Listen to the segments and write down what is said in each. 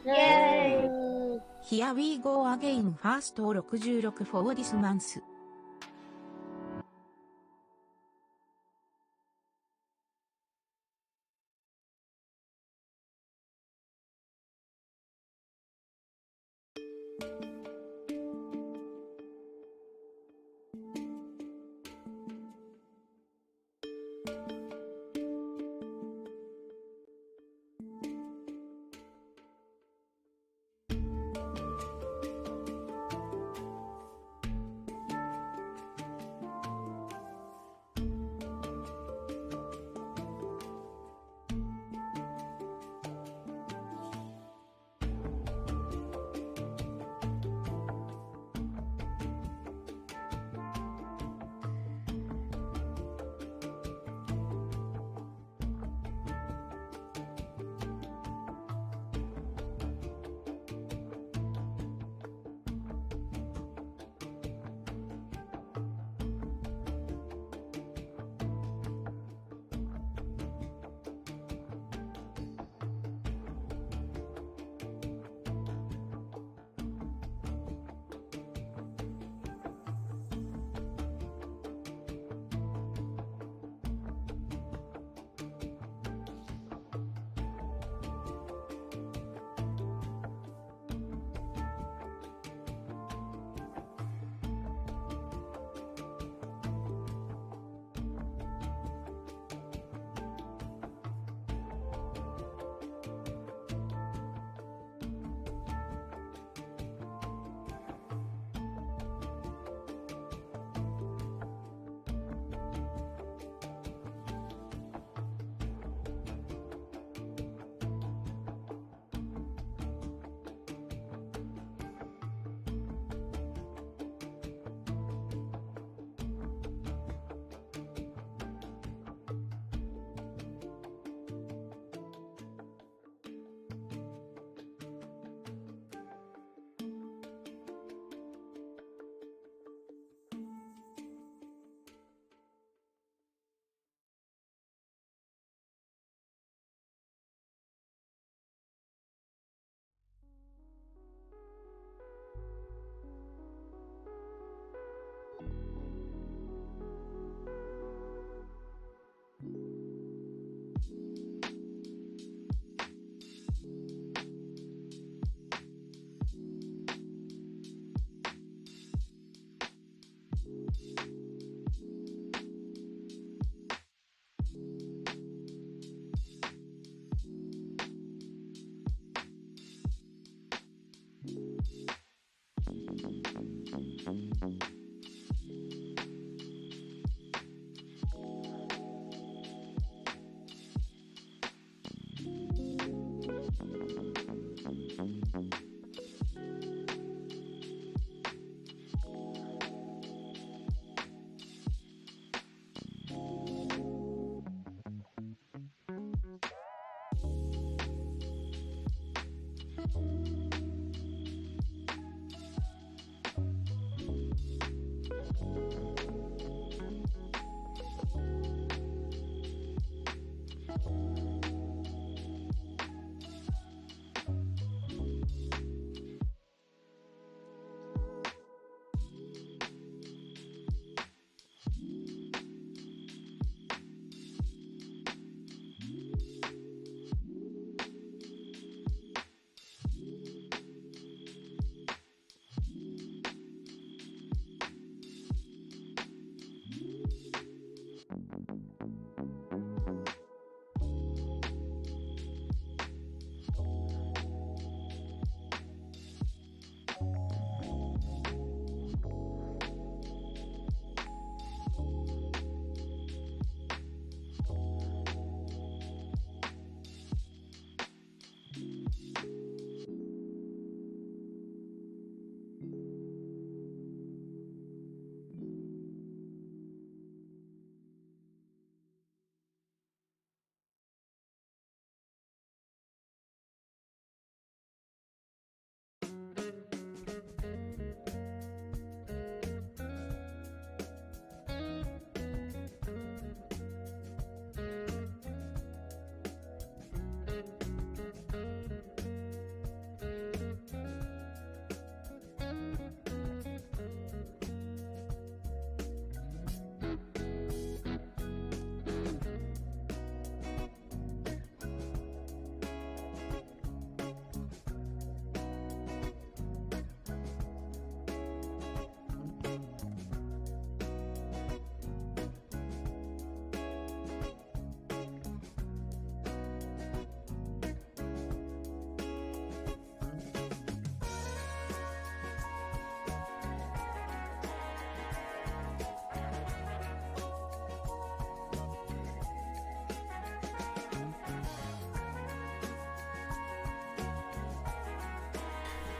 イェーイ Here we go again first 66 for this month.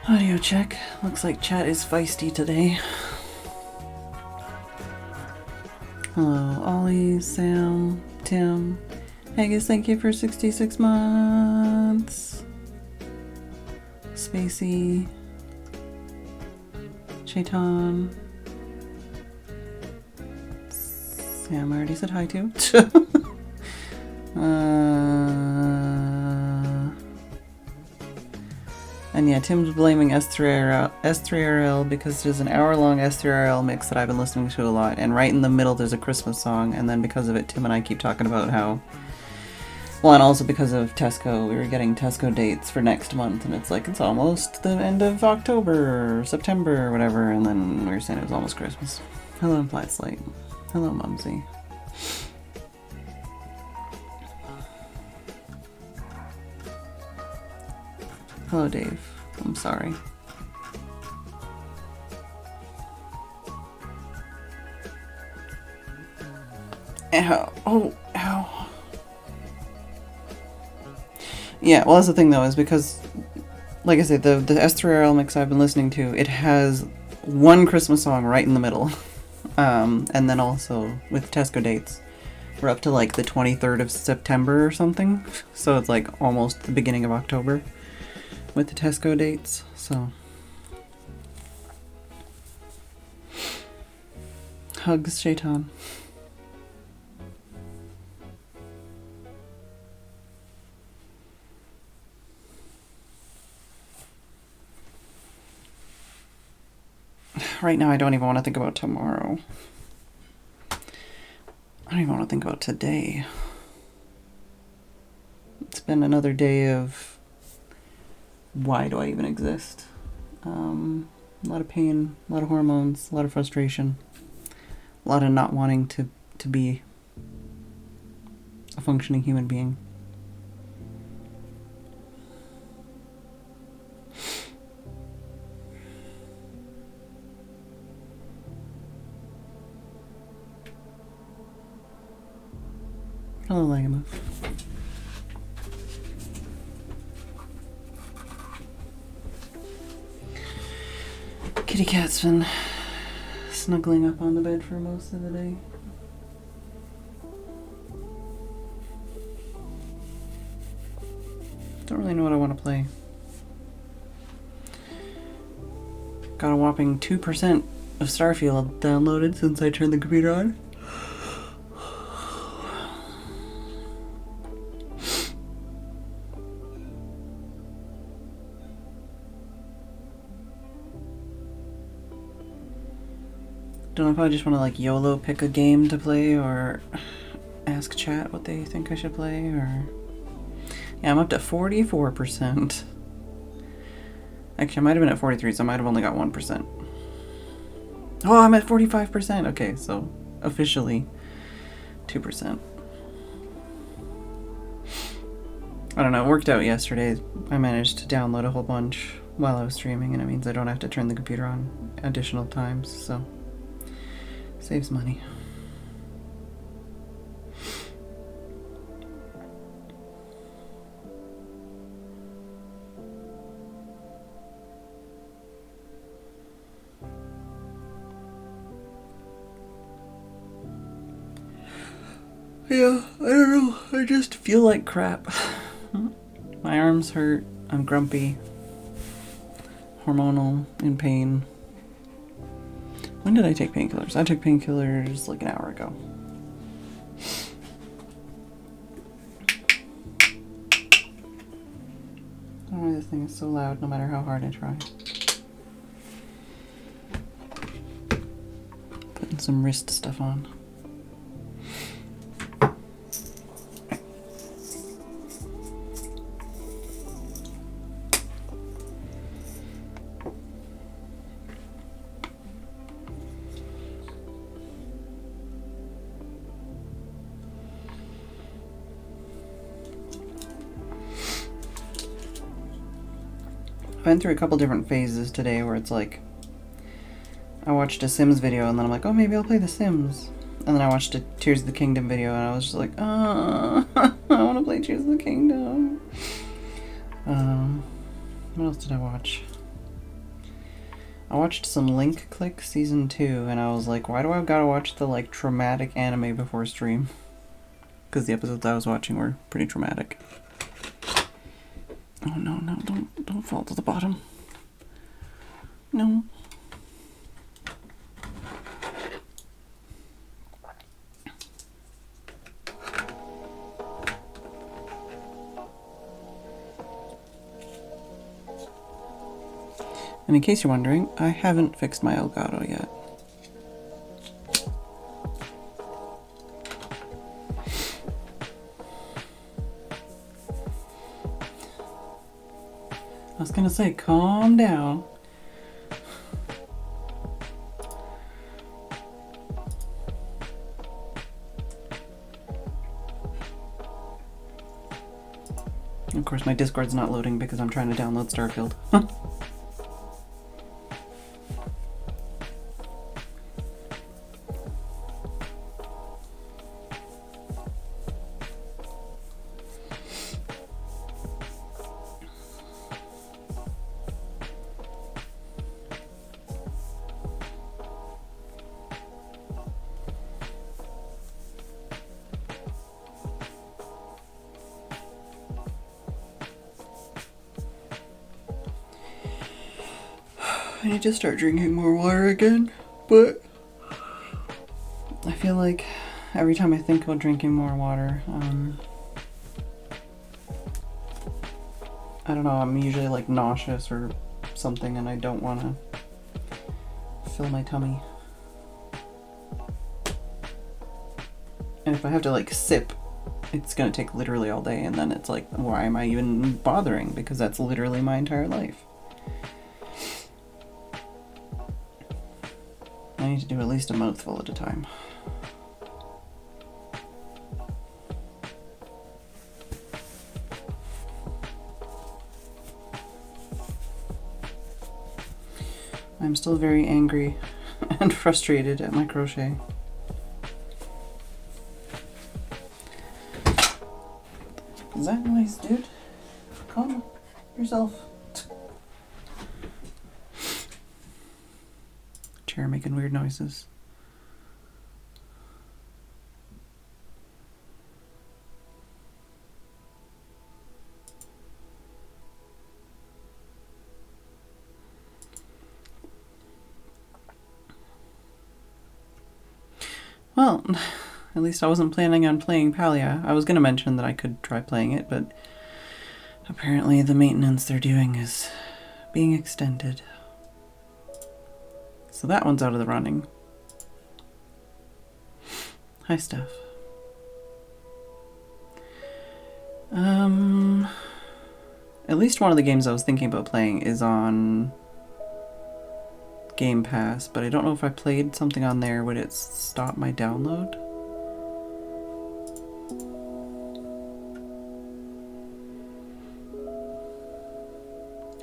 Audio check. Looks like chat is feisty today. Hello, Ollie, Sam, Tim. Haggis, thank you for 66 months. Spacey. Shaitan. Sam, I already said hi to. And yeah, Tim's blaming S3RL because there's an hour-long S3RL mix that I've been listening to a lot, and right in the middle there's a Christmas song, and then because of it, Tim and I keep talking about how... Well, and also because of Tesco, we were getting Tesco dates for next month, and it's like, it's almost the end of October, or September, or whatever, and then we were saying it was almost Christmas. Hello, Implied Slate. Hello, Mumsy. Hello, Dave. I'm sorry. Ow. Oh, ow. Yeah, well, that's the thing, though, is because, like I said, the S3RL mix I've been listening to, it has one Christmas song right in the middle. And then also, with Tesco dates, we're up to, like, the 23rd of September or something. So it's, like, almost the beginning of October with the Tesco dates, so. Hugs, Shaitan. Right now, I don't even want to think about tomorrow. I don't even want to think about today. It's been another day of why do I even exist? A lot of pain, a lot of hormones, a lot of frustration, a lot of not wanting to be a functioning human being. Hello, Lagamuff. Kitty cat's been snuggling up on the bed for most of the day. Don't really know what I want to play. Got a whopping 2% of Starfield downloaded since I turned the computer on. Don't know if I just want to like YOLO pick a game to play or ask chat what they think I should play or... Yeah, I'm up to 44%. Actually, I might have been at 43, so I might have only got 1%. Oh, I'm at 45%! Okay, so officially 2%. I don't know, it worked out yesterday. I managed to download a whole bunch while I was streaming, and it means I don't have to turn the computer on additional times, so... Saves money. Yeah, I don't know. I just feel like crap. My arms hurt. I'm grumpy. Hormonal. In pain. When did I take painkillers? I took painkillers like an hour ago. I don't know why this thing is so loud no matter how hard I try. Putting some wrist stuff on. I went through a couple different phases today where it's like I watched a Sims video and then I'm like, oh, maybe I'll play The Sims. And then I watched a Tears of the Kingdom video and I was just like, I want to play Tears of the Kingdom. What else did I watch? I watched some Link Click Season 2, and I was like, why do I gotta watch the, like, traumatic anime before stream? Because the episodes I was watching were pretty traumatic. Oh no, no, don't fall to the bottom. No. And in case you're wondering, I haven't fixed my Elgato yet. I was gonna say, calm down. Of course, my Discord's not loading because I'm trying to download Starfield. I need to start drinking more water again, but I feel like every time I think about drinking more water, I don't know, I'm usually like nauseous or something and I don't want to fill my tummy. And if I have to like sip, it's gonna take literally all day, and then it's like, why am I even bothering? Because that's literally my entire life. I need to do at least a mouthful at a time. I'm still very angry and frustrated at my crochet. Is that noise, dude? Calm yourself. Chair making weird noises. Well, at least I wasn't planning on playing Palia. I was going to mention that I could try playing it, but apparently the maintenance they're doing is being extended. So that one's out of the running. Hi, Steph. At least one of the games I was thinking about playing is on Game Pass, but I don't know if I played something on there, would it stop my download?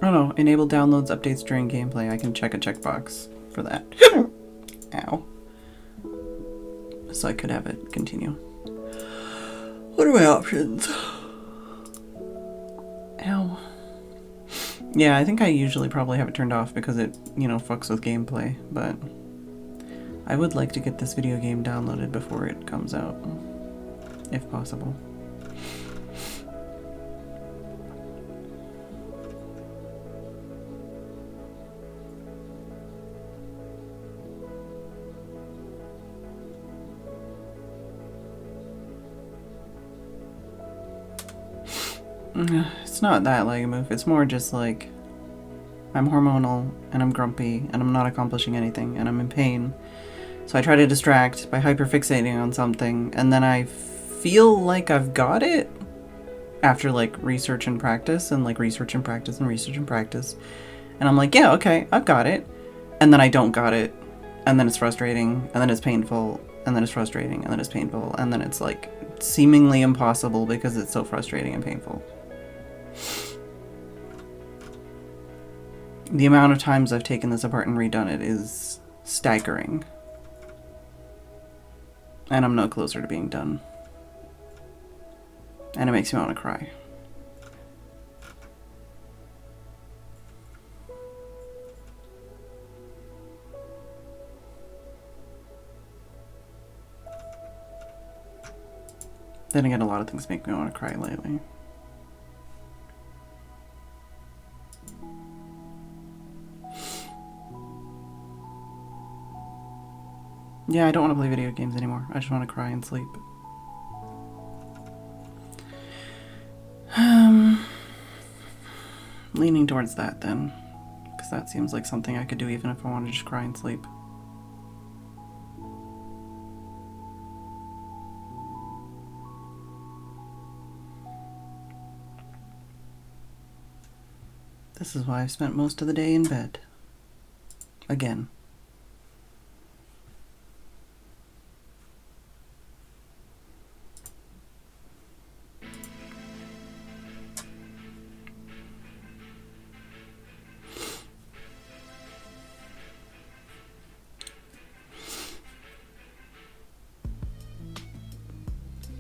Oh no, enable downloads updates during gameplay. I can check a checkbox for that. Ow. So I could have it continue. What are my options? Ow. Yeah, I think I usually probably have it turned off because it, you know, fucks with gameplay, but I would like to get this video game downloaded before it comes out, if possible. It's not that leg move, it's more just like I'm hormonal and I'm grumpy and I'm not accomplishing anything and I'm in pain. So I try to distract by hyperfixating on something, and then I feel like I've got it after like research and practice and like research and practice and research and practice. And I'm like, yeah, okay, I've got it. And then I don't got it. And then it's frustrating, and then it's painful, and then it's frustrating, and then it's painful, and then it's like seemingly impossible because it's so frustrating and painful. The amount of times I've taken this apart and redone it is staggering. And I'm no closer to being done. And it makes me want to cry. Then again, a lot of things make me want to cry lately. Yeah, I don't want to play video games anymore. I just want to cry and sleep. Leaning towards that then, because that seems like something I could do even if I wanted to just cry and sleep. This is why I've spent most of the day in bed. Again.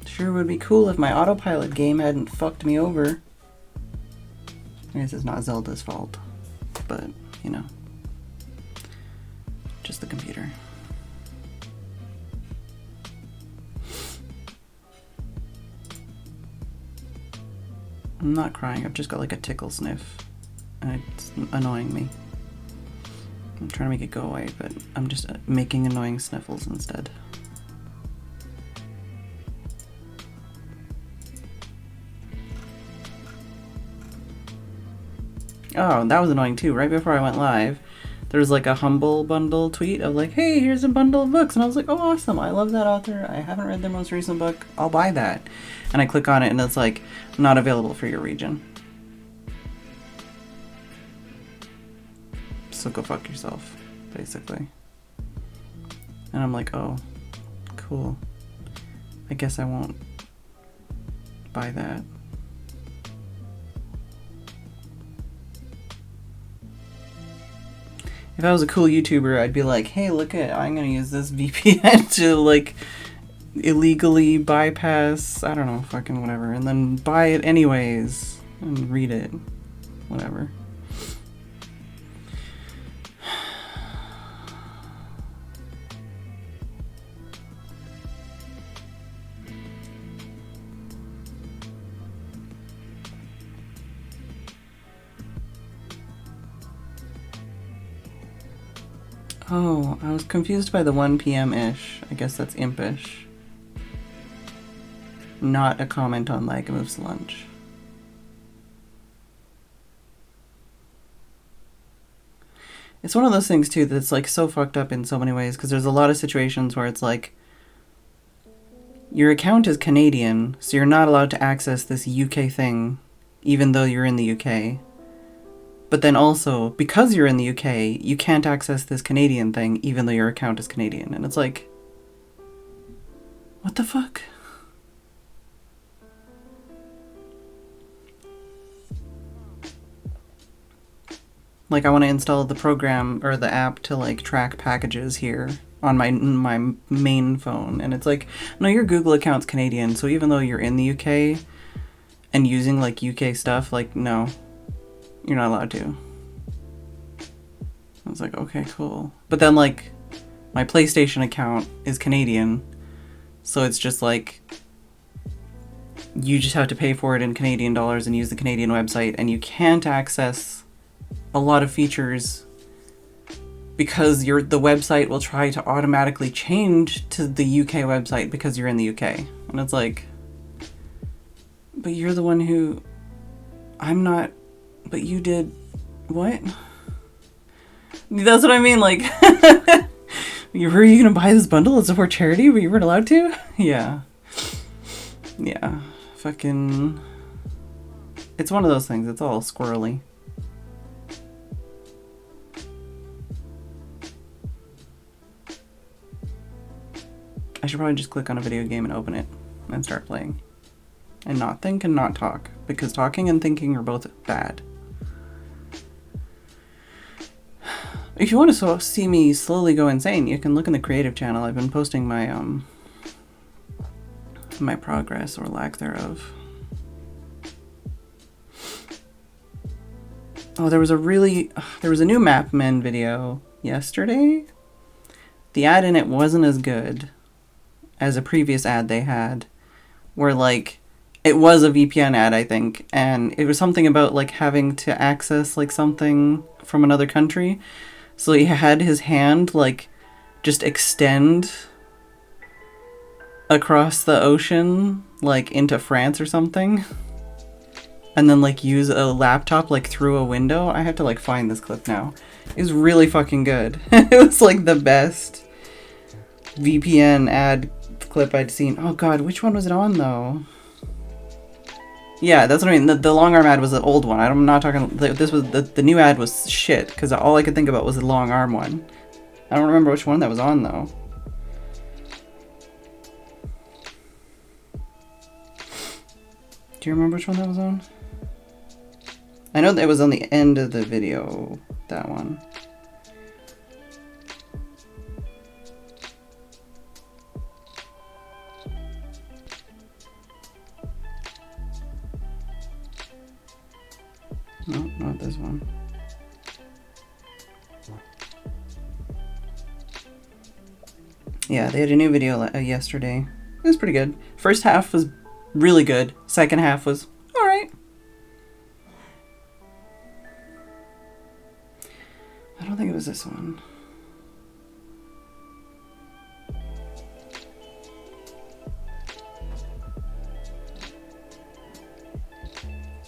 Sure would be cool if my autopilot game hadn't fucked me over. I guess it's not Zelda's fault, but, you know, just the computer. I'm not crying, I've just got like a tickle sniff, and it's annoying me. I'm trying to make it go away, but I'm just making annoying sniffles instead. Oh, that was annoying too. Right before I went live, there was like a Humble Bundle tweet of like, hey, here's a bundle of books. And I was like, oh, awesome. I love that author. I haven't read their most recent book. I'll buy that. And I click on it and it's like, not available for your region. So go fuck yourself, basically. And I'm like, oh, cool. I guess I won't buy that. If I was a cool YouTuber, I'd be like, hey, look at, I'm gonna use this VPN to, like, illegally bypass, I don't know, fucking whatever, and then buy it anyways, and read it. Whatever. Oh, I was confused by the 1 p.m.-ish. I guess that's impish. Not a comment on like moves lunch. It's one of those things too that's like so fucked up in so many ways, because there's a lot of situations where it's like your account is Canadian, so you're not allowed to access this UK thing even though you're in the UK. But then also, because you're in the UK, you can't access this Canadian thing even though your account is Canadian. And it's like, what the fuck? Like, I want to install the program or the app to like track packages here on my main phone. And it's like, no, your Google account's Canadian, so even though you're in the UK and using like UK stuff, like, no. You're not allowed to. I was like, okay, cool. But then, like, my PlayStation account is Canadian, so it's just like, you just have to pay for it in Canadian dollars and use the Canadian website, and you can't access a lot of features because the website will try to automatically change to the UK website because you're in the UK. And it's like, but you're the one who... I'm not... But you did... What? That's what I mean, like... Were you gonna buy this bundle and support charity, but you weren't allowed to? Yeah. Yeah. Fucking... It's one of those things. It's all squirrely. I should probably just click on a video game and open it and start playing. And not think and not talk, because talking and thinking are both bad. If you want to see me slowly go insane, you can look in the creative channel. I've been posting my my progress or lack thereof. Oh, there was a new Mapmen video yesterday. The ad in it wasn't as good as a previous ad they had, where like it was a VPN ad, I think, and it was something about like having to access like something from another country. So he had his hand like just extend across the ocean, like into France or something, and then like use a laptop like through a window. I have to like find this clip now. It was really fucking good. It was like the best VPN ad clip I'd seen. Oh god, which one was it on though? Yeah, that's what I mean. The long arm ad was the old one. I'm not talking. This was the new ad was shit because all I could think about was the long arm one. I don't remember which one that was on though. Do you remember which one that was on? I know that it was on the end of the video. That one. No, not this one. Yeah, they had a new video yesterday. It was pretty good. First half was really good. Second half was alright. I don't think it was this one.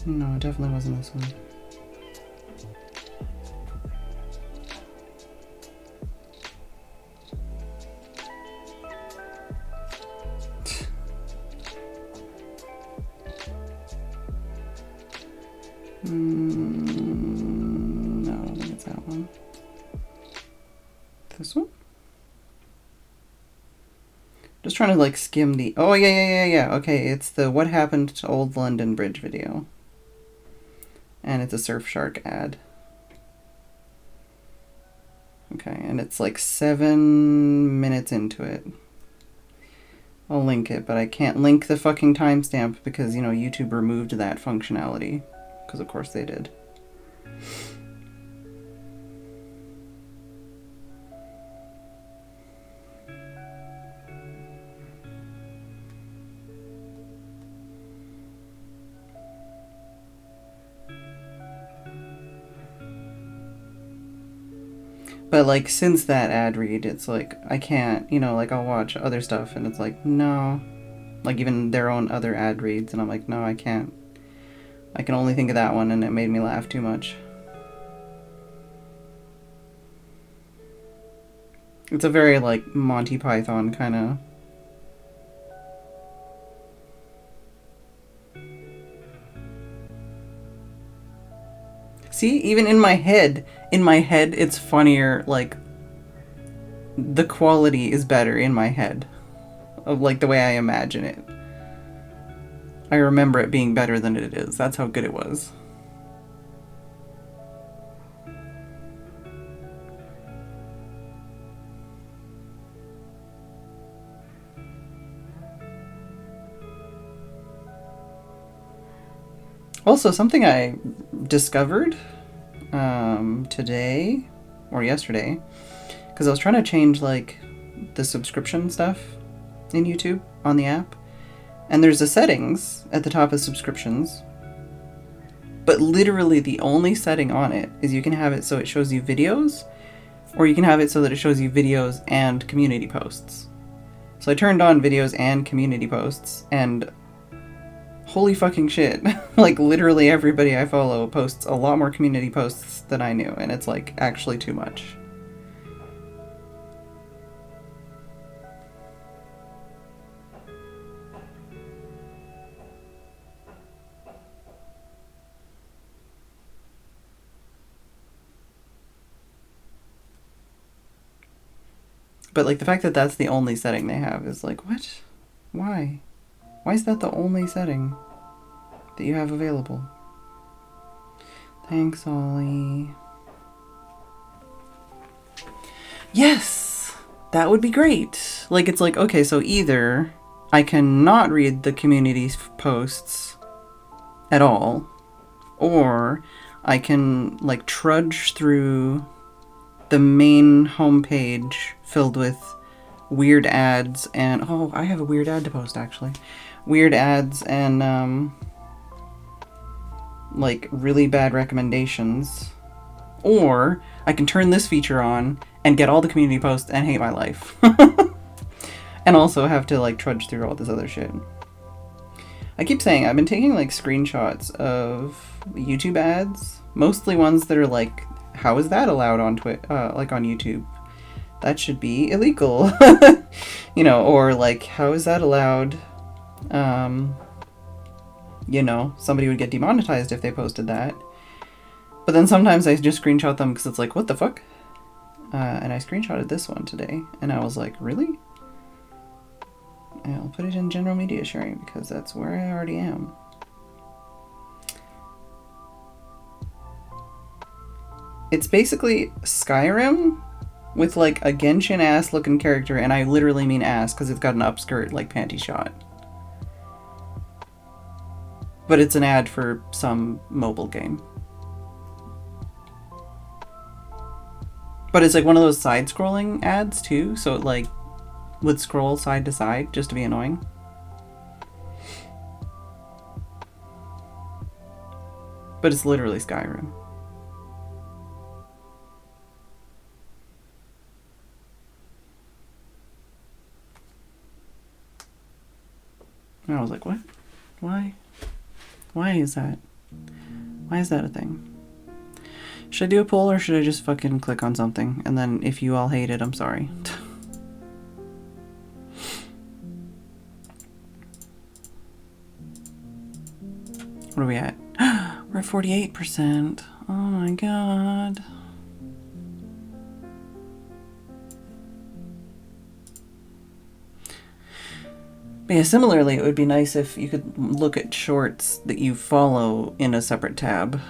No, it definitely wasn't this one. No, I don't think it's that one. This one? Just trying to like skim the... Oh, yeah. Okay, it's the What Happened to Old London Bridge video. And it's a Surfshark ad. Okay, and it's like 7 minutes into it. I'll link it, but I can't link the fucking timestamp because, you know, YouTube removed that functionality. Because of course they did. But like since that ad read, it's like I can't, you know, like I'll watch other stuff and it's like, no. Like even their own other ad reads and I'm like, no, I can't. I can only think of that one and it made me laugh too much. It's a very like Monty Python kind of... See, even in my head, it's funnier, like, the quality is better in my head. Of, like, the way I imagine it. I remember it being better than it is. That's how good it was. Also, something I discovered today or yesterday, because I was trying to change like the subscription stuff in YouTube on the app, and there's a settings at the top of subscriptions, but literally the only setting on it is you can have it so it shows you videos, or you can have it so that it shows you videos and community posts. So I turned on videos and community posts, and holy fucking shit. Like, literally everybody I follow posts a lot more community posts than I knew, and it's, like, actually too much. But, like, the fact that that's the only setting they have is like, what? Why? Why is that the only setting that you have available? Thanks, Ollie. Yes! That would be great. Like, it's like, okay, so either I cannot read the community posts at all, or I can, like, trudge through the main homepage filled with weird ads and... Oh, I have a weird ad to post, actually. weird ads and like really bad recommendations, or I can turn this feature on and get all the community posts and hate my life. And also have to like trudge through all this other shit. I keep saying I've been taking like screenshots of YouTube ads, mostly ones that are like, how is that allowed on like on YouTube? That should be illegal. You know, or like, how is that allowed? You know, somebody would get demonetized if they posted that. But then sometimes I just screenshot them because it's like, what the fuck? And I screenshotted this one today, and I was like, really? And I'll put it in general media sharing because that's where I already am. It's basically Skyrim with like a Genshin ass looking character, and I literally mean ass because it's got an upskirt like panty shot. But it's an ad for some mobile game. But it's like one of those side-scrolling ads too, so it like would scroll side to side just to be annoying. But it's literally Skyrim. And I was like, what? Why? Why is that? Why is that a thing? Should I do a poll or should I just fucking click on something? And then if you all hate it, I'm sorry. What are we at? We're at 48%. Oh my god. But yeah, similarly, it would be nice if you could look at shorts that you follow in a separate tab.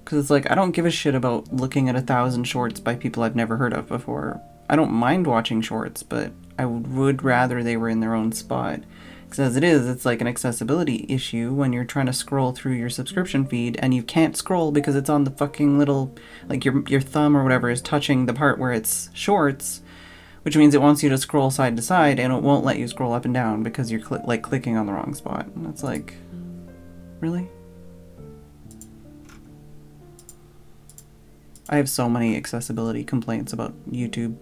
Because it's like, I don't give a shit about looking at 1,000 shorts by people I've never heard of before. I don't mind watching shorts, but I would rather they were in their own spot. Because as it is, it's like an accessibility issue when you're trying to scroll through your subscription feed and you can't scroll because it's on the fucking little, like your thumb or whatever is touching the part where it's shorts, which means it wants you to scroll side to side and it won't let you scroll up and down because you're clicking on the wrong spot. And it's like, really? I have so many accessibility complaints about YouTube.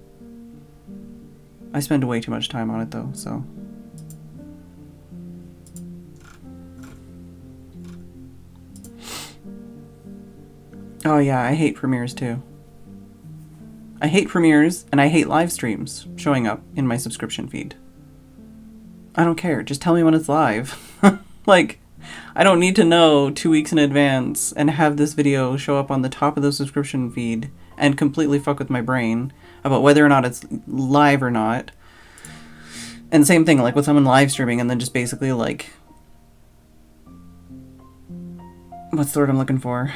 I spend way too much time on it though, so. Oh yeah, I hate premieres too. I hate premieres and I hate live streams showing up in my subscription feed. I don't care, just tell me when it's live. Like, I don't need to know 2 weeks in advance and have this video show up on the top of the subscription feed and completely fuck with my brain about whether or not it's live or not. And same thing, like with someone live streaming and then just basically like, what's the word I'm looking for?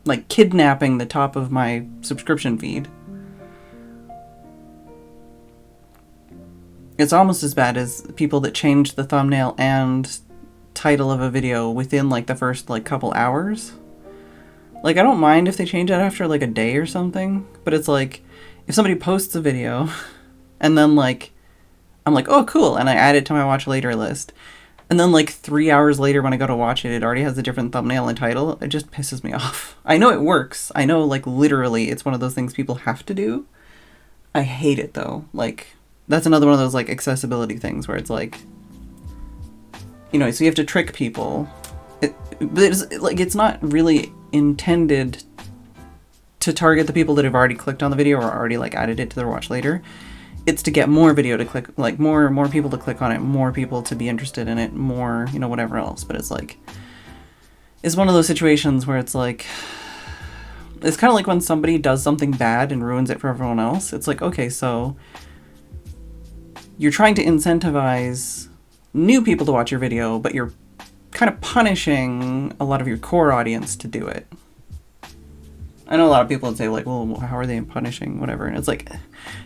Like kidnapping the top of my subscription feed. It's almost as bad as people that change the thumbnail and title of a video within like the first like couple hours. Like, I don't mind if they change that after like a day or something, but it's like if somebody posts a video and then like I'm like, oh cool, and I add it to my watch later list, and then like 3 hours later when I go to watch it, it already has a different thumbnail and title. It just pisses me off. I know it works. I know like literally it's one of those things people have to do. I hate it though. Like, that's another one of those like accessibility things where it's like, you know, so you have to trick people. But it's like, it's not really intended to target the people that have already clicked on the video or already like added it to their watch later. It's to get more video to click, like more people to click on it, more people to be interested in it, more, you know, whatever else. But it's like, it's one of those situations where it's like, it's kind of like when somebody does something bad and ruins it for everyone else. It's like, okay, so you're trying to incentivize new people to watch your video, but you're kind of punishing a lot of your core audience to do it. I know a lot of people would say like, well, how are they punishing whatever? And it's like,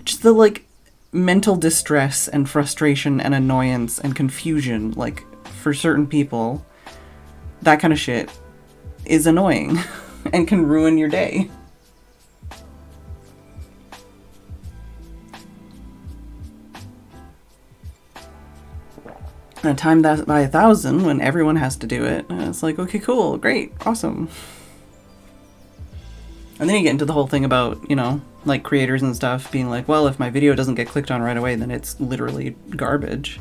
just the like mental distress and frustration and annoyance and confusion, like for certain people, that kind of shit is annoying and can ruin your day. And time that by 1,000 when everyone has to do it. And it's like, okay, cool, great, awesome. And then you get into the whole thing about, you know, like creators and stuff being like, well, if my video doesn't get clicked on right away, then it's literally garbage.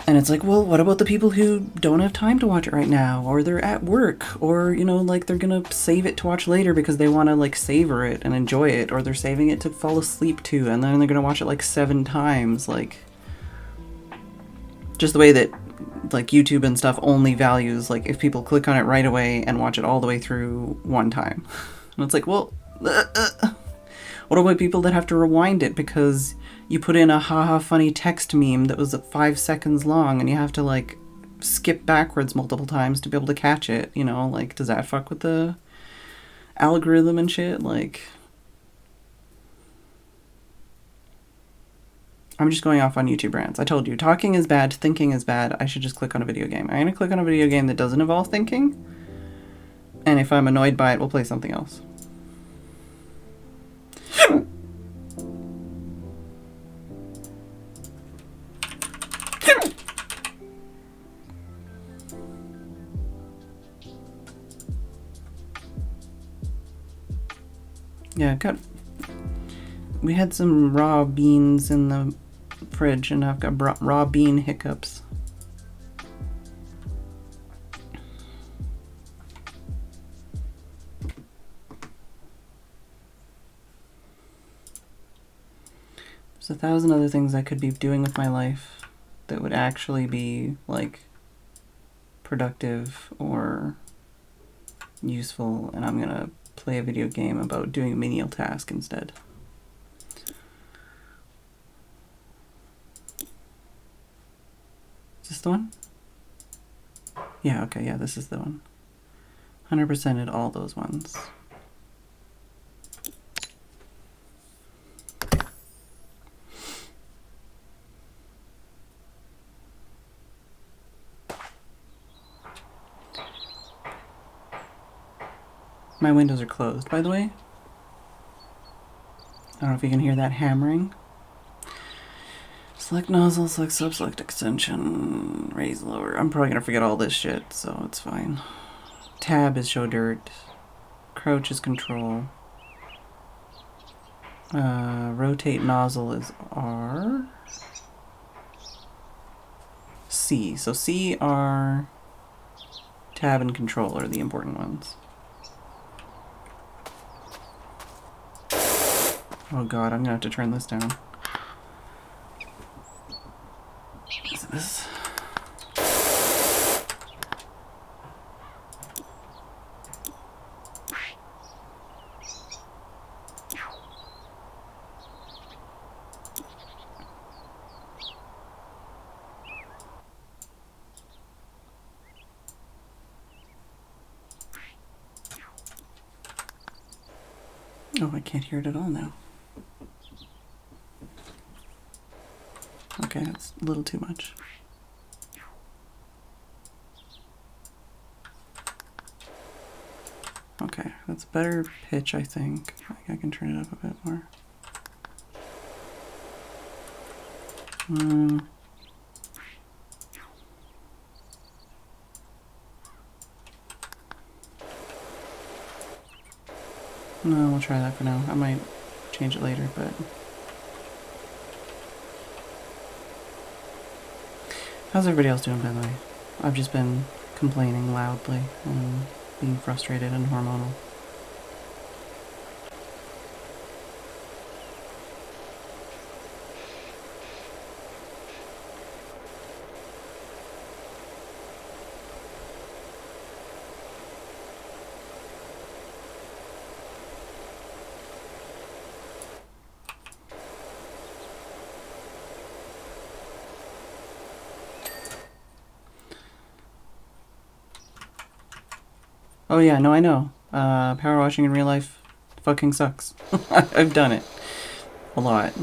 And it's like, well, what about the people who don't have time to watch it right now? Or they're at work, or, you know, like they're gonna save it to watch later because they want to like savor it and enjoy it, or they're saving it to fall asleep to, and then they're gonna watch it like 7 times. Like, just the way that like YouTube and stuff only values like if people click on it right away and watch it all the way through one time. And it's like, well, what about people that have to rewind it because you put in a haha funny text meme that was 5 seconds long and you have to like skip backwards multiple times to be able to catch it, you know? Like, does that fuck with the algorithm and shit? Like, I'm just going off on YouTube rants. I told you, talking is bad, thinking is bad. I should just click on a video game. I'm going to click on a video game that doesn't involve thinking. And if I'm annoyed by it, we'll play something else. Yeah, we had some raw beans in the fridge and I've got raw bean hiccups. There's 1,000 other things I could be doing with my life that would actually be like productive or useful, and I'm gonna play a video game about doing a menial task instead. Is this the one? Yeah, okay, yeah, this is the one. 100%ed all those ones. My windows are closed, by the way. I don't know if you can hear that hammering. Select nozzle, select sub, select extension, raise lower. I'm probably gonna forget all this shit, so it's fine. Tab is show dirt. Crouch is control. Rotate nozzle is R. C. So C, R, tab, and control are the important ones. Oh god, I'm gonna have to turn this down. Is it this? Oh, I can't hear it at all now. Okay, that's a little too much. Okay, that's better pitch, I think. I can turn it up a bit more. No, we'll try that for now. I might change it later, but... How's everybody else doing, by the way? I've just been complaining loudly and being frustrated and hormonal. Oh yeah, no, I know. Power washing in real life fucking sucks. I've done it a lot.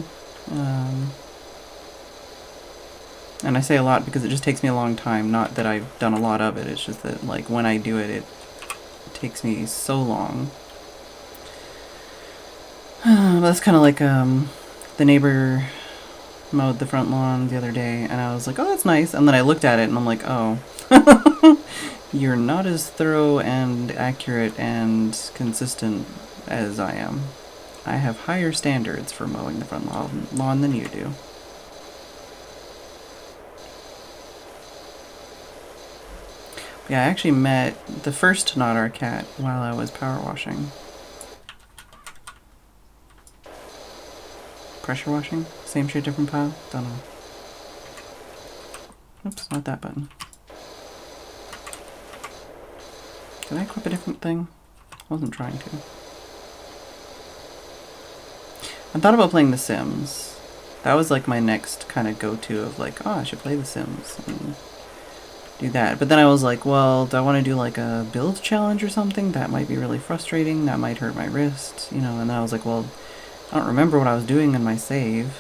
And I say a lot because it just takes me a long time, not that I've done a lot of it. It's just that, like, when I do it, it takes me so long. That's kind of like the neighbor mowed the front lawn the other day, and I was like, oh, that's nice. And then I looked at it, and I'm like, oh, you're not as thorough and accurate and consistent as I am. I have higher standards for mowing the front lawn than you do. Yeah, I actually met the first Not Our Cat while I was power washing. Pressure washing? Same shit, different pile? Don't know. Oops, not that button. Did I equip a different thing? I wasn't trying to. I thought about playing The Sims. That was like my next kind of go-to of like, oh, I should play The Sims and do that. But then I was like, well, do I want to do like a build challenge or something? That might be really frustrating. That might hurt my wrist, you know. And then I was like, well, I don't remember what I was doing in my save,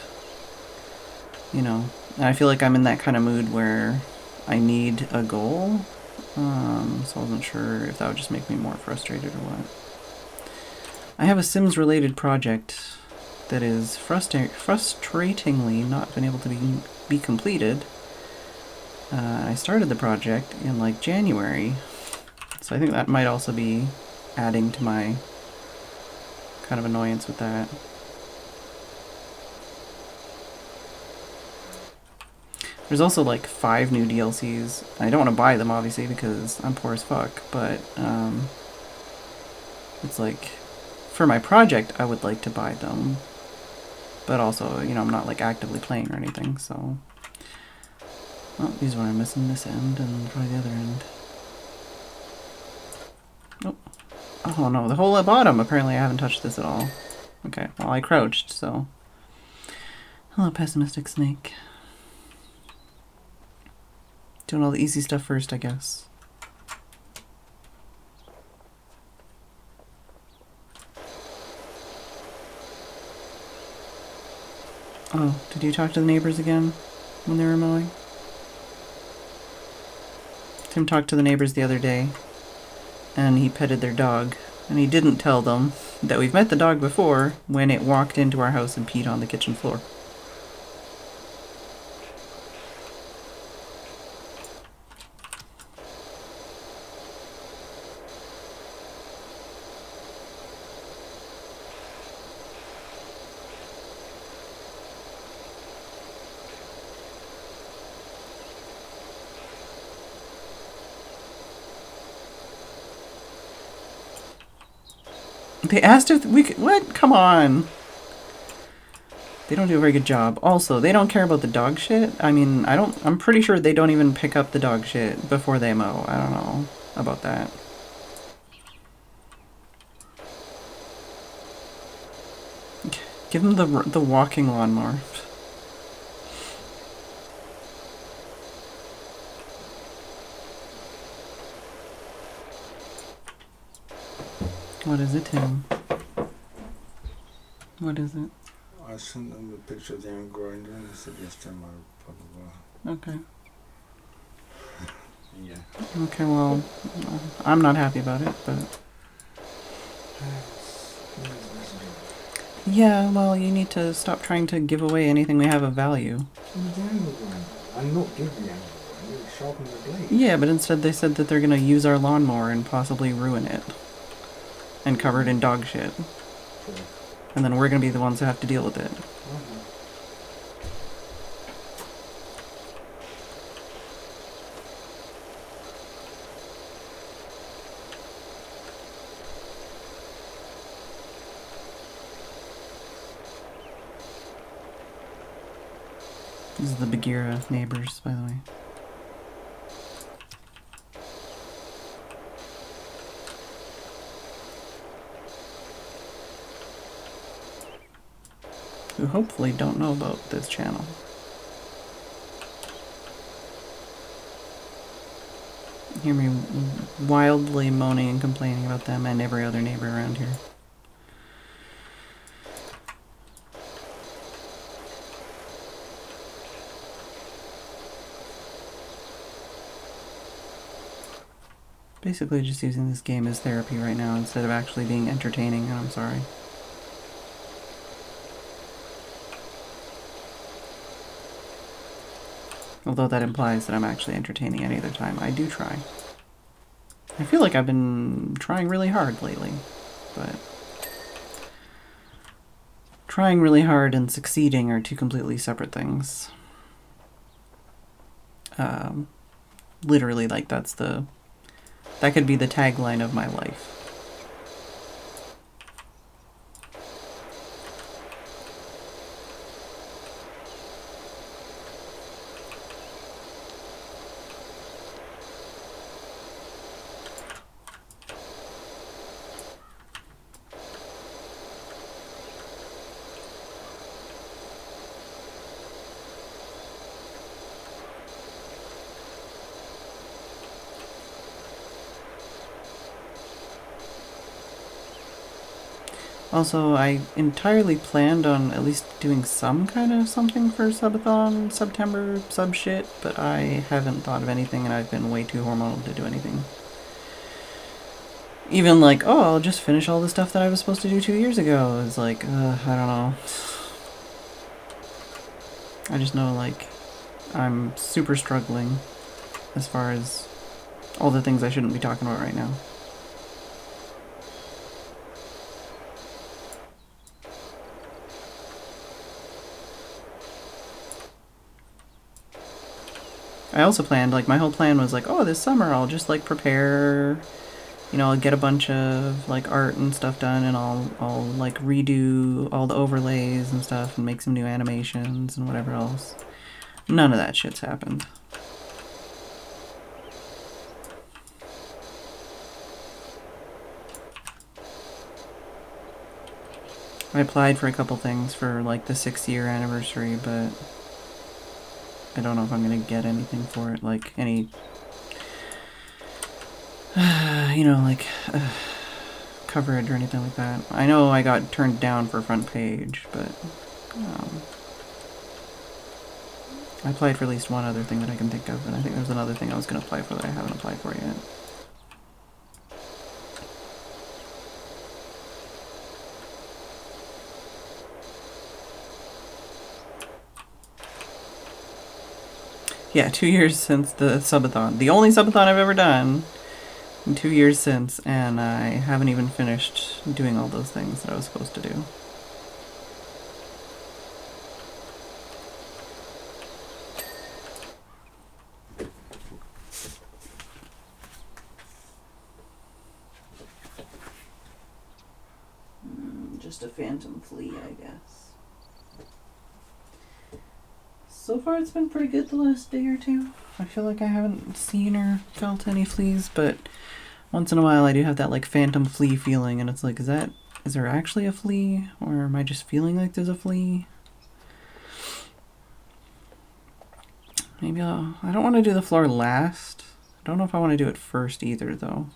you know. And I feel like I'm in that kind of mood where I need a goal. So I wasn't sure if that would just make me more frustrated or what. I have a Sims-related project that is frustratingly not been able to be completed. I started the project in like January, so I think that might also be adding to my kind of annoyance with that. There's also like 5 new DLCs. I don't want to buy them obviously because I'm poor as fuck, but it's like for my project I would like to buy them, but also, you know, I'm not like actively playing or anything, so. Oh, these are I'm missing this end and probably the other end. Oh. Oh no, the hole at bottom. Apparently I haven't touched this at all. Okay, well I crouched, so. Hello, pessimistic snake. Doing all the easy stuff first, I guess. Oh, did you talk to the neighbors again when they were mowing? Tim talked to the neighbors the other day, and he petted their dog, and he didn't tell them that we've met the dog before when it walked into our house and peed on the kitchen floor. They asked if we could. What? Come on. They don't do a very good job. Also, they don't care about the dog shit. I mean, I'm pretty sure they don't even pick up the dog shit before they mow. I don't know about that. Give them the walking lawnmower. What is it, Tim? What is it? I sent them the picture of the young grinder and they said yes, Tim, I blah blah blah. Okay. Yeah. Okay, well, I'm not happy about it, but. Yeah, well, you need to stop trying to give away anything we have of value. The angle grinder. I'm not giving the angle grinder, it's sharpen the blade. Yeah, but instead they said that they're gonna use our lawnmower and possibly ruin it. And cover it in dog shit. True. And then we're gonna be the ones who have to deal with it. This is the Bagheera neighbors, by the way. Who hopefully don't know about this channel. Hear me wildly moaning and complaining about them and every other neighbor around here. Basically just using this game as therapy right now instead of actually being entertaining, and I'm sorry. Although that implies that I'm actually entertaining any other time. I do try. I feel like I've been trying really hard lately, but trying really hard and succeeding are two completely separate things. Literally, like, that could be the tagline of my life. Also, I entirely planned on at least doing some kind of something for Subathon, September, sub shit, but I haven't thought of anything and I've been way too hormonal to do anything. Even like, oh, I'll just finish all the stuff that I was supposed to do 2 years ago. It's like, I don't know. I just know, like, I'm super struggling as far as all the things I shouldn't be talking about right now. I also planned, like, my whole plan was like, oh, this summer I'll just, like, prepare, you know, I'll get a bunch of, like, art and stuff done, and I'll like, redo all the overlays and stuff and make some new animations and whatever else. None of that shit's happened. I applied for a couple things for, like, the 6-year anniversary, but I don't know if I'm gonna get anything for it, like, any, you know, like, coverage or anything like that. I know I got turned down for front page, but I applied for at least one other thing that I can think of, and I think there's another thing I was gonna apply for that I haven't applied for yet. Yeah, 2 years since the subathon. The only subathon I've ever done. 2 years since, and I haven't even finished doing all those things that I was supposed to do. Just a phantom flea, I guess. So far it's been pretty good the last day or two. I feel like I haven't seen or felt any fleas, but once in a while I do have that, like, phantom flea feeling, and it's like, is there actually a flea, or am I just feeling like there's a flea? Maybe I don't want to do the floor last. I don't know if I want to do it first either, though.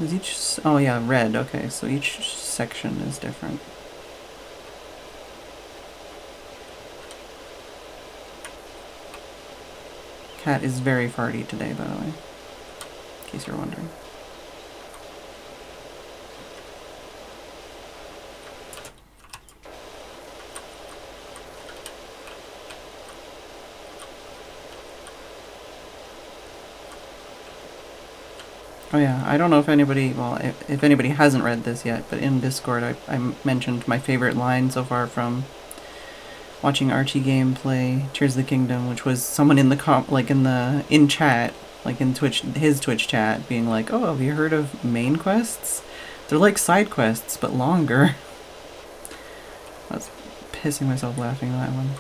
Is oh yeah, red, okay, so each section is different. Cat is very farty today, by the way, in case you're wondering. Oh yeah, I don't know if anybody, well, if anybody hasn't read this yet, but in Discord I mentioned my favorite line so far from watching Archie gameplay Tears of the Kingdom, which was someone in the in chat, like in his Twitch chat, being like, oh, have you heard of main quests? They're like side quests, but longer. I was pissing myself laughing at that one.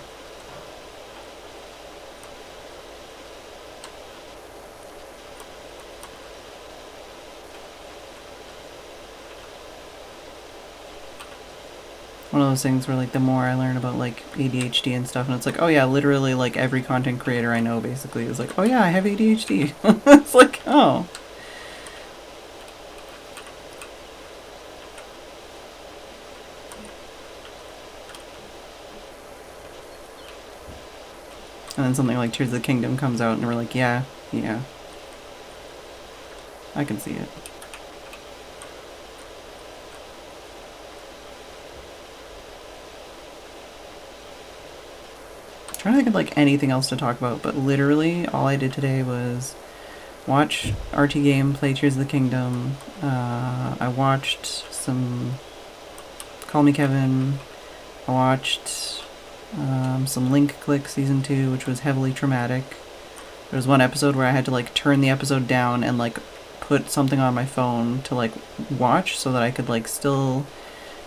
One of those things where, like, the more I learn about, like, ADHD and stuff, and it's like, oh yeah, literally, like, every content creator I know basically is like, oh yeah, I have ADHD. It's like, oh. And then something like Tears of the Kingdom comes out and we're like, yeah, I can see it. trying to think of like anything else to talk about, but literally all I did today was watch RT Game play Tears of the Kingdom. I watched some Call Me Kevin. I watched some Link Click Season 2, which was heavily traumatic. There was one episode where I had to like turn the episode down and like put something on my phone to like watch so that I could like still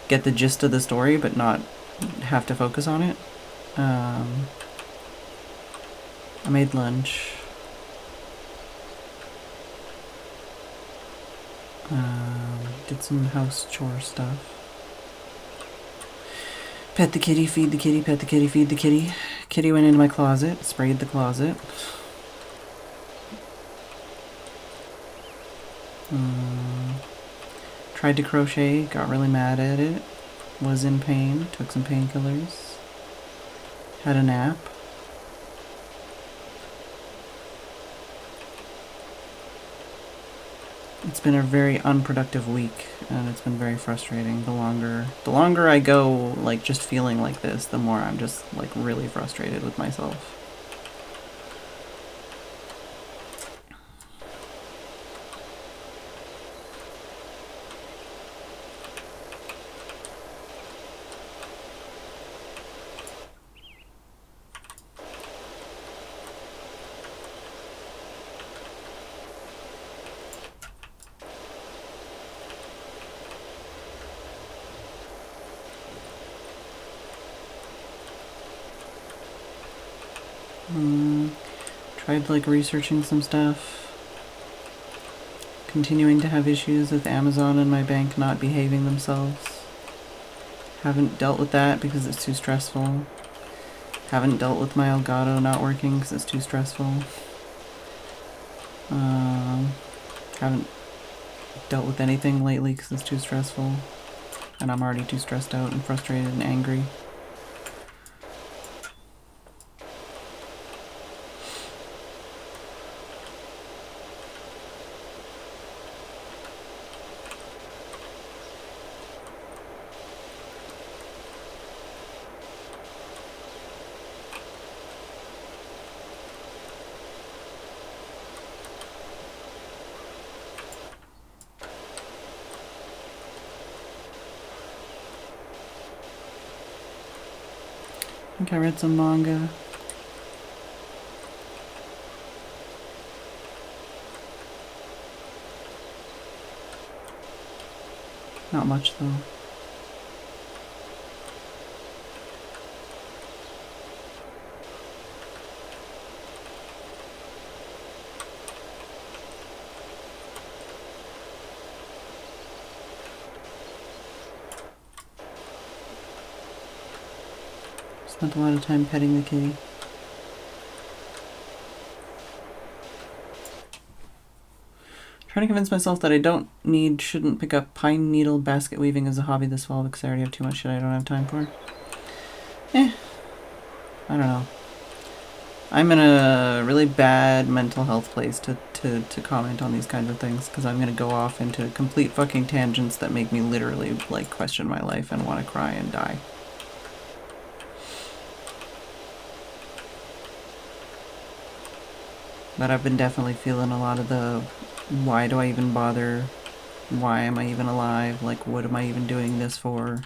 get the gist of the story but not have to focus on it. I made lunch. Did some house chore stuff. Pet the kitty, feed the kitty, pet the kitty, feed the kitty. Kitty went into my closet, sprayed the closet. Tried to crochet, got really mad at it. Was in pain, took some painkillers. Had a nap. It's been a very unproductive week, and it's been very frustrating. The longer I go, like, just feeling like this, the more I'm just, like, really frustrated with myself. Tried like researching some stuff. Continuing to have issues with Amazon and my bank not behaving themselves. Haven't dealt with that because it's too stressful. Haven't dealt with my Elgato not working because it's too stressful. Haven't dealt with anything lately because it's too stressful. And I'm already too stressed out and frustrated and angry. I think I read some manga. Not much though. Spent a lot of time petting the kitty. Trying to convince myself that I shouldn't pick up pine needle basket weaving as a hobby this fall because I already have too much shit I don't have time for. I don't know. I'm in a really bad mental health place to comment on these kinds of things because I'm going to go off into complete fucking tangents that make me literally like question my life and want to cry and die. But I've been definitely feeling a lot of the why do I even bother? Why am I even alive? Like, what am I even doing this for?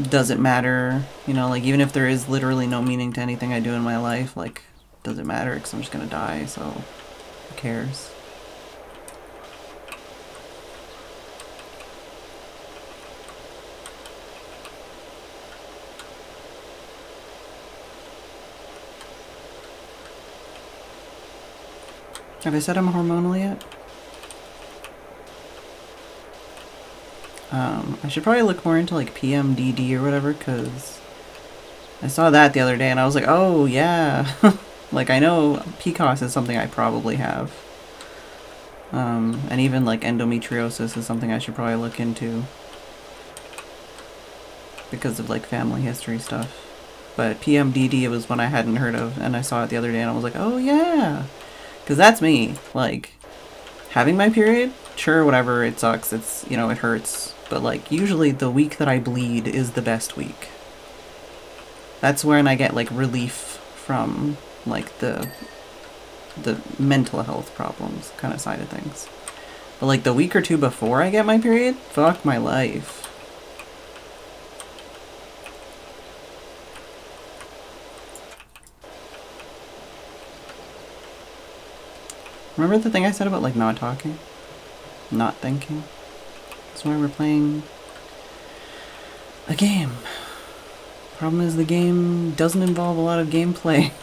Does it matter? You know, like, even if there is literally no meaning to anything I do in my life, like, does it matter? Because I'm just gonna die, so who cares? Have I said I'm hormonal yet? I should probably look more into like PMDD or whatever, because I saw that the other day and I was like, oh yeah. Like, I know PCOS is something I probably have. And even like endometriosis is something I should probably look into because of like family history stuff. But PMDD was one I hadn't heard of, and I saw it the other day and I was like, oh yeah. Because that's me. Like, having my period, sure, whatever, it sucks, it's, you know, it hurts. But, like, usually the week that I bleed is the best week. That's when I get like relief from like the mental health problems kind of side of things. But like the week or two before I get my period, fuck my life. Remember the thing I said about like not talking? Not thinking? That's why we're playing a game. Problem is the game doesn't involve a lot of gameplay.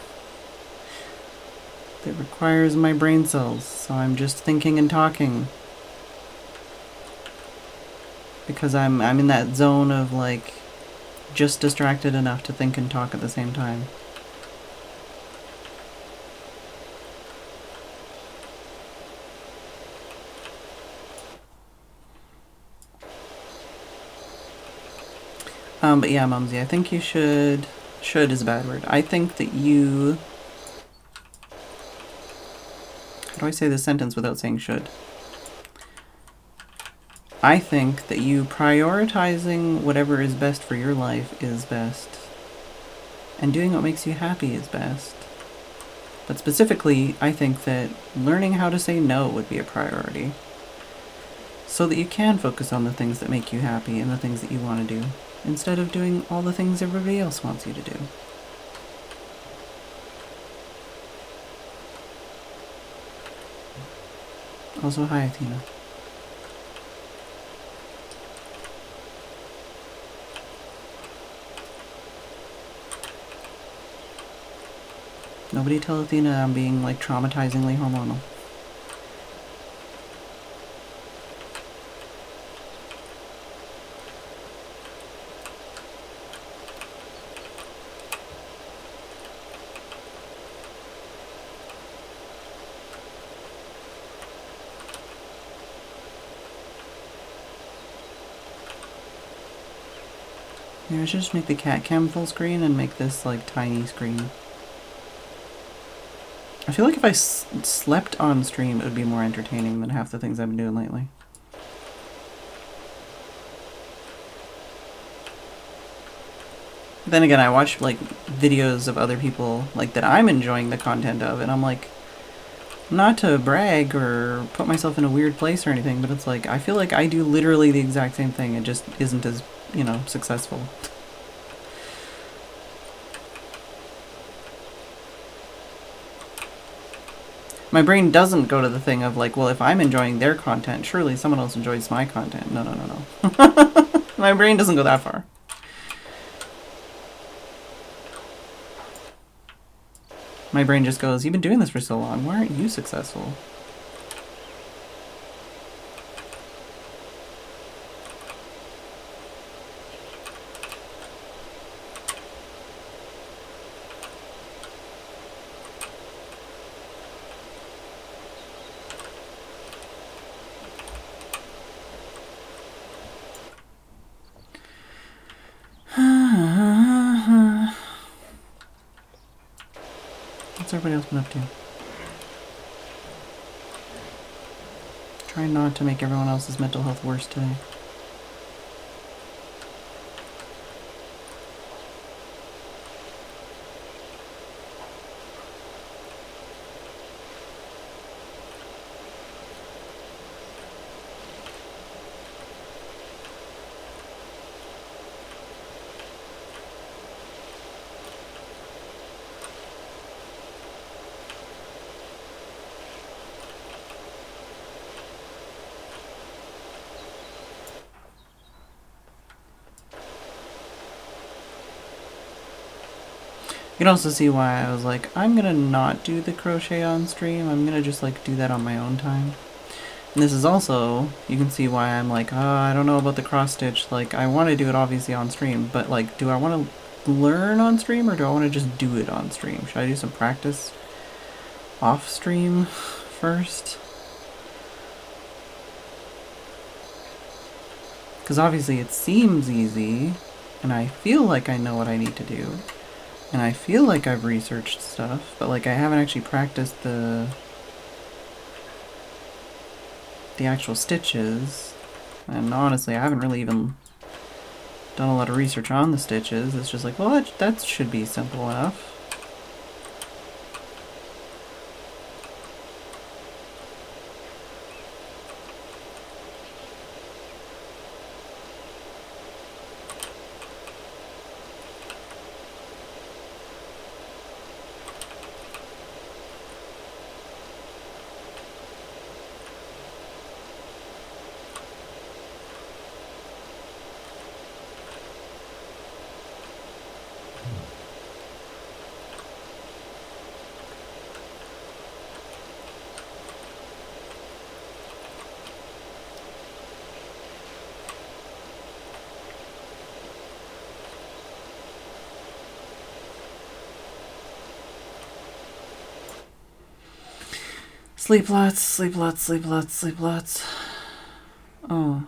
It requires my brain cells, so I'm just thinking and talking. Because I'm in that zone of like just distracted enough to think and talk at the same time. But yeah, Mumsy, I think you should is a bad word. I think that you, how do I say this sentence without saying should? I think that you prioritizing whatever is best for your life is best. And doing what makes you happy is best. But specifically, I think that learning how to say no would be a priority. So that you can focus on the things that make you happy and the things that you want to do, instead of doing all the things everybody else wants you to do. Also, hi, Athena. Nobody tell Athena I'm being, like, traumatizingly hormonal. Maybe I should just make the cat cam full screen and make this, like, tiny screen. I feel like if I slept on stream, it would be more entertaining than half the things I've been doing lately. Then again, I watch, like, videos of other people, like, that I'm enjoying the content of, and I'm like, not to brag or put myself in a weird place or anything, but it's like, I feel like I do literally the exact same thing, it just isn't as, you know, successful. My brain doesn't go to the thing of like, well, if I'm enjoying their content, surely someone else enjoys my content. No, no, no, no. My brain doesn't go that far. My brain just goes, you've been doing this for so long, why aren't you successful? What's everybody else been up to? Try not to make everyone else's mental health worse today. You can also see why I was like, I'm gonna not do the crochet on stream, I'm gonna just like do that on my own time. And this is also, you can see why I'm like, oh, I don't know about the cross stitch, like I want to do it obviously on stream, but like, do I want to learn on stream or do I want to just do it on stream? Should I do some practice off stream first? Because obviously it seems easy, and I feel like I know what I need to do. And I feel like I've researched stuff, but like I haven't actually practiced the actual stitches. And honestly, I haven't really even done a lot of research on the stitches. It's just like, well, that should be simple enough. Sleep lots, sleep lots, sleep lots, sleep lots. Oh.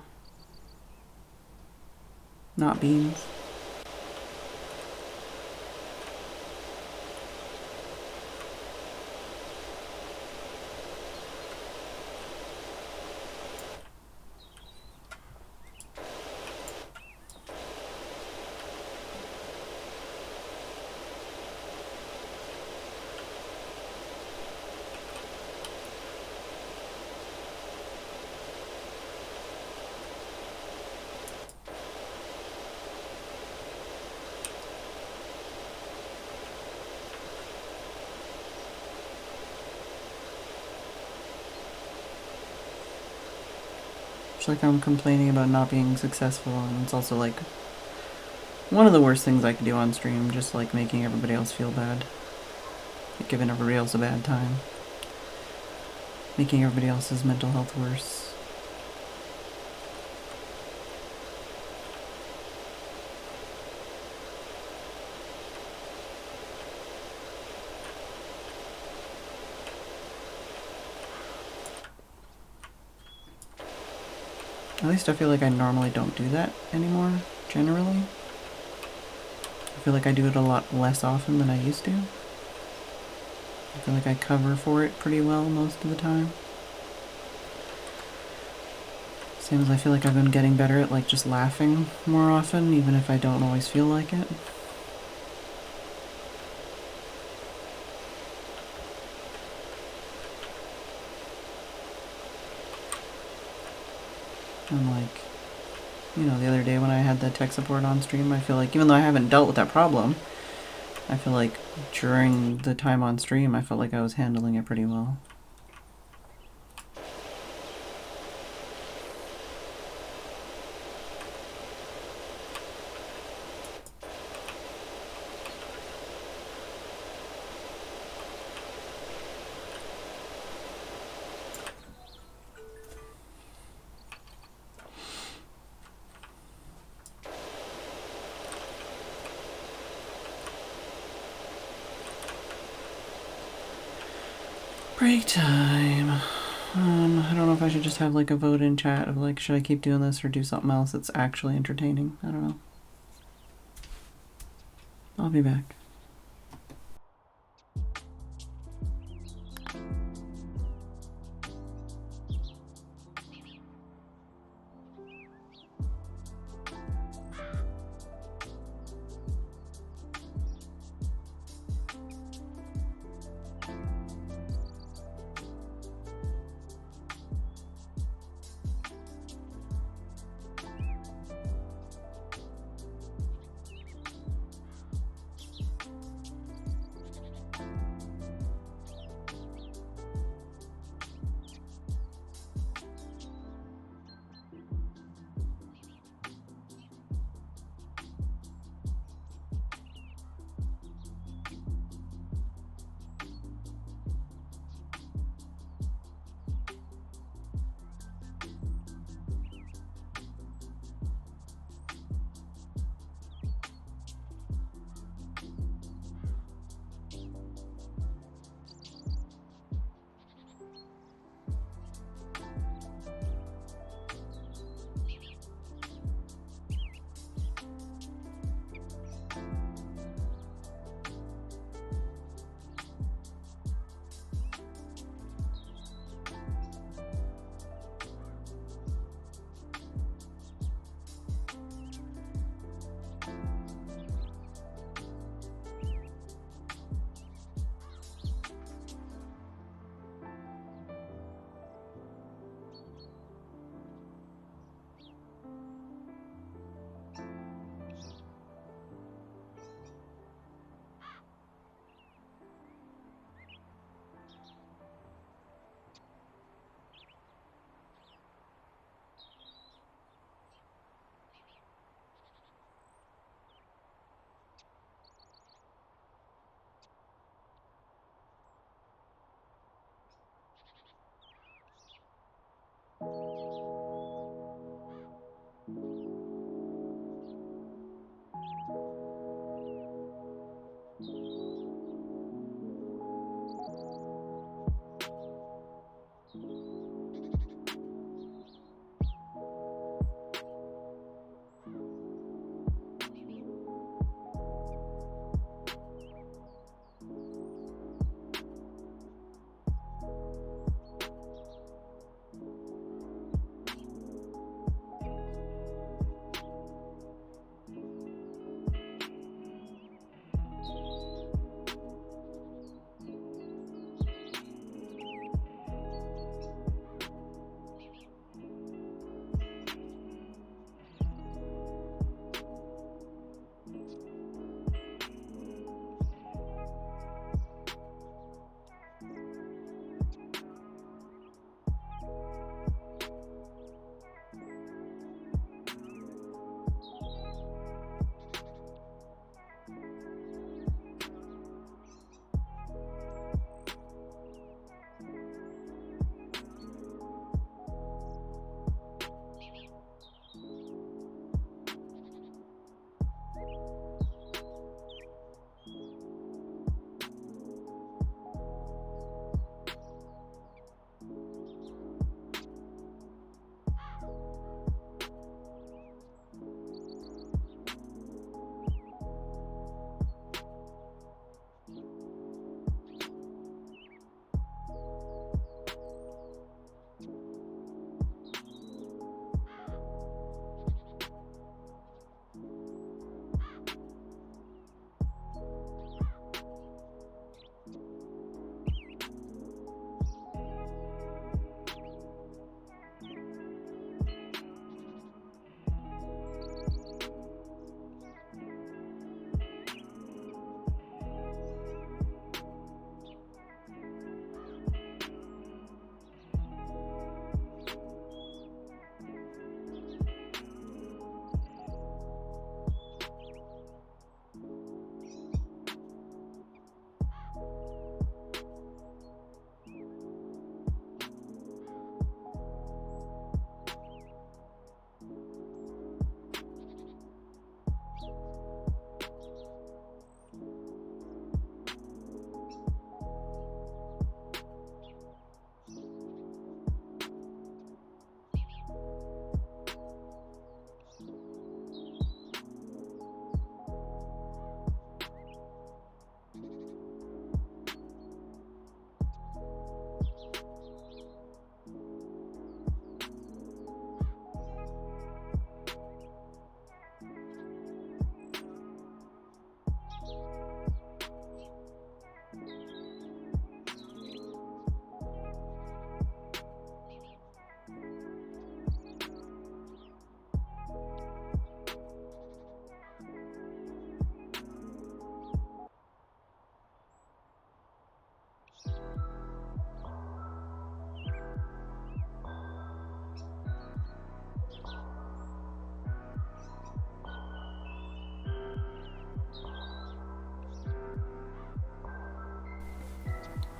Not beans. Like I'm complaining about not being successful, and it's also like one of the worst things I could do on stream, just like making everybody else feel bad, like giving everybody else a bad time, making everybody else's mental health worse. At least I feel like I normally don't do that anymore, generally. I feel like I do it a lot less often than I used to. I feel like I cover for it pretty well most of the time. Same as I feel like I've been getting better at like just laughing more often, even if I don't always feel like it. And like, you know, the other day when I had the tech support on stream, I feel like even though I haven't dealt with that problem, I feel like during the time on stream, I felt like I was handling it pretty well. Break time. I don't know if I should just have like a vote in chat of like, should I keep doing this or do something else that's actually entertaining? I don't know. I'll be back.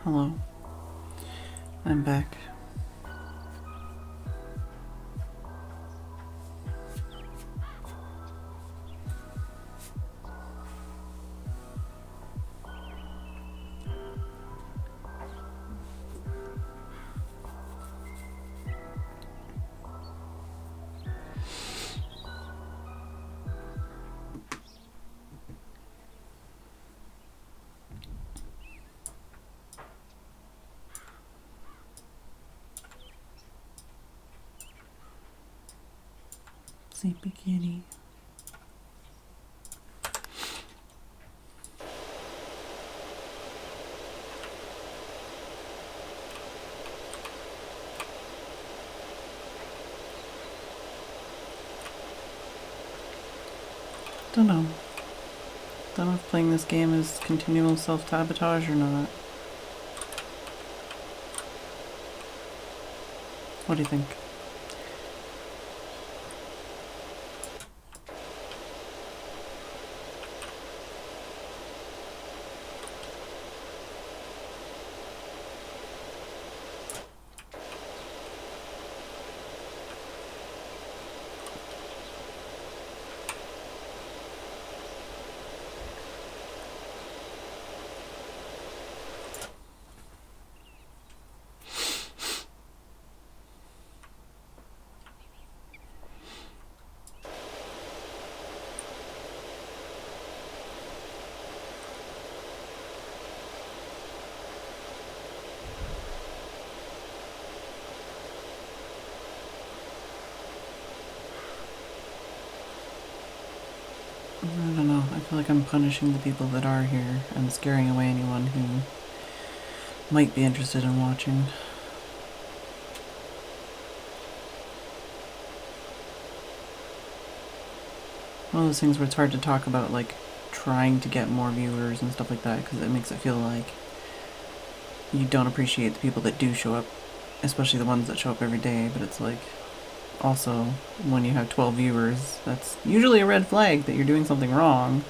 Hello. I'm back. Sleepy kitty. Don't know. Don't know if playing this game is continual self-sabotage or not. What do you think? I don't know. I feel like I'm punishing the people that are here and scaring away anyone who might be interested in watching. One of those things where it's hard to talk about, like, trying to get more viewers and stuff like that, because it makes it feel like you don't appreciate the people that do show up, especially the ones that show up every day, but it's like, also, when you have 12 viewers, that's usually a red flag that you're doing something wrong.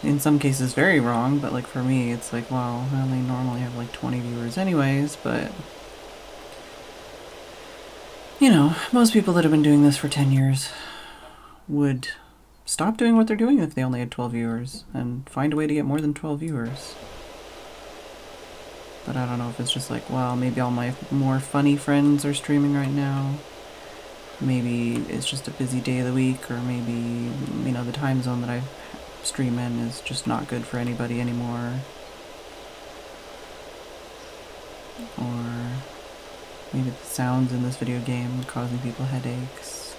In some cases very wrong, but like for me, it's like, well, I only normally have like 20 viewers anyways, but you know, most people that have been doing this for 10 years would stop doing what they're doing if they only had 12 viewers and find a way to get more than 12 viewers. But I don't know if it's just like, well, maybe all my more funny friends are streaming right now. Maybe it's just a busy day of the week, or maybe, you know, the time zone that I stream in is just not good for anybody anymore. Or maybe the sounds in this video game are causing people headaches.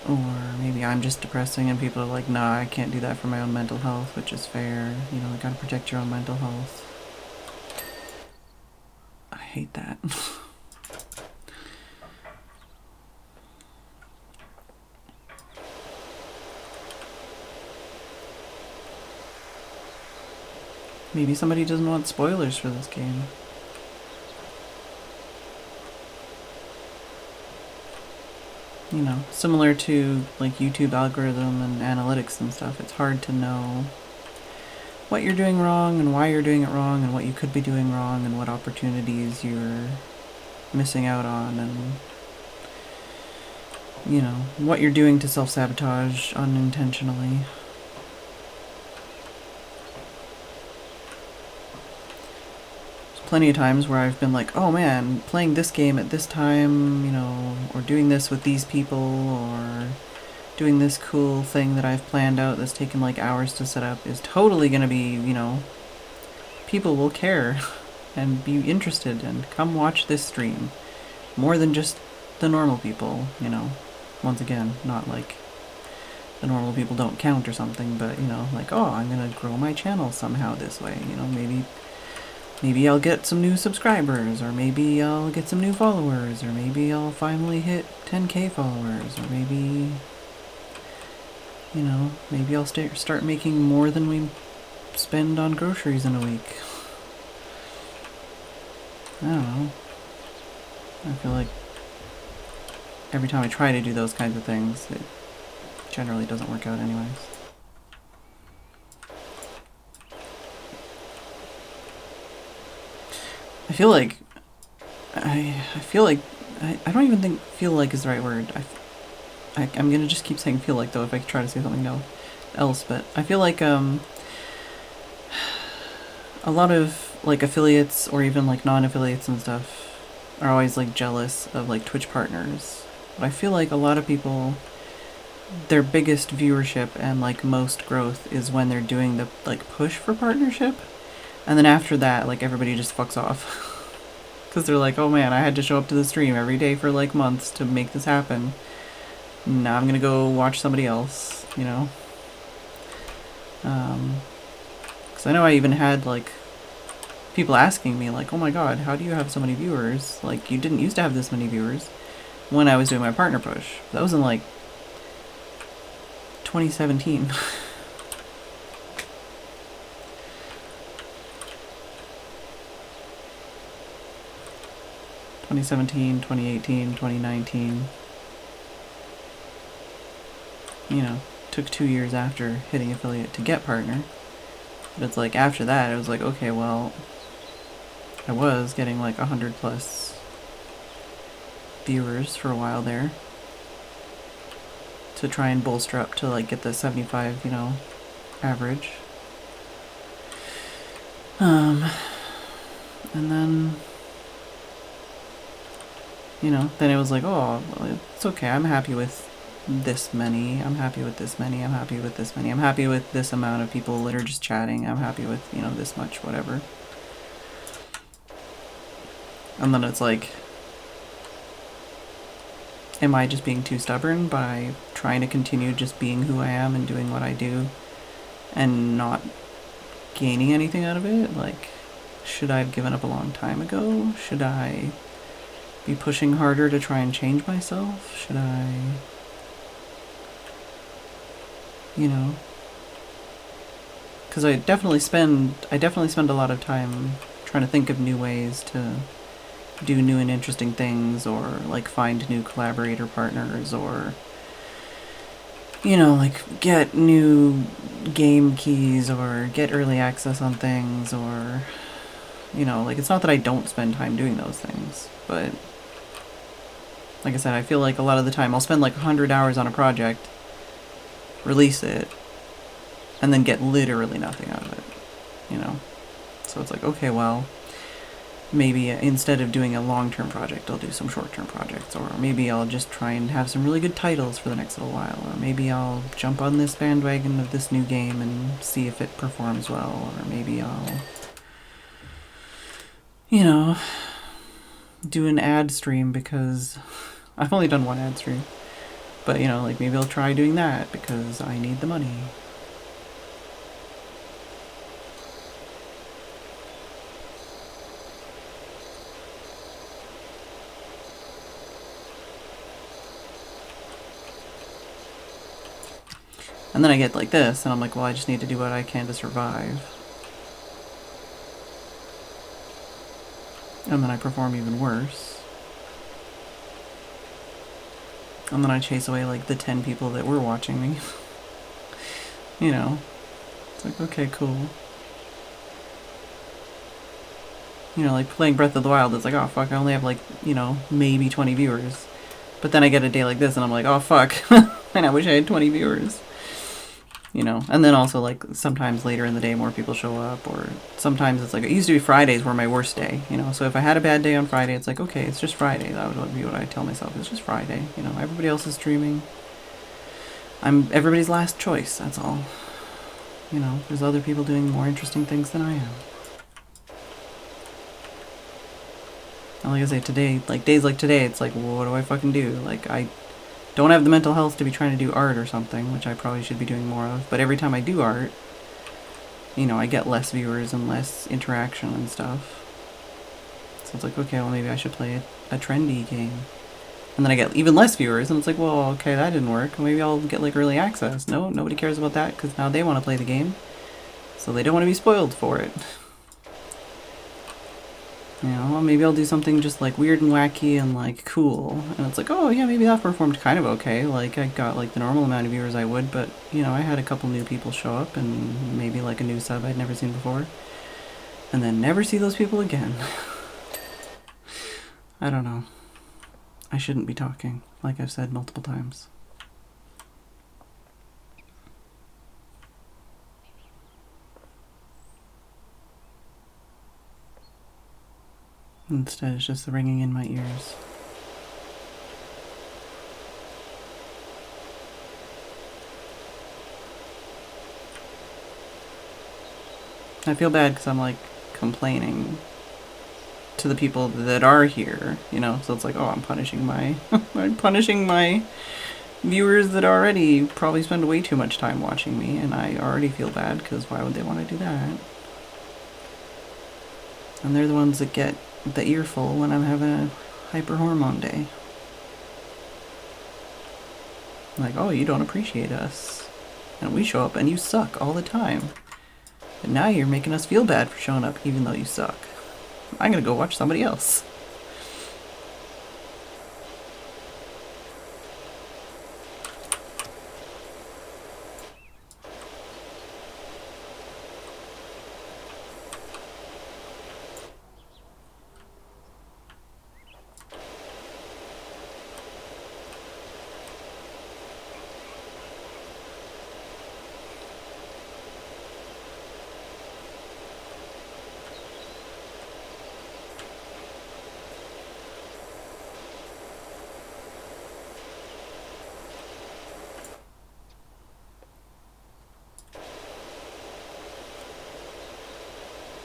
Or maybe I'm just depressing and people are like, nah, I can't do that for my own mental health, which is fair. You know, you gotta protect your own mental health. I hate that. Maybe somebody doesn't want spoilers for this game. You know, similar to like YouTube algorithm and analytics and stuff, it's hard to know what you're doing wrong and why you're doing it wrong and what you could be doing wrong and what opportunities you're missing out on and, you know, what you're doing to self-sabotage unintentionally. Plenty of times where I've been like, oh man, playing this game at this time, you know, or doing this with these people, or doing this cool thing that I've planned out that's taken like hours to set up is totally gonna be, you know, people will care and be interested and come watch this stream. More than just the normal people, you know. Once again, not like the normal people don't count or something, but, you know, like, oh, I'm gonna grow my channel somehow this way, you know, maybe I'll get some new subscribers, or maybe I'll get some new followers, or maybe I'll finally hit 10k followers, or maybe, you know, maybe I'll start making more than we spend on groceries in a week. I don't know. I feel like every time I try to do those kinds of things, it generally doesn't work out anyways. I feel like I feel like I don't even think feel like is the right word. I'm gonna just keep saying feel like though if I try to say something else, but I feel like a lot of like affiliates or even like non-affiliates and stuff are always like jealous of like Twitch partners. But I feel like a lot of people, their biggest viewership and like most growth is when they're doing the like push for partnership, and then after that like everybody just fucks off. Because they're like, oh man, I had to show up to the stream every day for like months to make this happen. Now I'm gonna go watch somebody else, you know? Because I know I even had like people asking me like, oh my god, how do you have so many viewers? Like, you didn't used to have this many viewers when I was doing my partner push. That was in like 2017. 2017, 2018, 2019. You know, took 2 years after hitting affiliate to get partner. But it's like after that, it was like, okay, well, I was getting like 100 plus viewers for a while there to try and bolster up to like get the 75, you know, average. And then, you know, then it was like, oh, well, it's okay, I'm happy with this many, I'm happy with this many, I'm happy with this many, I'm happy with this amount of people that are just chatting, I'm happy with, you know, this much, whatever. And then it's like, am I just being too stubborn by trying to continue just being who I am and doing what I do and not gaining anything out of it? Like, should I have given up a long time ago? Should I be pushing harder to try and change myself? Should I, you know, because I definitely spend a lot of time trying to think of new ways to do new and interesting things, or like find new collaborator partners, or, you know, like get new game keys or get early access on things, or, you know, like it's not that I don't spend time doing those things, but like I said, I feel like a lot of the time I'll spend like 100 hours on a project, release it, and then get literally nothing out of it, you know? So it's like, okay, well, maybe instead of doing a long-term project, I'll do some short-term projects, or maybe I'll just try and have some really good titles for the next little while, or maybe I'll jump on this bandwagon of this new game and see if it performs well, or maybe I'll, you know, do an ad stream because I've only done one ad stream, but, you know, like maybe I'll try doing that because I need the money. And then I get like this, and I'm like, well, I just need to do what I can to survive. And then I perform even worse. And then I chase away like the 10 people that were watching me. You know, it's like, okay, cool. You know, like playing Breath of the Wild, it's like, oh fuck, I only have like, you know, maybe 20 viewers. But then I get a day like this and I'm like, oh fuck, and I wish I had 20 viewers. You know, and then also like sometimes later in the day more people show up, or sometimes it's like, it used to be Fridays were my worst day, you know, so if I had a bad day on Friday, it's like, okay, it's just Friday. That would be what I tell myself, it's just Friday, you know, everybody else is streaming. I'm everybody's last choice, that's all. You know, there's other people doing more interesting things than I am. And like I say, today, like days like today, it's like, well, what do I fucking do? Like, I don't have the mental health to be trying to do art or something, which I probably should be doing more of, but every time I do art, you know, I get less viewers and less interaction and stuff. So it's like, okay, well maybe I should play a trendy game. And then I get even less viewers, and it's like, well, okay, that didn't work. Maybe I'll get like early access. No, nobody cares about that, because now they want to play the game. So they don't want to be spoiled for it. You know, well, maybe I'll do something just like weird and wacky and like cool. And it's like, oh yeah, maybe that performed kind of okay. Like I got like the normal amount of viewers I would, but you know, I had a couple new people show up and maybe like a new sub I'd never seen before. And then never see those people again. I don't know. I shouldn't be talking, like I've said multiple times. Instead, it's just the ringing in my ears. I feel bad because I'm like complaining to the people that are here, you know, so it's like, oh, I'm punishing my I'm punishing my viewers that already probably spend way too much time watching me, and I already feel bad because why would they want to do that? And they're the ones that get the earful when I'm having a hyperhormone day. Like, oh, you don't appreciate us. And we show up and you suck all the time. And now you're making us feel bad for showing up even though you suck. I'm gonna go watch somebody else.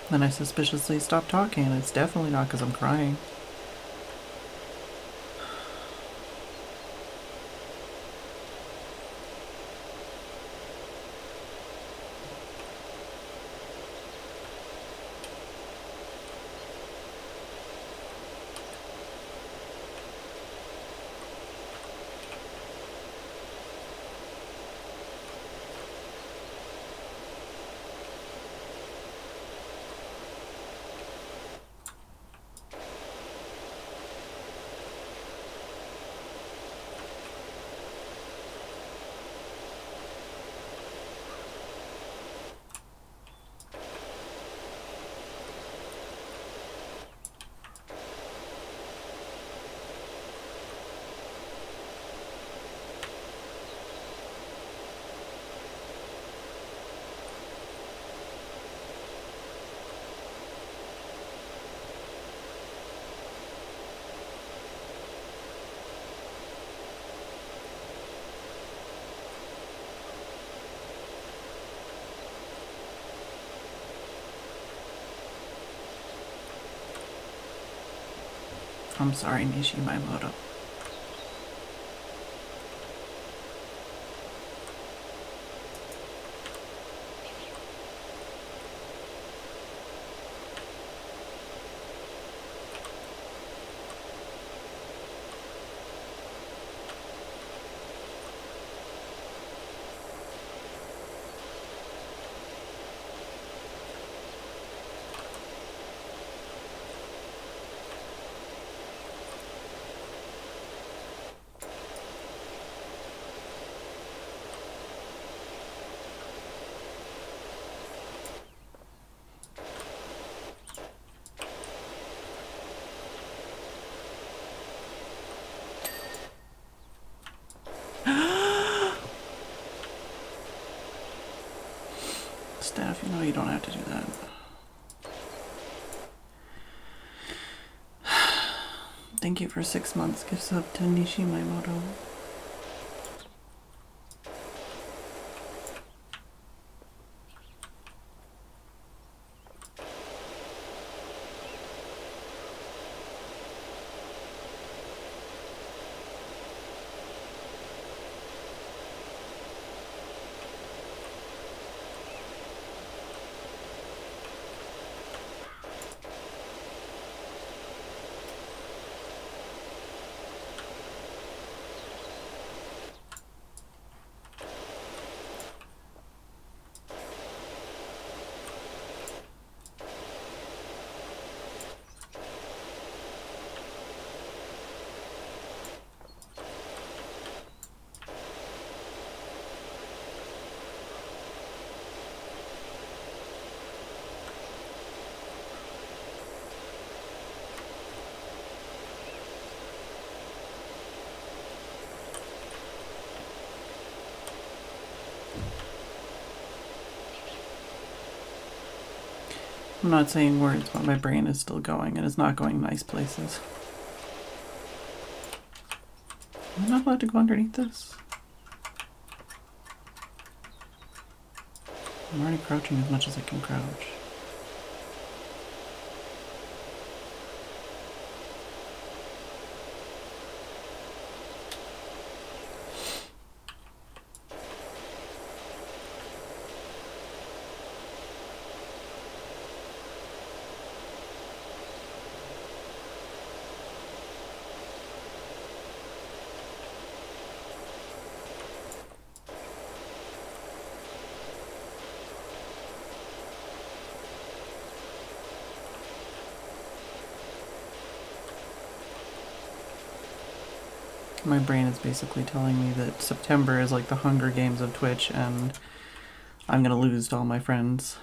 Then I suspiciously stop talking, and it's definitely not because I'm crying. I'm sorry, Nishimaimoto. Steph, you know you don't have to do that. Thank you for 6 months. Gift sub to Nishimaimoto. I'm not saying words, but my brain is still going and it's not going nice places. Am I not allowed to go underneath this? I'm already crouching as much as I can crouch. My brain is basically telling me that September is like the Hunger Games of Twitch and I'm gonna lose to all my friends.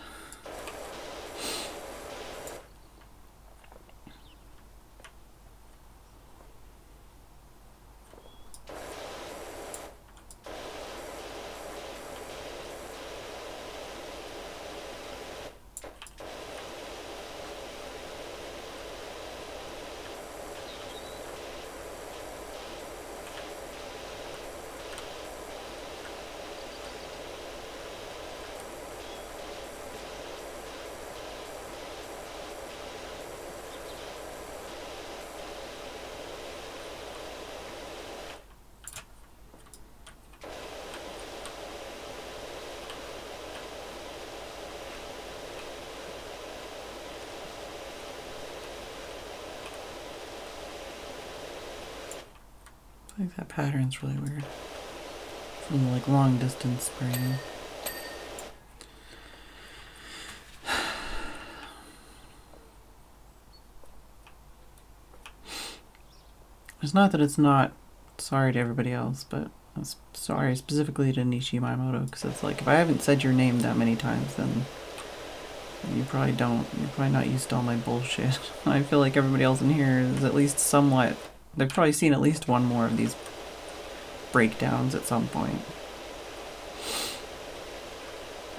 I think that pattern's really weird. From like long distance spraying. It's not that it's not sorry to everybody else, but I'm sorry specifically to Nishi Maimoto, because it's like, if I haven't said your name that many times, then you probably don't. You're probably not used to all my bullshit. I feel like everybody else in here is at least somewhat. They've probably seen at least one more of these breakdowns at some point.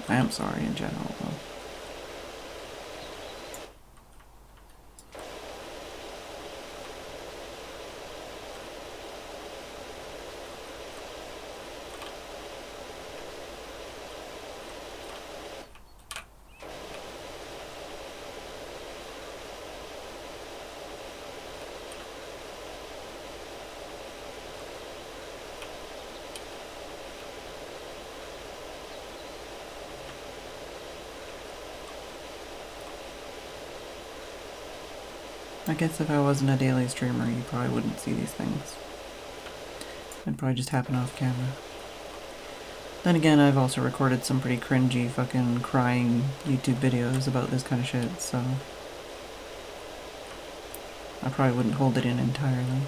I am sorry in general, though. I guess if I wasn't a daily streamer, you probably wouldn't see these things. It'd probably just happen off camera. Then again, I've also recorded some pretty cringy fucking crying YouTube videos about this kind of shit, so I probably wouldn't hold it in entirely.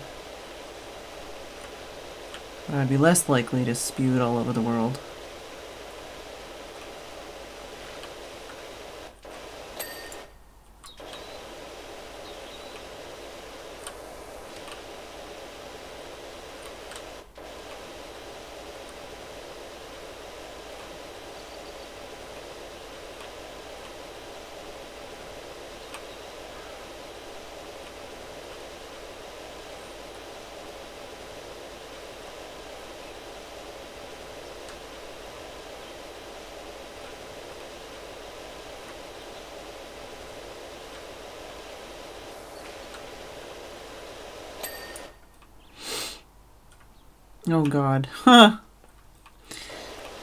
But I'd be less likely to spew it all over the world. Oh god. Huh.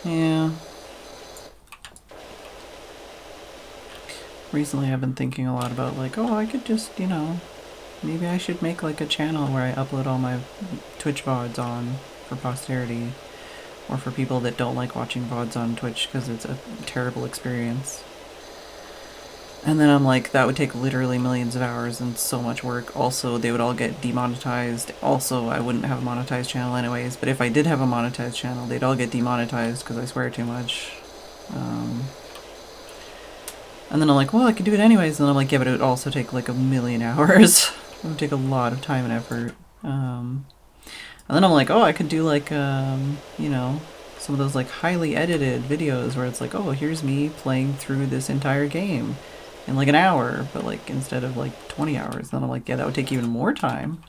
Yeah. Recently I've been thinking a lot about like, oh, I could just, you know, maybe I should make like a channel where I upload all my Twitch VODs on for posterity, or for people that don't like watching VODs on Twitch because it's a terrible experience. And then I'm like, that would take literally millions of hours and so much work. Also, they would all get demonetized. Also, I wouldn't have a monetized channel anyways. But if I did have a monetized channel, they'd all get demonetized because I swear too much. And then I'm like, well, I could do it anyways. And then I'm like, yeah, but it would also take like a million hours. It would take a lot of time and effort. And then I'm like, oh, I could do like, you know, some of those like highly edited videos where it's like, oh, here's me playing through this entire game in like an hour, but like instead of like 20 hours. Then I'm like, yeah, that would take even more time,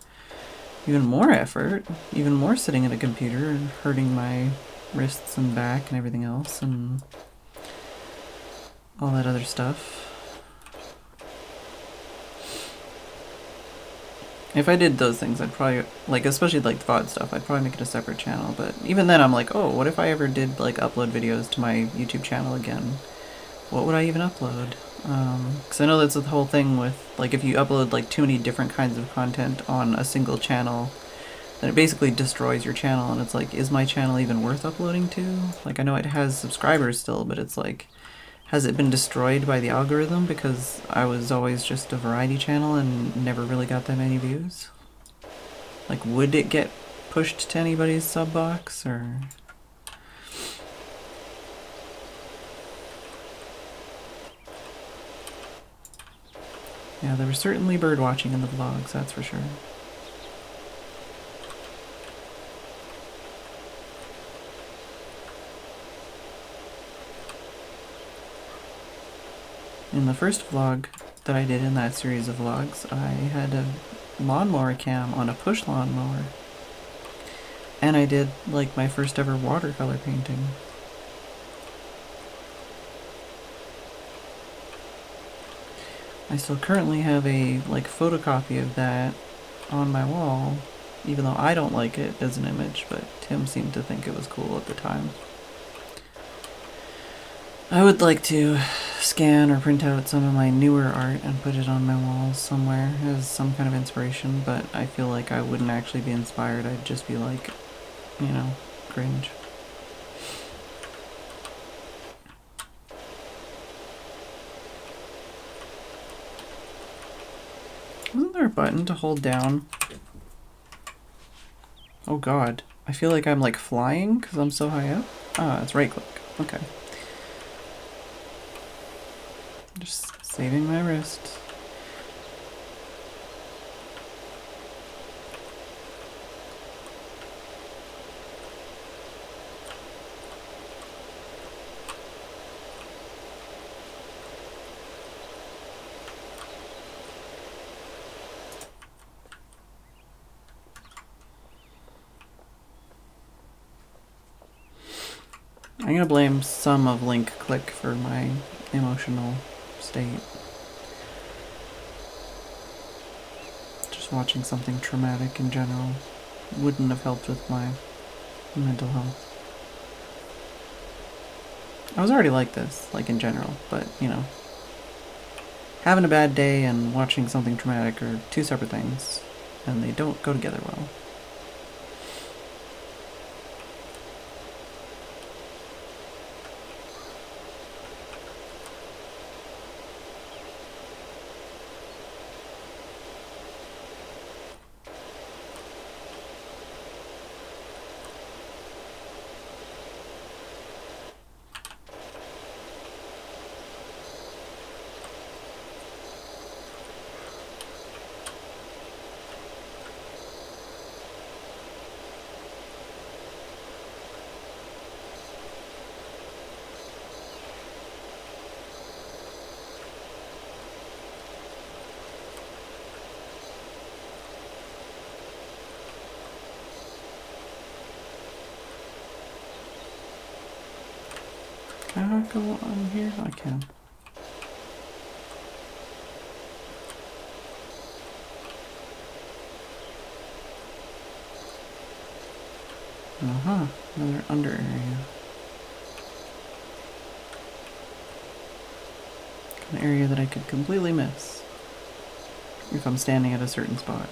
even more effort, even more sitting at a computer and hurting my wrists and back and everything else and all that other stuff. If I did those things, I'd probably, like, especially like the VOD stuff, I'd probably make it a separate channel. But even then, I'm like, oh, what if I ever did like upload videos to my YouTube channel again? What would I even upload? Because I know that's the whole thing with, like, if you upload like too many different kinds of content on a single channel, then it basically destroys your channel. And it's like, is my channel even worth uploading to? Like, I know it has subscribers still, but it's like, has it been destroyed by the algorithm because I was always just a variety channel and never really got that many views? Like, would it get pushed to anybody's sub box, or... Yeah, there was certainly bird watching in the vlogs, that's for sure. In the first vlog that I did in that series of vlogs, I had a lawnmower cam on a push lawnmower. And I did, like, my first ever watercolor painting. I still currently have a, like, photocopy of that on my wall, even though I don't like it as an image, but Tim seemed to think it was cool at the time. I would like to scan or print out some of my newer art and put it on my walls somewhere as some kind of inspiration, but I feel like I wouldn't actually be inspired. I'd just be like, you know, cringe. Isn't there a button to hold down? Oh god. I feel like I'm like flying because I'm so high up. Ah, it's right click. Okay. Just saving my wrist. I'm gonna blame some of link click for my emotional state. Just watching something traumatic in general wouldn't have helped with my mental health. I was already like this, like in general, but you know, having a bad day and watching something traumatic are two separate things, and they don't go together well. Can I go on here? I can. Uh-huh, another under area. An area that I could completely miss if I'm standing at a certain spot.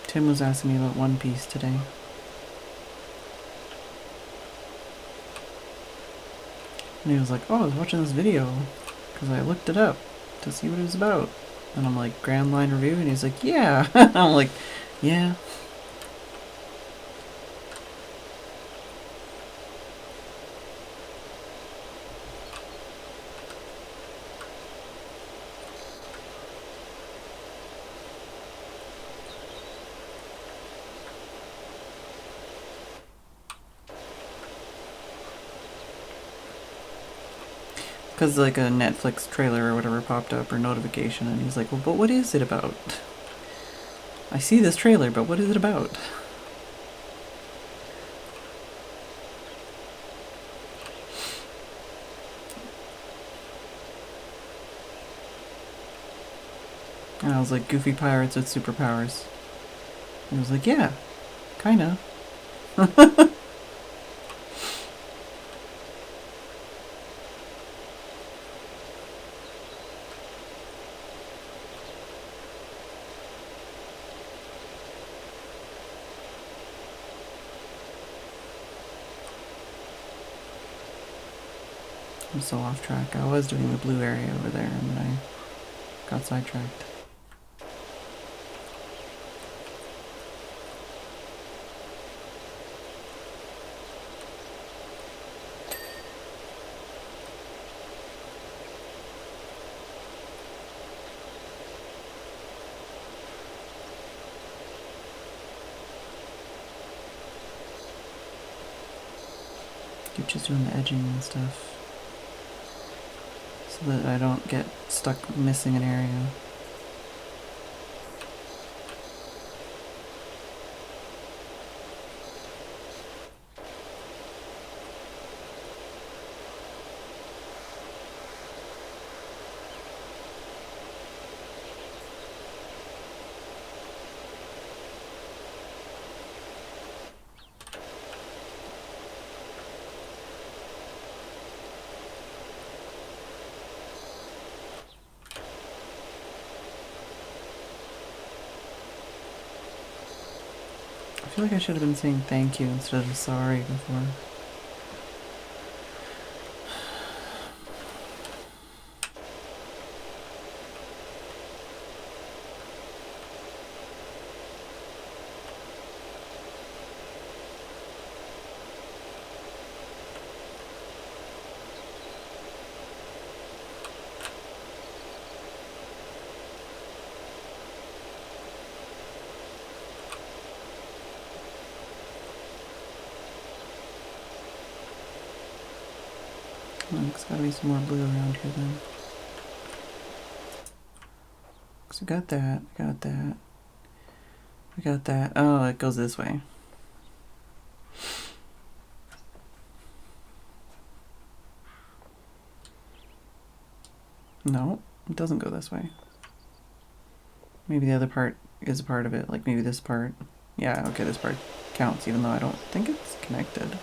Tim was asking me about One Piece today. And he was like, oh, I was watching this video because I looked it up to see what it was about. And I'm like, Grand Line Review? And he's like, yeah. I'm like, yeah. Because like a Netflix trailer or whatever popped up or notification, and he's like, well, but what is it about? I see this trailer, but what is it about? And I was like, goofy pirates with superpowers. And I was like, yeah, kinda. I'm so off track. I was doing the blue area over there, and then I got sidetracked. Keep just doing the edging and stuff, so that I don't get stuck missing an area. I feel like I should have been saying thank you instead of sorry before. There's gotta be some more blue around here then. So we got that, we got that. We got that. Oh, it goes this way. No, it doesn't go this way. Maybe the other part is a part of it, like maybe this part. Yeah, okay, this part counts, even though I don't think it's connected.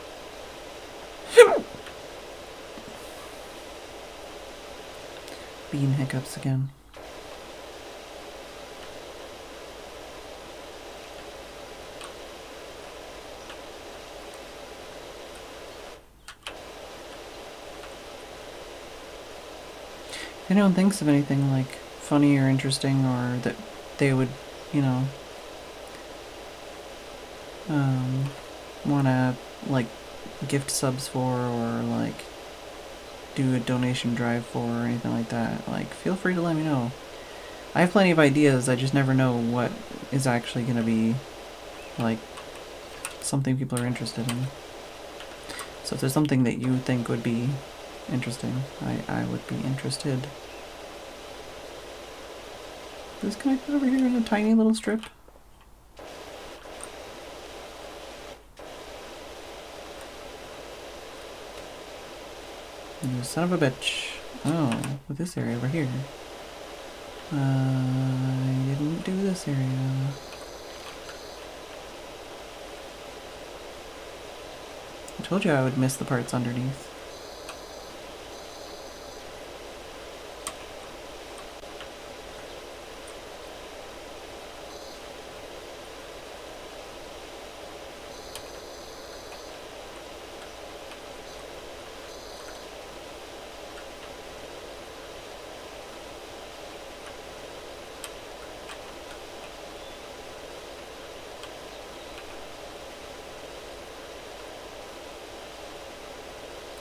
Bean hiccups again. If anyone thinks of anything like funny or interesting, or that they would, you know, wanna like gift subs for, or like do a donation drive for, or anything like that, like feel free to let me know. I have plenty of ideas, I just never know what is actually gonna be like something people are interested in. So if there's something that you think would be interesting, I would be interested. Is this connected over here in a tiny little strip? You son of a bitch. Oh, with this area over here. I didn't do this area. I told you I would miss the parts underneath.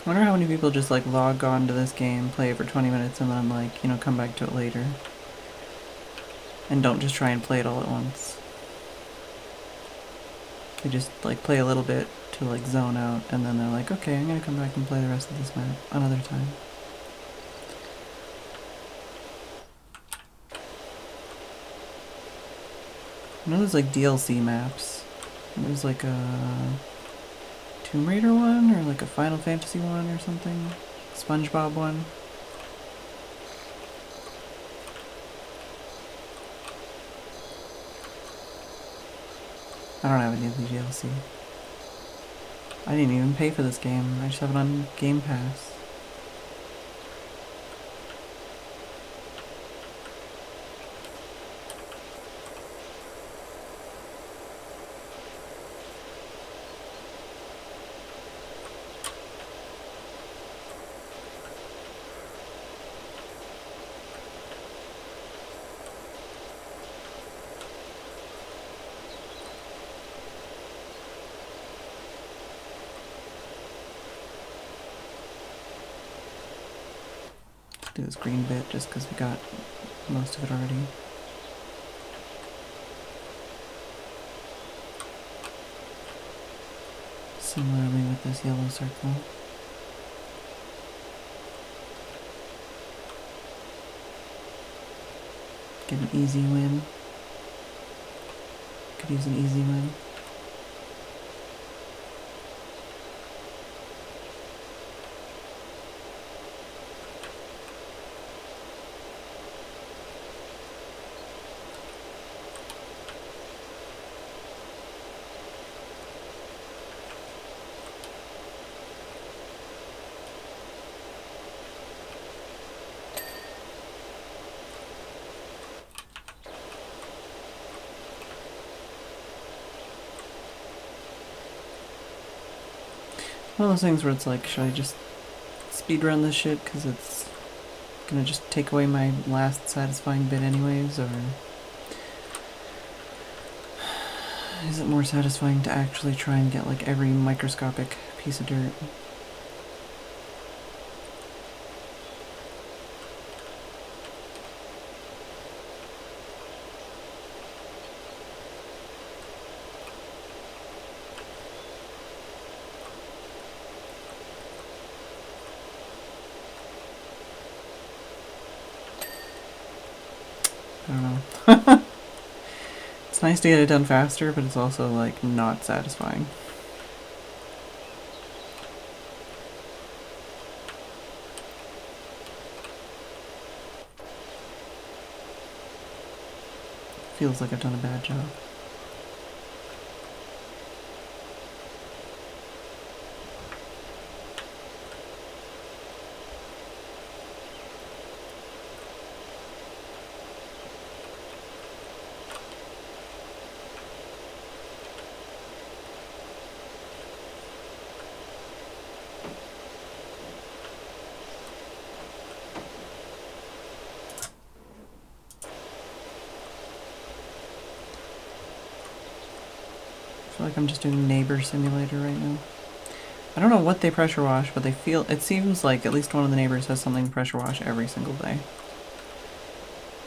I wonder how many people just like log on to this game, play it for 20 minutes, and then like, you know, come back to it later. And don't just try and play it all at once. They just like play a little bit to like zone out, and then they're like, okay, I'm gonna come back and play the rest of this map another time. I know there's like DLC maps. There's like a Tomb Raider one or like a Final Fantasy one or something. SpongeBob one. I don't have any of the DLC. I didn't even pay for this game. I just have it on Game Pass. Do this green bit just because we got most of it already. Similarly with this yellow circle. Get an easy win. Could use an easy win. One of those things where it's like, should I just speedrun this shit because it's gonna just take away my last satisfying bit anyways, or is it more satisfying to actually try and get like every microscopic piece of dirt? I don't know. It's nice to get it done faster, but it's also like not satisfying. Feels like I've done a bad job. I feel like I'm just doing Neighbor Simulator right now. I don't know what they pressure wash, but it seems like at least one of the neighbors has something to pressure wash every single day.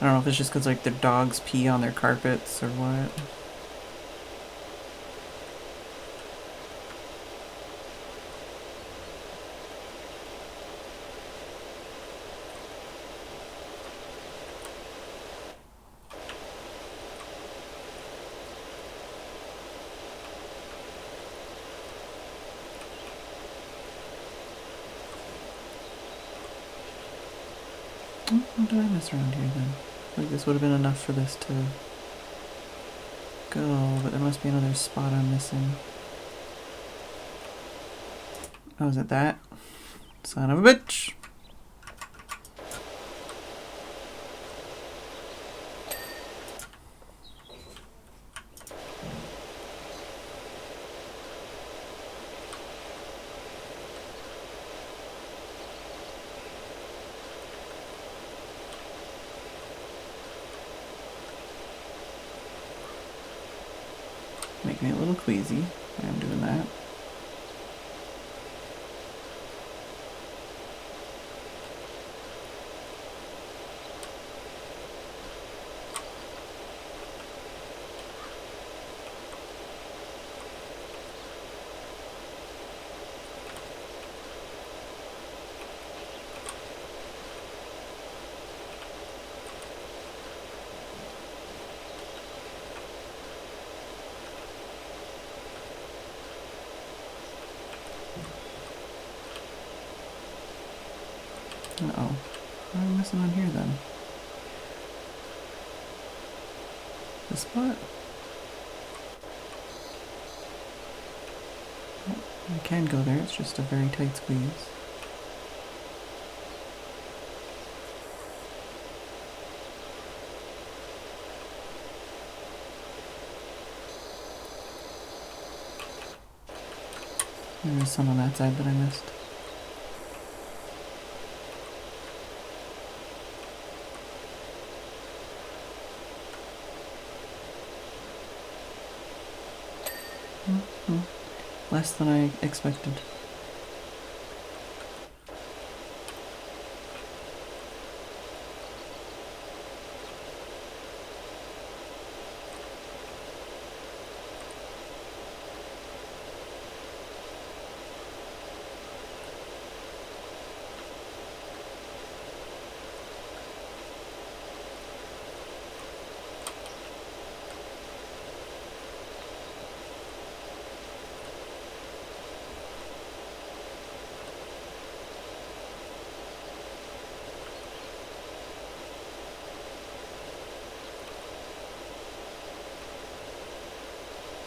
I don't know if it's just because like their dogs pee on their carpets or what. What did I miss around here then? Like this would have been enough for this to go, but there must be another spot I'm missing. Oh, is it that? Son of a bitch! Making me a little queasy. I am doing that. Uh-oh. What am I missing on here then? This spot? I can go there, it's just a very tight squeeze. There's some on that side that I missed. Less than I expected.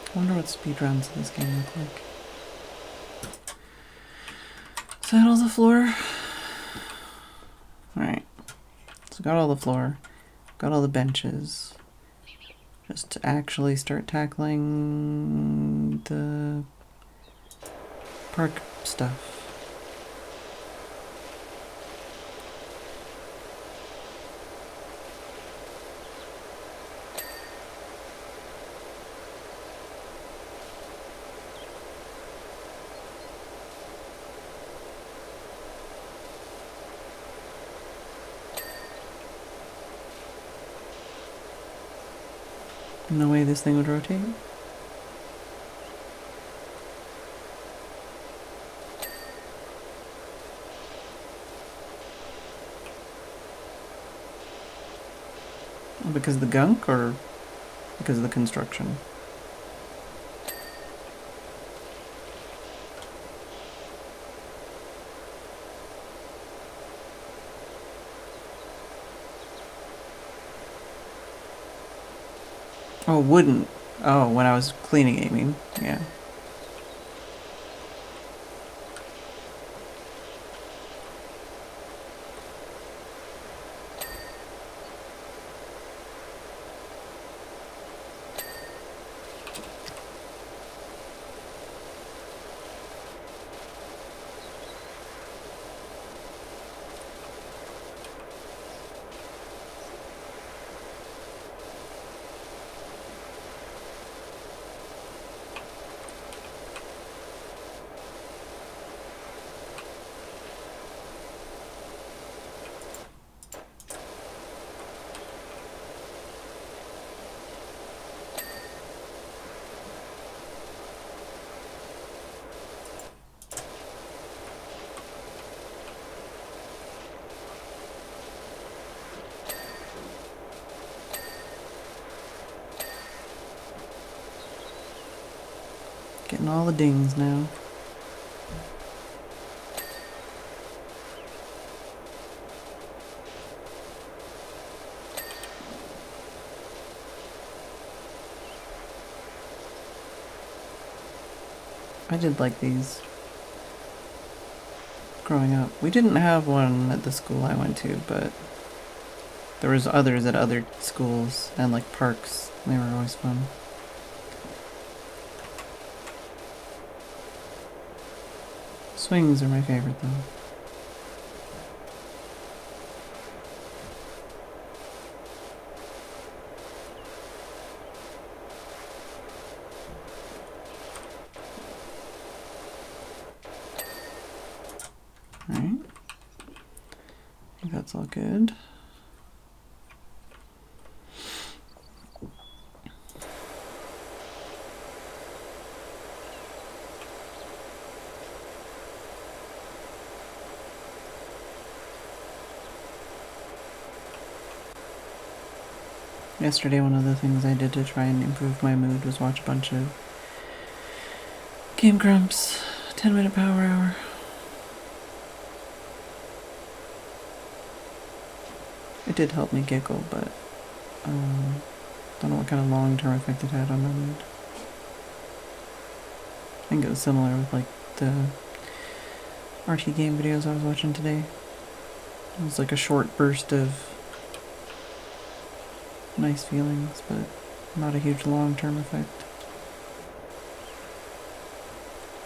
I wonder what speedruns of this game look like. Is that all the floor? Alright. So got all the floor. Got all the benches. Just to actually start tackling the park stuff. No way this thing would rotate. Because of the gunk or because of the construction? Oh, wouldn't. Oh, when I was cleaning it, you mean? Yeah. Getting all the dings now. I did like these growing up. We didn't have one at the school I went to, but there was others at other schools and like parks. They were always fun. Swings are my favorite though. Alright. I think that's all good. Yesterday, one of the things I did to try and improve my mood was watch a bunch of Game Grumps, 10-minute power hour. It did help me giggle, but don't know what kind of long-term effect it had on my mood. I think it was similar with like the RT game videos I was watching today. It was like a short burst of nice feelings, but not a huge long-term effect.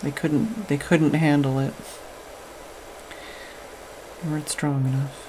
They couldn't handle it. They weren't strong enough.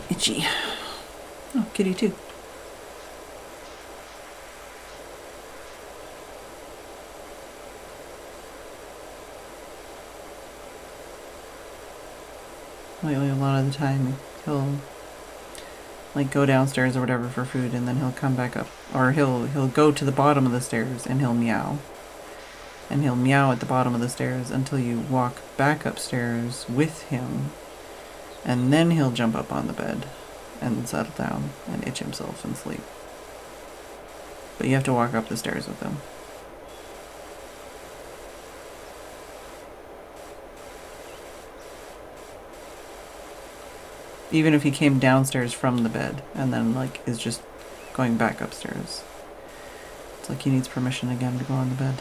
Itchy. Oh, kitty too. Lately, a lot of the time, he'll like go downstairs or whatever for food, and then he'll come back up, or he'll go to the bottom of the stairs and he'll meow, and he'll meow at the bottom of the stairs until you walk back upstairs with him, and then he'll jump up on the bed and settle down and itch himself and sleep. But you have to walk up the stairs with him. Even if he came downstairs from the bed and then like is just going back upstairs. It's like he needs permission again to go on the bed.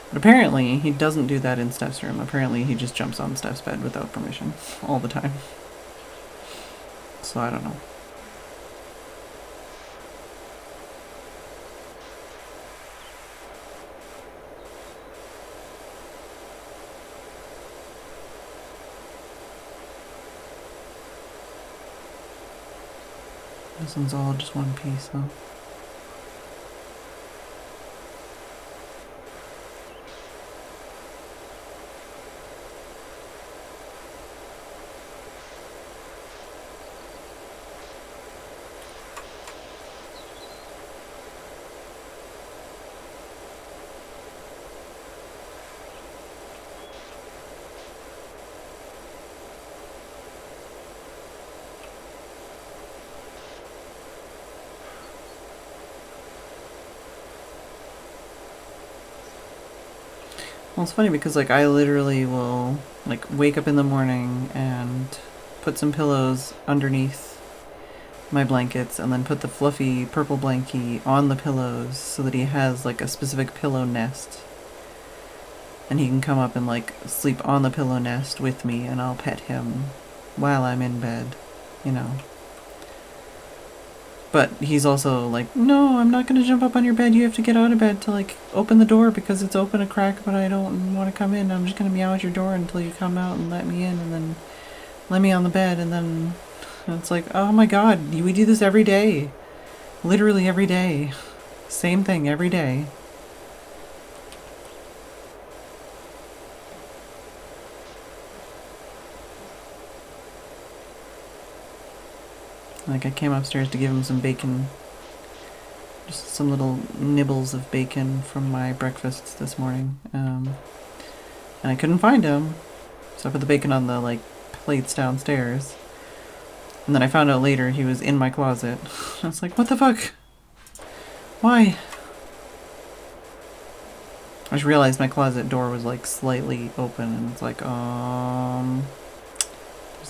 But apparently he doesn't do that in Steph's room. Apparently he just jumps on Steph's bed without permission all the time. So I don't know. This one's all just one piece though. Well, it's funny because like I literally will like wake up in the morning and put some pillows underneath my blankets and then put the fluffy purple blankie on the pillows so that he has like a specific pillow nest. And he can come up and like sleep on the pillow nest with me and I'll pet him while I'm in bed, you know. But he's also like, no, I'm not going to jump up on your bed. You have to get out of bed to like open the door because it's open a crack, but I don't want to come in. I'm just going to meow at your door until you come out and let me in and then let me on the bed. And then it's like, oh my God, we do this every day. Literally every day. Same thing every day. Like I came upstairs to give him some bacon, just some little nibbles of bacon from my breakfast this morning, and I couldn't find him, so I put the bacon on the like plates downstairs, and then I found out later he was in my closet. I was like, what the fuck? Why? I just realized my closet door was like slightly open, and it's like, there's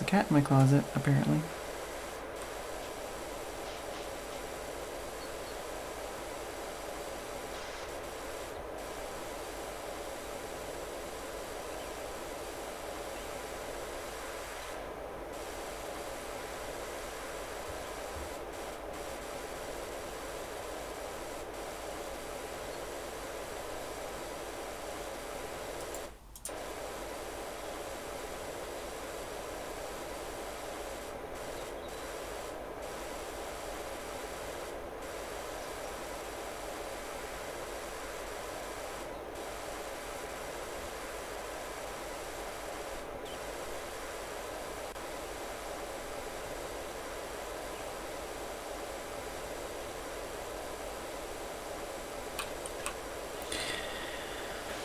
a cat in my closet, apparently.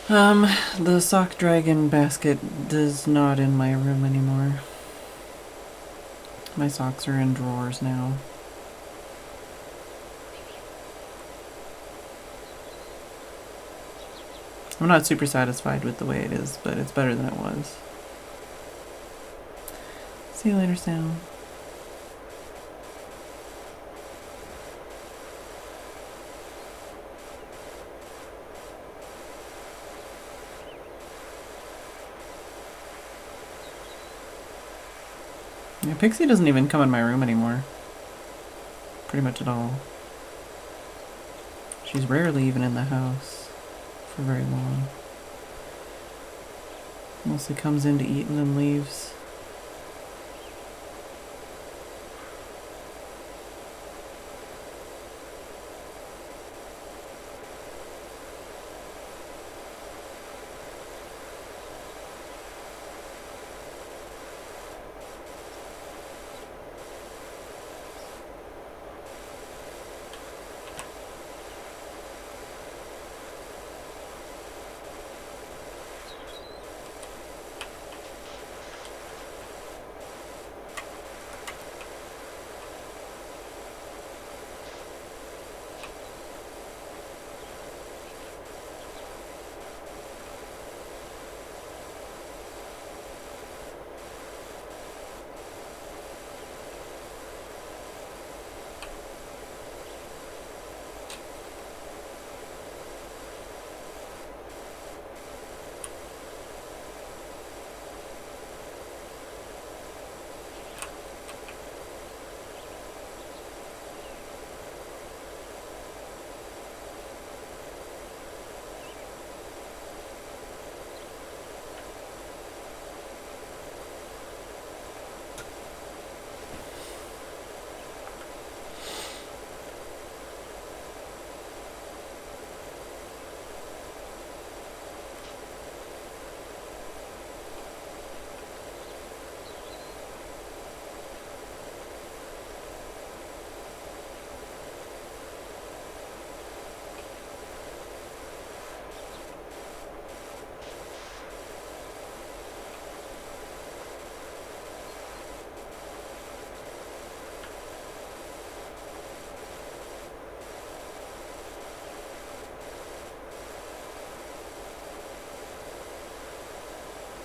The sock dragon basket is not in my room anymore. My socks are in drawers now. I'm not super satisfied with the way it is, but it's better than it was. See you later, Sam. Yeah, Pixie doesn't even come in my room anymore. Pretty much at all. She's rarely even in the house for very long. Mostly comes in to eat and then leaves.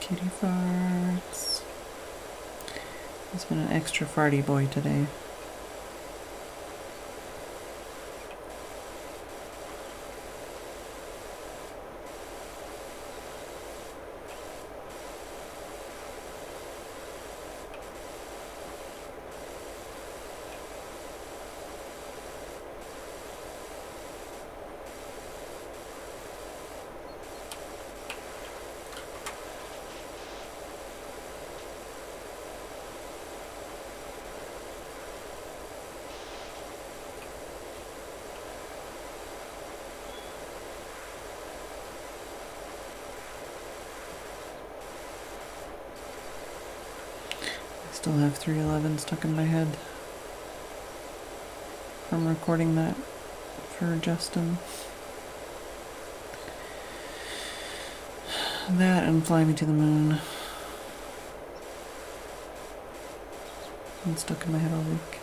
Kitty farts. He's been an extra farty boy today. Still have 311 stuck in my head from recording that for Justin. That and Fly Me to the Moon. Been stuck in my head all week.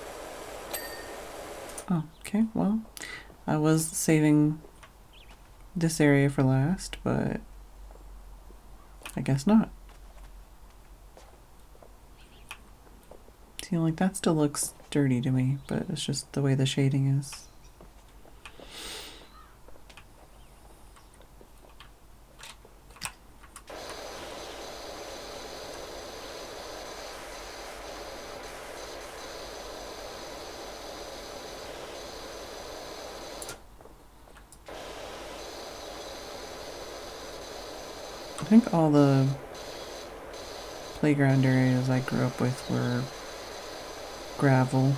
Oh, okay, well, I was saving this area for last, but I guess not. See, like, that still looks dirty to me, but it's just the way the shading is. I think all the playground areas I grew up with were gravel.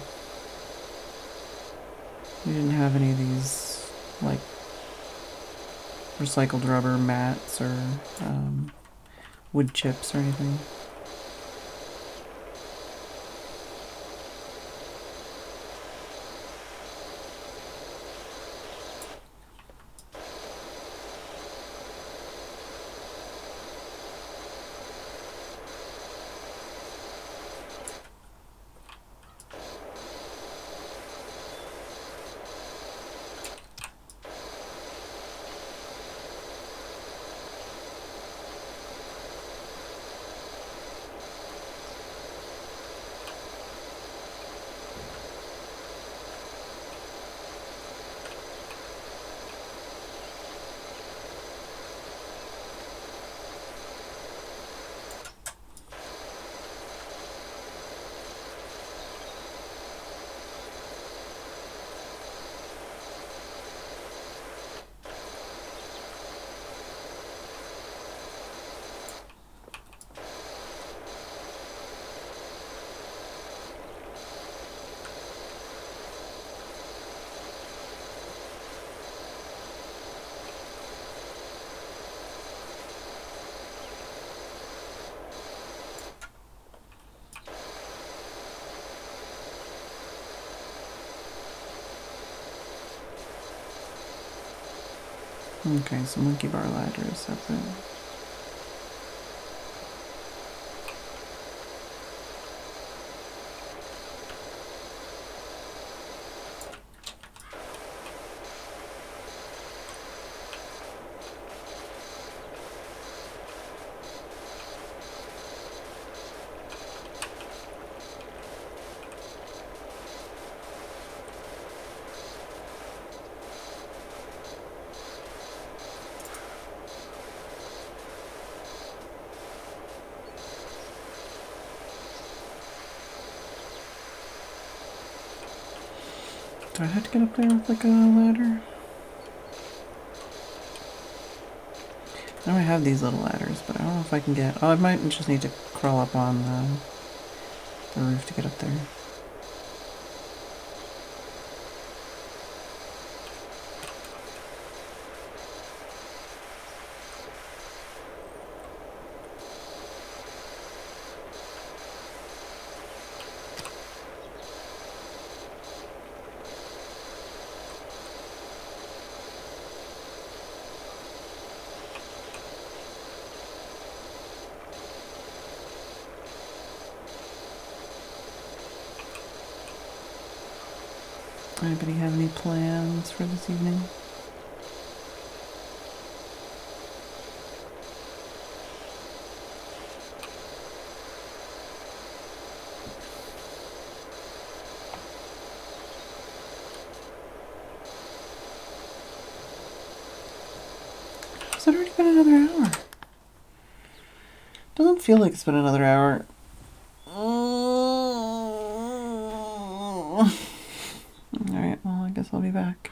We didn't have any of these, like, recycled rubber mats or wood chips or anything. Okay, so monkey bar ladder is separate. Do I have to get up there with like a ladder? I know I have these little ladders, but I don't know if I can get... Oh, I might just need to crawl up on the roof to get up there. Anybody have any plans for this evening? Has it already been another hour? Doesn't feel like it's been another hour. Alright, well, I guess I'll be back.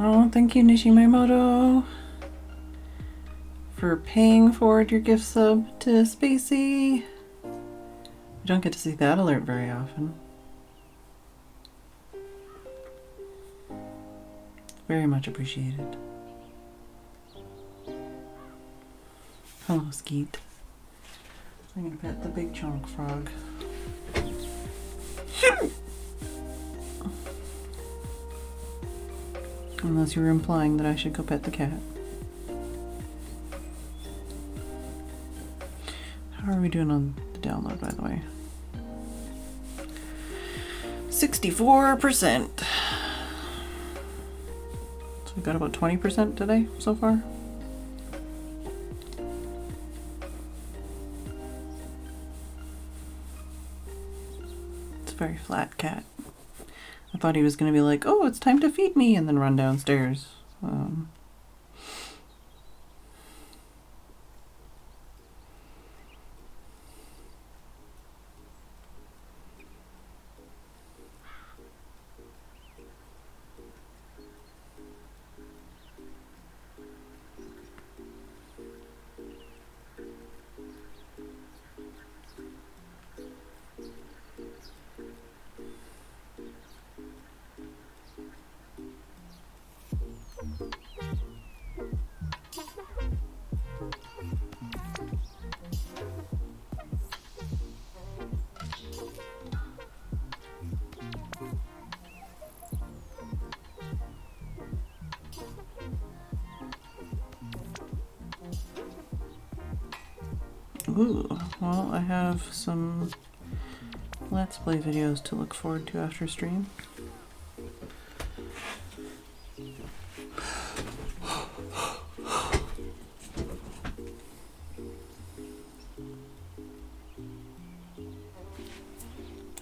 Oh, thank you, Nishimamoto, for paying forward your gift sub to Spacey. You don't get to see that alert very often. Very much appreciated. Hello, Skeet. I'm gonna pet the big chunk frog. Unless you were implying that I should go pet the cat. How are we doing on the download, by the way? 64%. So we got about 20% today so far. It's a very flat cat. I thought he was going to be like, oh, it's time to feed me, and then run downstairs. Ooh, well, I have some Let's Play videos to look forward to after stream.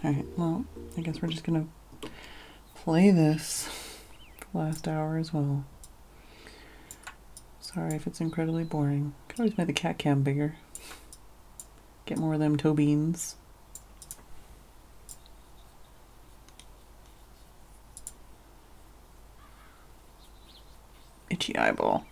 Alright, well, I guess we're just gonna play this the last hour as well. Sorry if it's incredibly boring. Could always make the cat cam bigger. Get more of them toe beans. Itchy eyeball.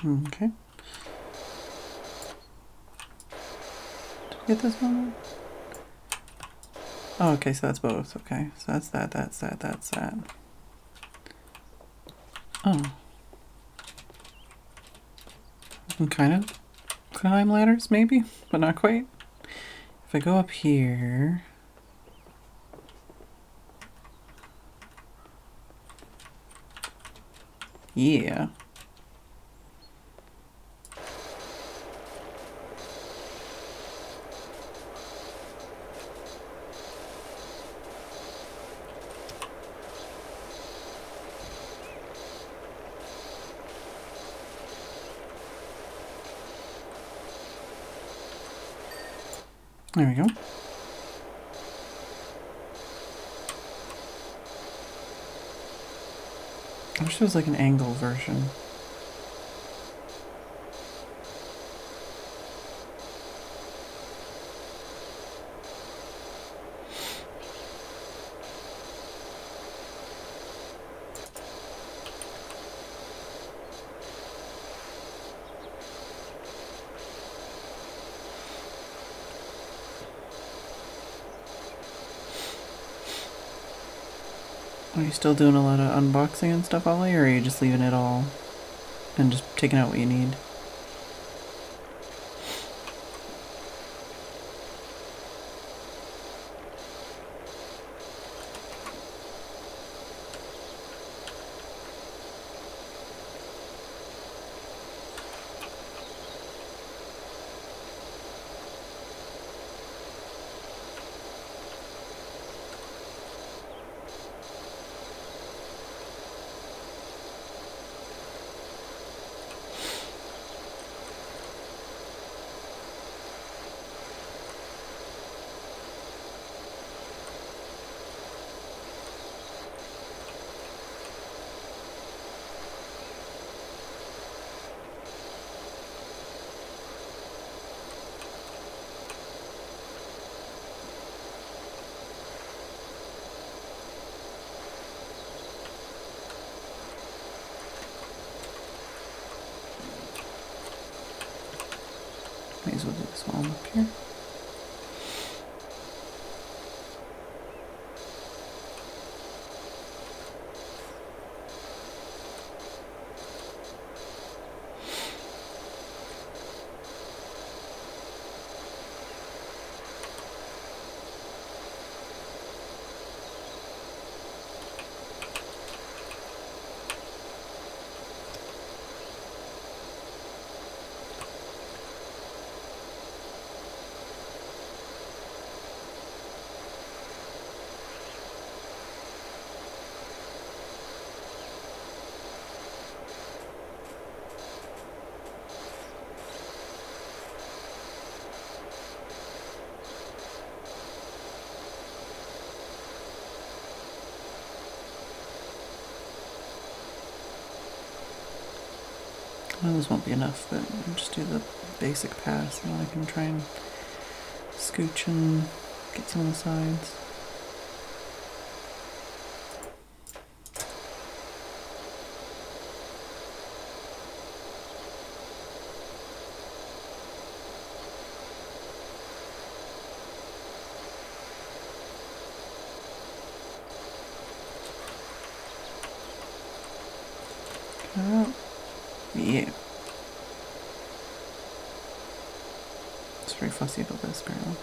Okay. Did I get this one? Oh, okay, so that's both. Okay, so that's that, that's that, that's that. Oh. I can kind of climb ladders, maybe, but not quite. If I go up here... Yeah. There we go. I wish there was like an angle version. Are you still doing a lot of unboxing and stuff, Ollie, or are you just leaving it all and just taking out what you need? May as well do this one up here. Well, this won't be enough, but I'll just do the basic pass, and then I can try and scooch and get some of the sides. Yeah. It's very fussy about this, apparently.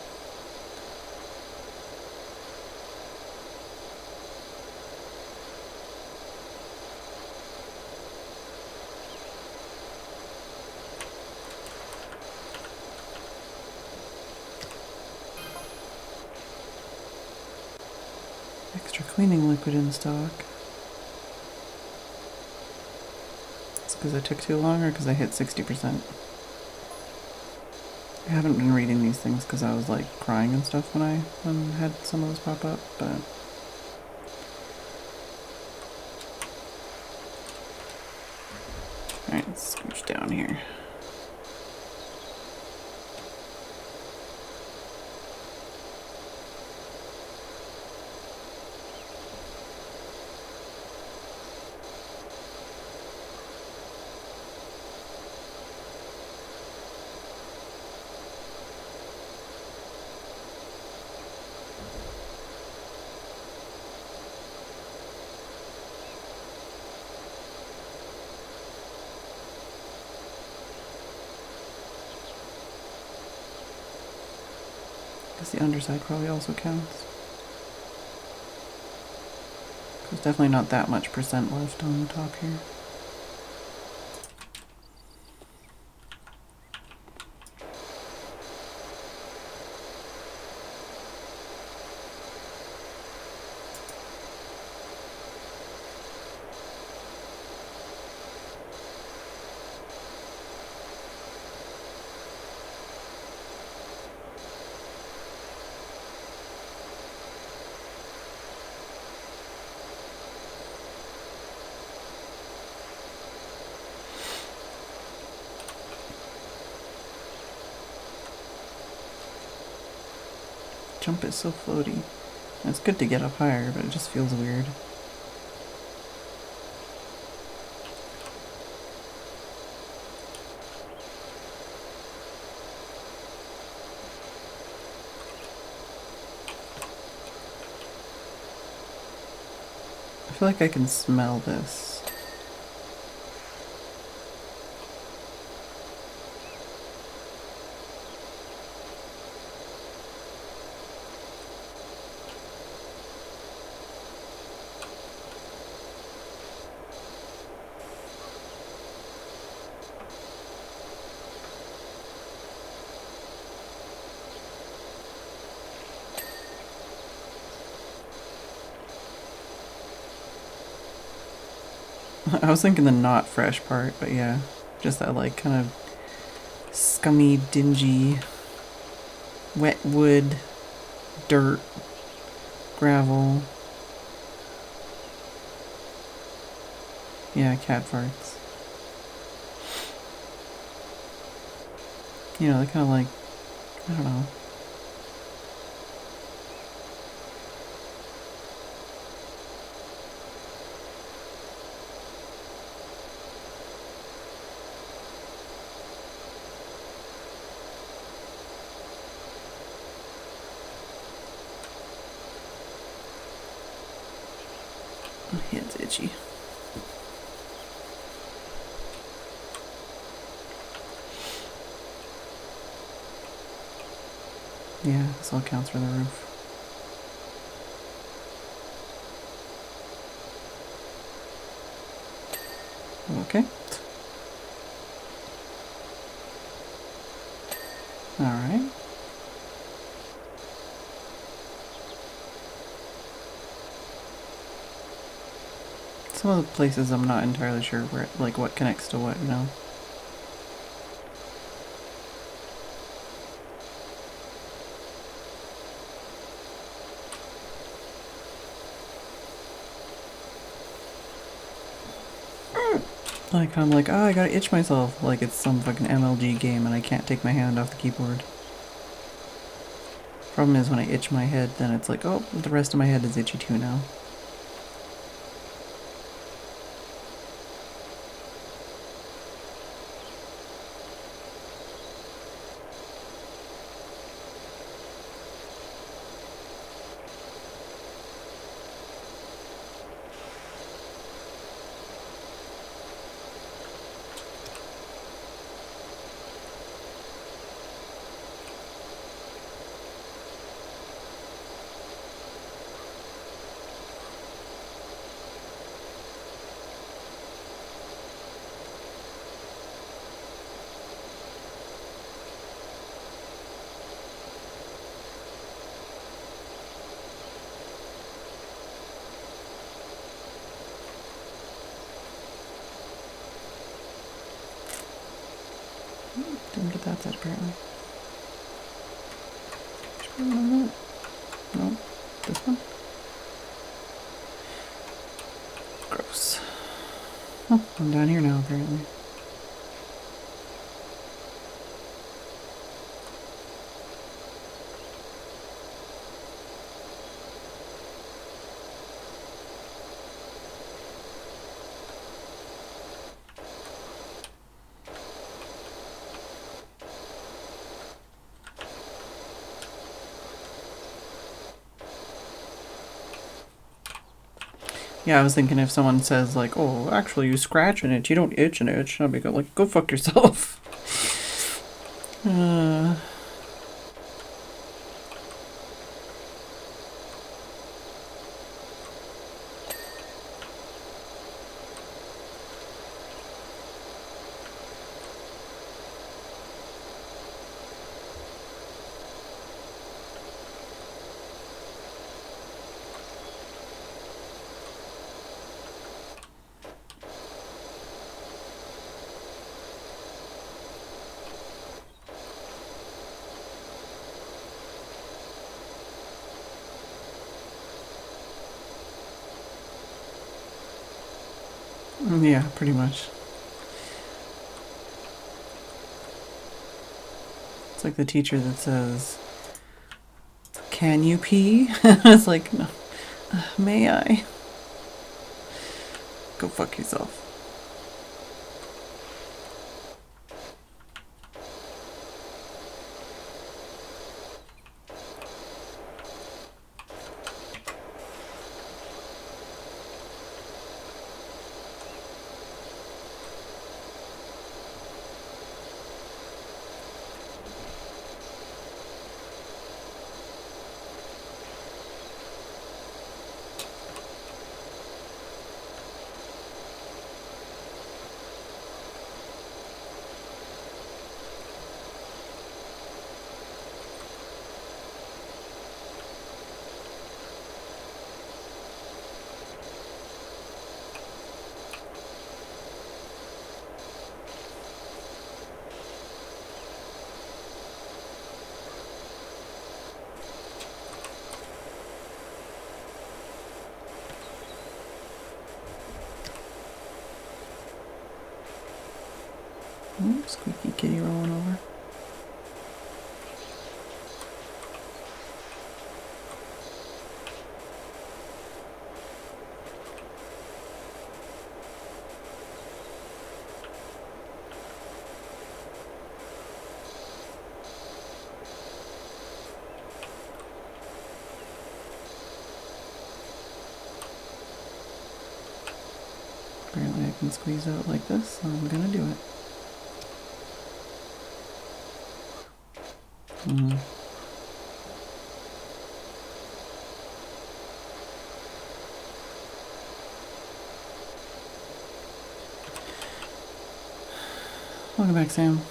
Extra cleaning liquid in stock. It's because I took too long or because I hit 60%. I haven't been reading these things because I was like crying and stuff when I had some of those pop up, but... Alright, let's scooch down here. guess the underside probably also counts. There's definitely not that much percent left on the top here. Jump is so floaty. It's good to get up higher, but it just feels weird. I feel like I can smell this. I was thinking the not fresh part, but yeah, just that like kind of scummy, dingy, wet wood, dirt, gravel. Yeah, cat farts. You know, they're kind of like, I don't know. My head's itchy. Yeah, this all counts for the roof. Okay. Alright. Some of the places I'm not entirely sure where, like, what connects to what, you know? Like, I'm like, oh, I gotta itch myself, like it's some fucking MLG game and I can't take my hand off the keyboard. Problem is, when I itch my head, then it's like, oh, the rest of my head is itchy too now. Didn't get that set apparently. No, this one. Gross. Oh, I'm down here now apparently. Yeah, I was thinking if someone says like, oh, actually you scratch an itch, you don't itch an itch, I'd be like, go fuck yourself. Yeah, pretty much. It's like the teacher that says, "Can you pee?" It's like, no. May I? Go fuck yourself. Ooh, squeaky kitty rolling over. Apparently I can squeeze out like this, so I'm gonna do it. Welcome back, Sam.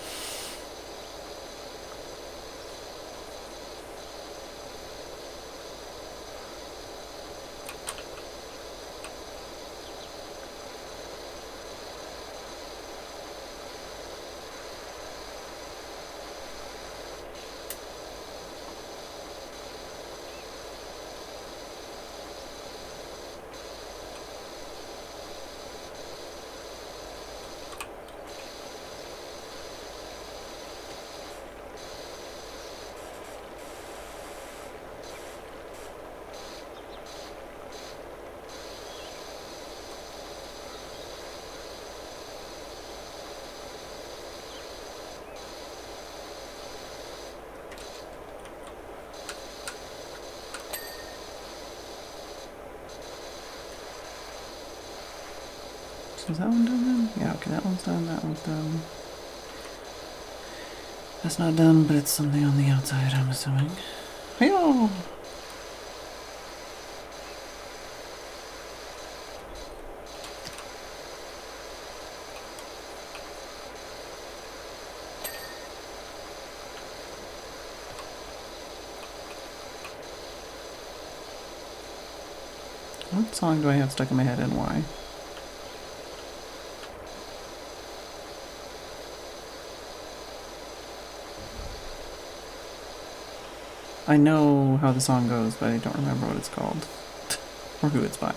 So is that one done then? Yeah, okay, that one's done, that one's done. That's not done, but it's something on the outside, I'm assuming. Hey-oh! What song do I have stuck in my head and why? I know how the song goes, but I don't remember what it's called. Or who it's by.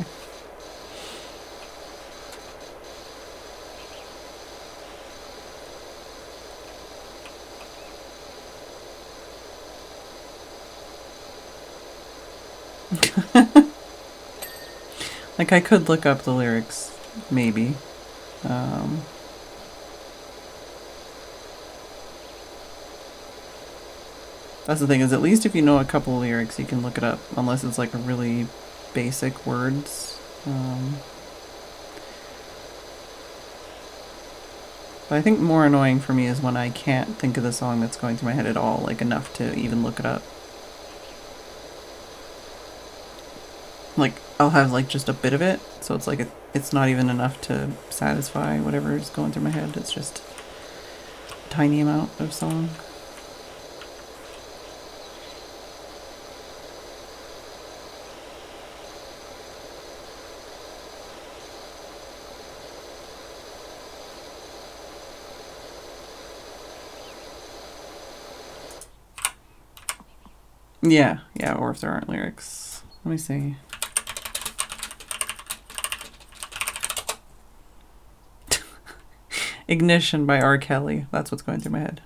Like, I could look up the lyrics, maybe. That's the thing, is at least if you know a couple lyrics, you can look it up, unless it's like a really basic words. But I think more annoying for me is when I can't think of the song that's going through my head at all, like enough to even look it up. Like, I'll have like just a bit of it, so it's like it's not even enough to satisfy whatever is going through my head. It's just a tiny amount of song. Yeah, or if there aren't lyrics. Let me see. Ignition by R. Kelly. That's what's going through my head.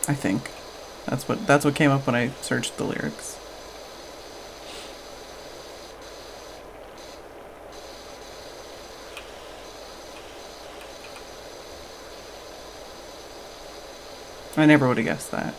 I think. That's what came up when I searched the lyrics. I never would have guessed that.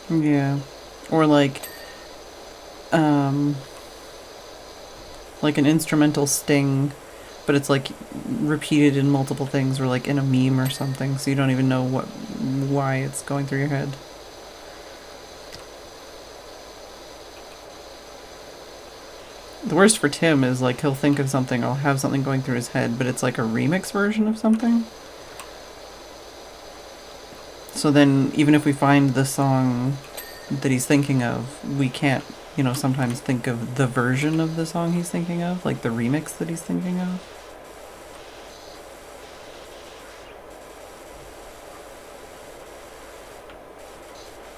Yeah. Or like an instrumental sting, but it's like repeated in multiple things, or like in a meme or something, so you don't even know why it's going through your head. The worst for Tim is like he'll think of something, I'll have something going through his head, but it's like a remix version of something. So then even if we find the song that he's thinking of, we can't, sometimes think of the version of the song he's thinking of, like the remix that he's thinking of.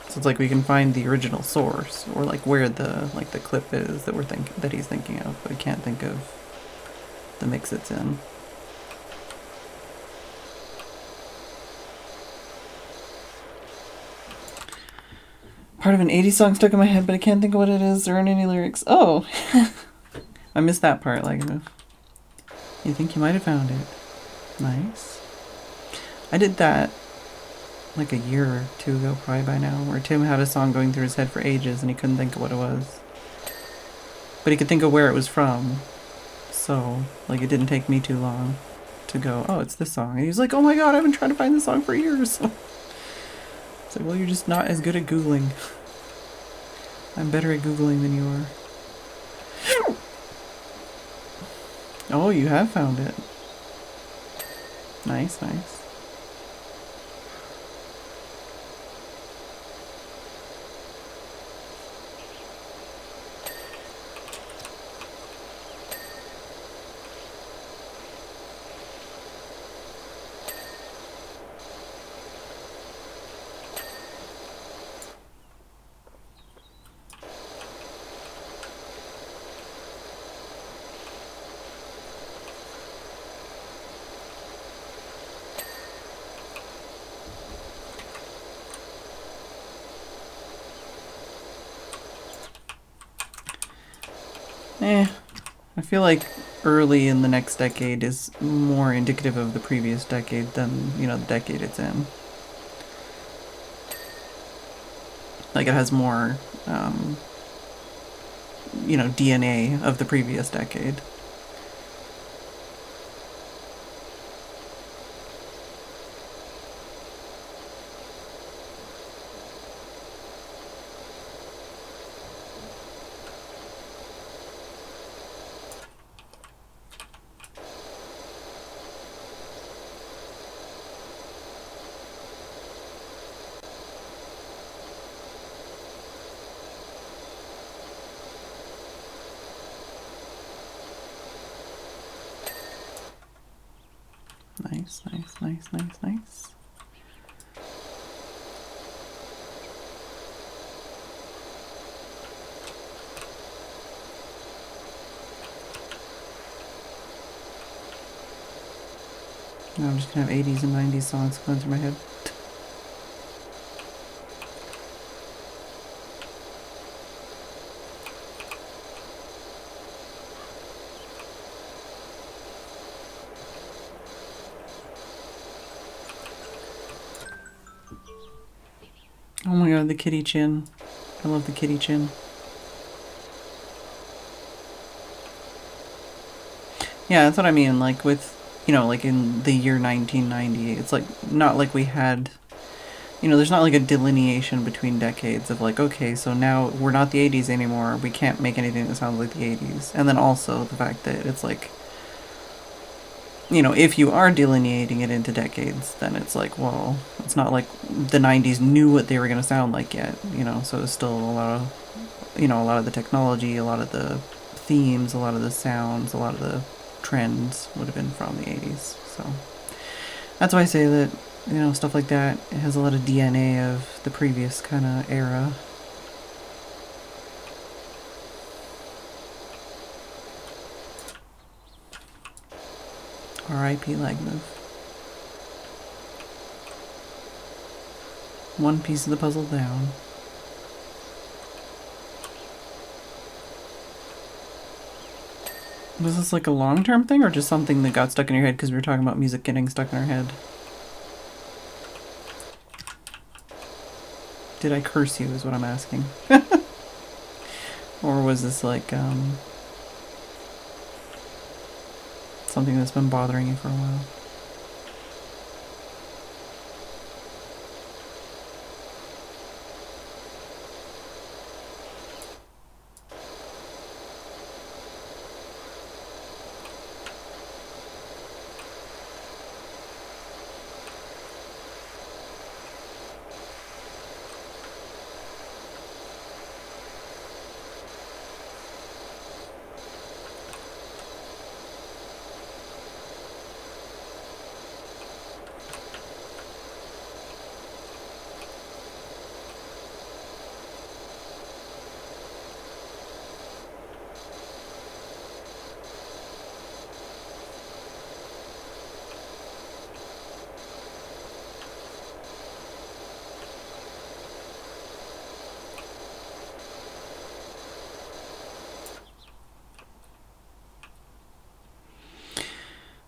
So it's like we can find the original source, or like where the clip is that he's thinking of, but we can't think of the mix it's in. Part of an 80s song stuck in my head, but I can't think of what it is. There aren't any lyrics. Oh! I missed that part, like, you think you might have found it. Nice. I did that like a year or two ago, probably by now, where Tim had a song going through his head for ages and he couldn't think of what it was. But he could think of where it was from. So, like, it didn't take me too long to go, oh, it's this song. And he was like, oh my god, I've been trying to find this song for years. It's like, well, you're just not as good at Googling. I'm better at Googling than you are. Oh, you have found it. Nice, nice. I feel like early in the next decade is more indicative of the previous decade than, the decade it's in. Like, it has more, DNA of the previous decade. Nice, nice, nice, nice, nice. Now I'm just gonna have 80s and 90s songs going through my head. Oh my god, the kitty chin. I love the kitty chin. Yeah, that's what I mean, like with, you know, like in the year 1990, it's like not like we had, you know, there's not like a delineation between decades of like, okay, so now we're not the 80s anymore, we can't make anything that sounds like the 80s. And then also the fact that it's like, you know, if you are delineating it into decades, then it's like, well, it's not like the 90s knew what they were going to sound like yet, you know, so it's still a lot of, you know, a lot of the technology, a lot of the themes, a lot of the sounds, a lot of the trends would have been from the 80s. So that's why I say that, you know, stuff like that, it has a lot of DNA of the previous kind of era. R.I.P. Lagmove. One piece of the puzzle down. Was this like a long-term thing or just something that got stuck in your head because we were talking about music getting stuck in our head? Did I curse you is what I'm asking. Or was this like something that's been bothering you for a while?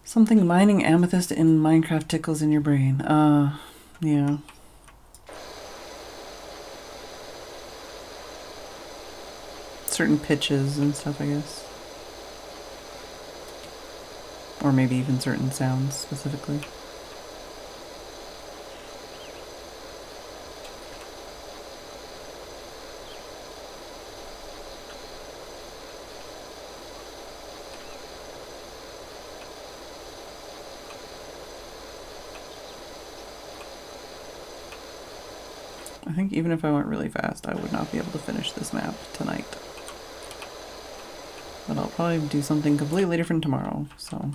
Something mining amethyst in Minecraft tickles in your brain. Yeah. Certain pitches and stuff, I guess. Or maybe even certain sounds specifically. I think even if I went really fast, I would not be able to finish this map tonight. But I'll probably do something completely different tomorrow, so...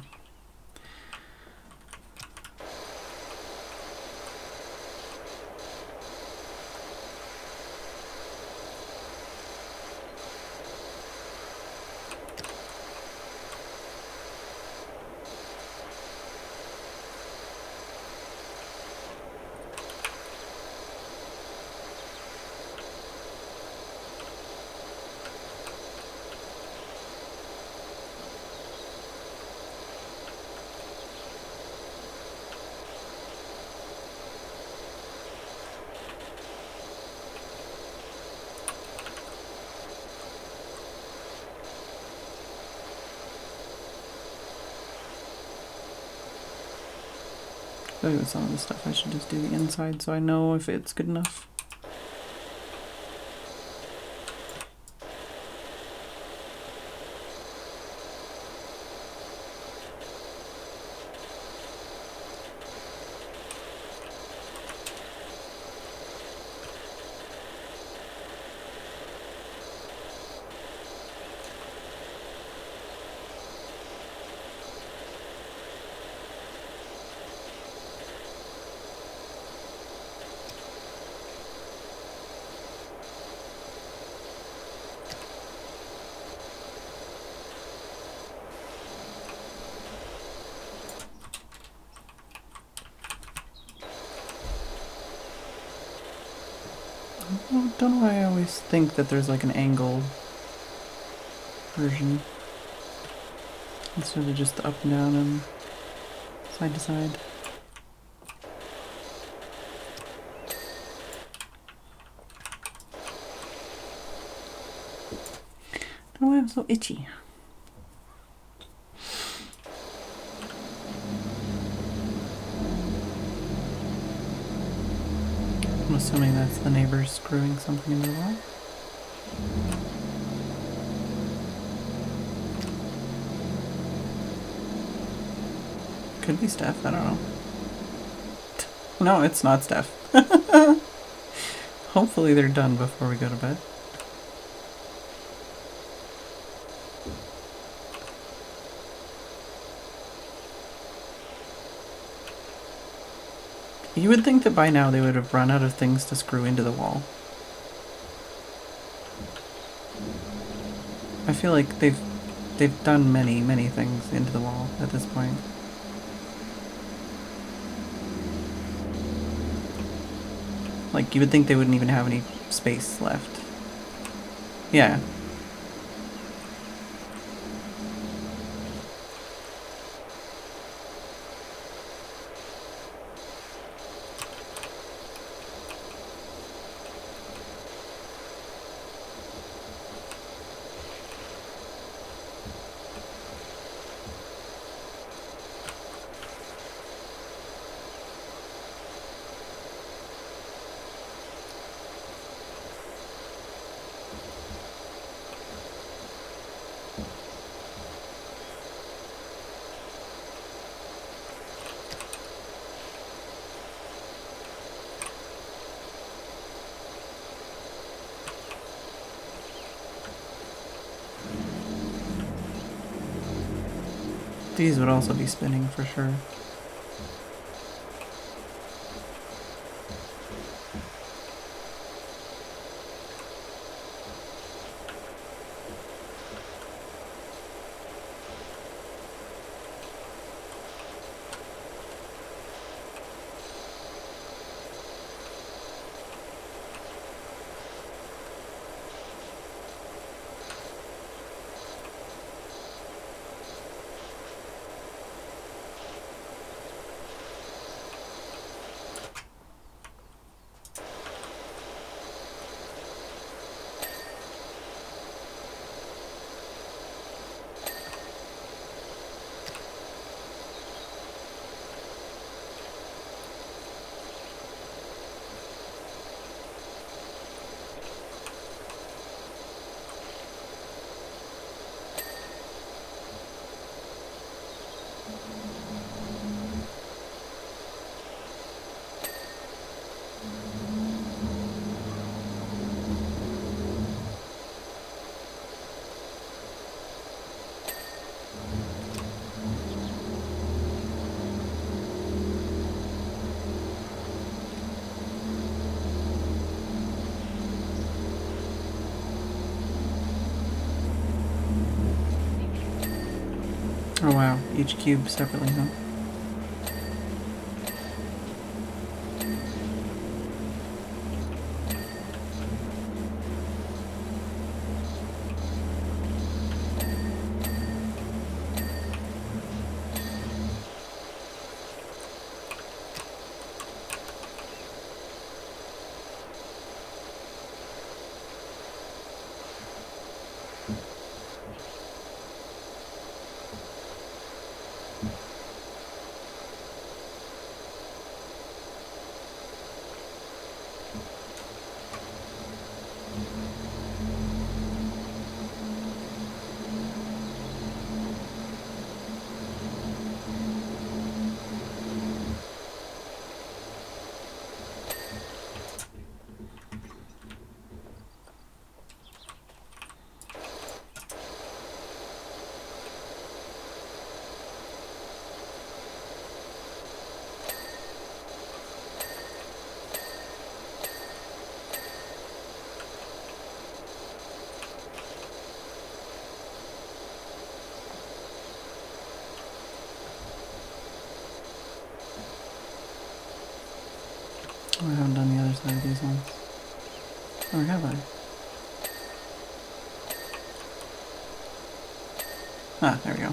I think with some of this stuff I should just do the inside so I know if it's good enough. I don't know why I always think that there's like an angle version instead of just the up and down and side to side. Oh, I'm so itchy. I'm assuming that's the neighbors screwing something into the wall. Could be Steph, I don't know. No, it's not Steph. Hopefully they're done before we go to bed. You would think that by now they would have run out of things to screw into the wall. I feel like they've done many things into the wall at this point. Like, you would think they wouldn't even have any space left. Yeah. These would also be spinning for sure. Oh wow, each cube separately, huh? Oh, I haven't done the other side of these ones. Or have I? Ah, there we go.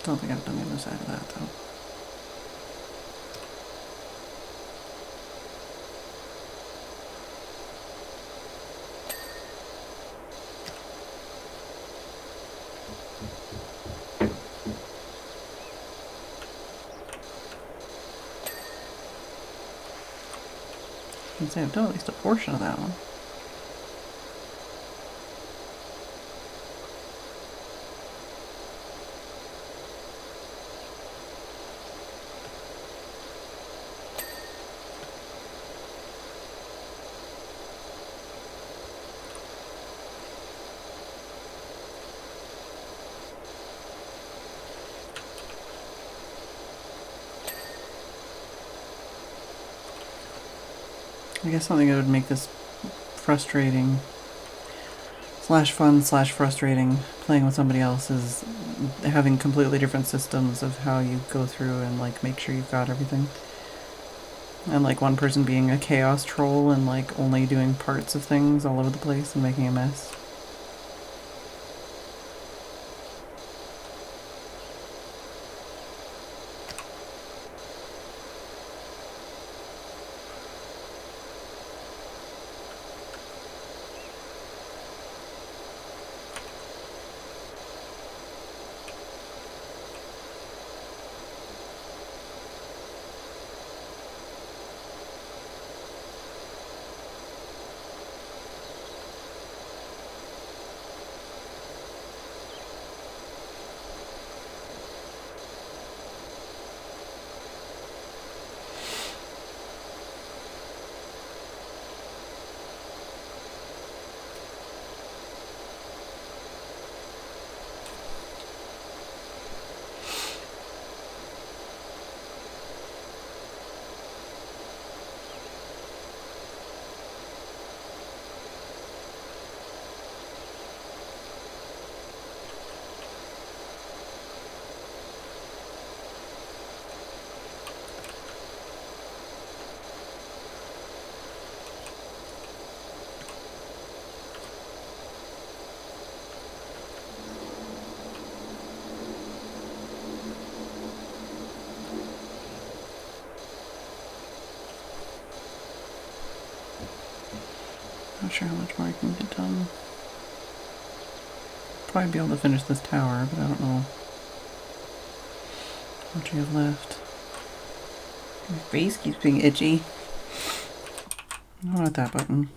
Don't think I've done the other side of that though. I can say I've done at least a portion of that one. I guess something that would make this frustrating slash fun slash frustrating playing with somebody else is having completely different systems of how you go through and like make sure you've got everything. And like one person being a chaos troll and like only doing parts of things all over the place and making a mess. Not sure how much more I can get done. Probably be able to finish this tower, but I don't know how much I have left. My face keeps being itchy. I don't want that button.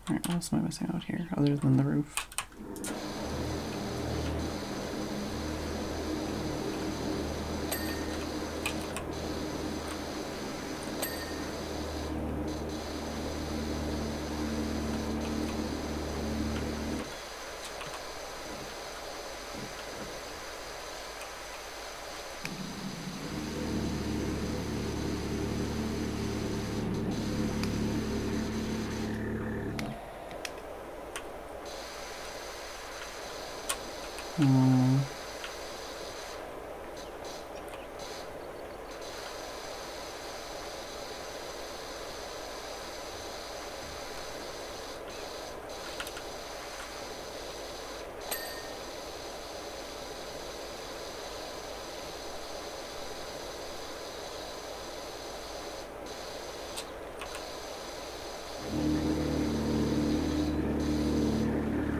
Alright, what else am I missing out here other than the roof?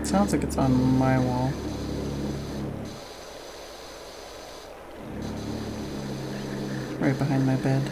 Sounds like it's on my wall. right behind my bed.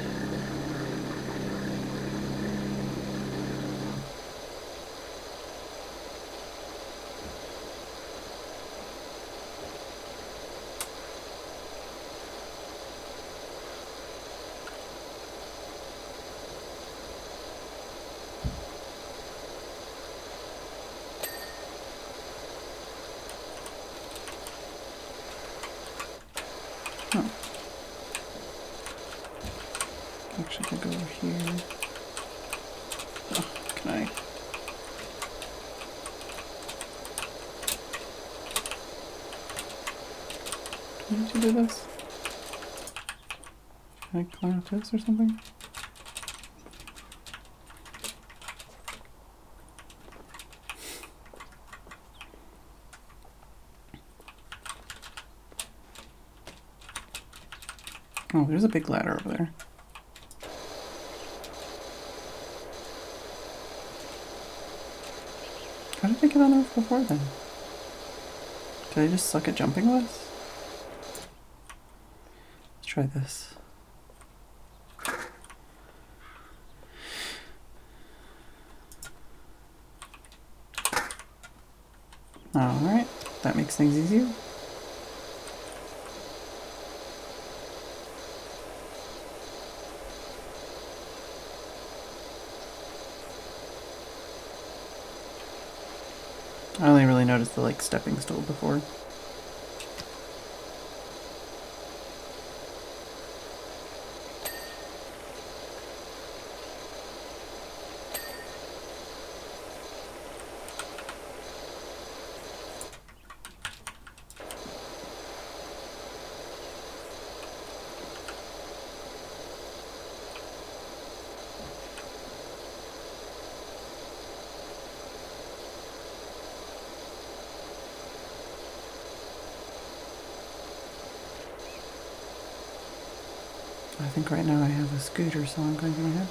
Oh. Actually, I could go over here. Oh, can I? Do I need to do this? Can I climb up this or something? Oh, there's a big ladder over there. How did I get on the roof before then? Did I just suck at jumping less? Let's try this. Alright, that makes things easier. I only really noticed the stepping stool before. I think right now I have a scooter song going in my head.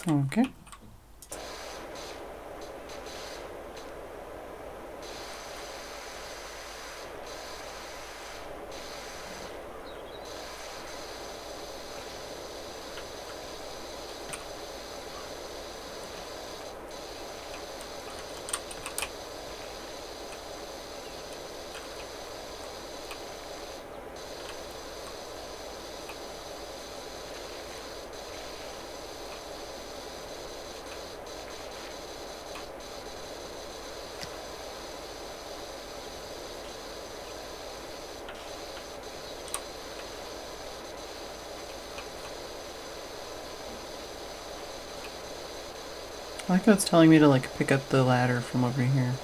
Okay. I like how it's telling me to pick up the ladder from over here.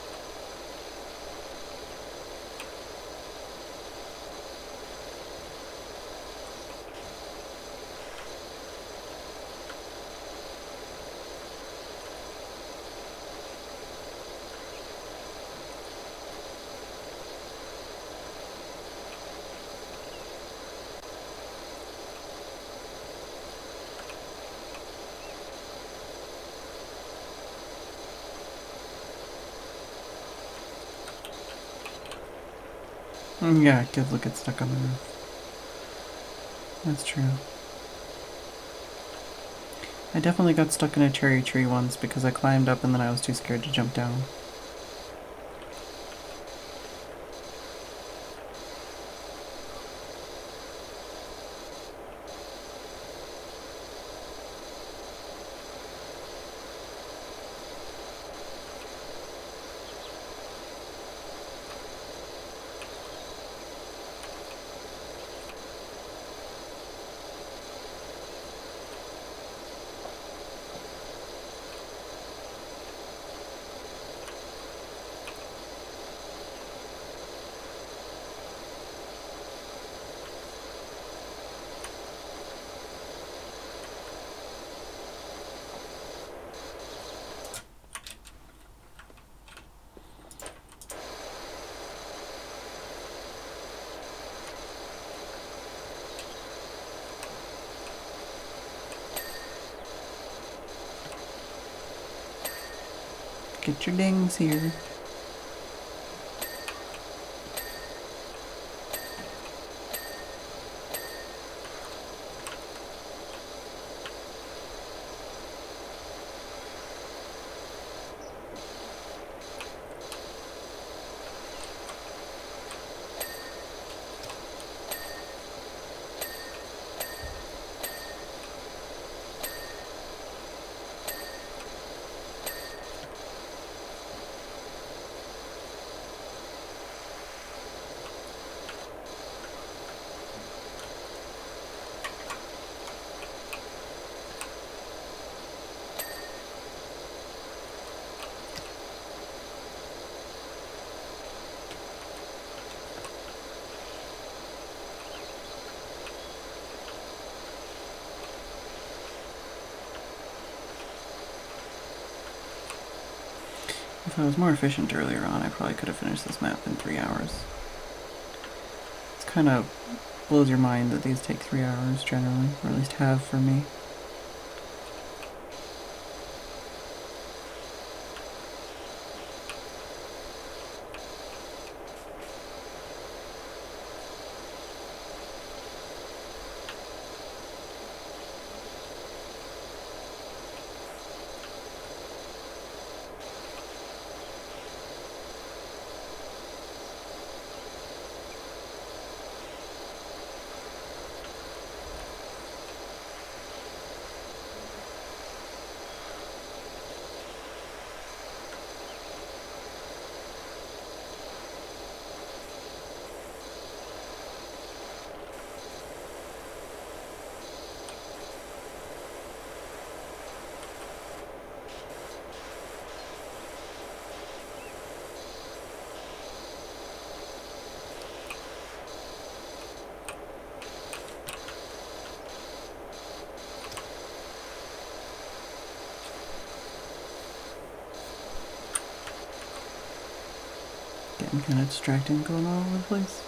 Yeah, kids will get stuck on the roof. That's true. I definitely got stuck in a cherry tree once because I climbed up and then I was too scared to jump down. Get your dings here. If I was more efficient earlier on, I probably could have finished this map in 3 hours. It's kind of blows your mind that these take 3 hours generally, or at least have for me. Getting kind of distracting going all over the place.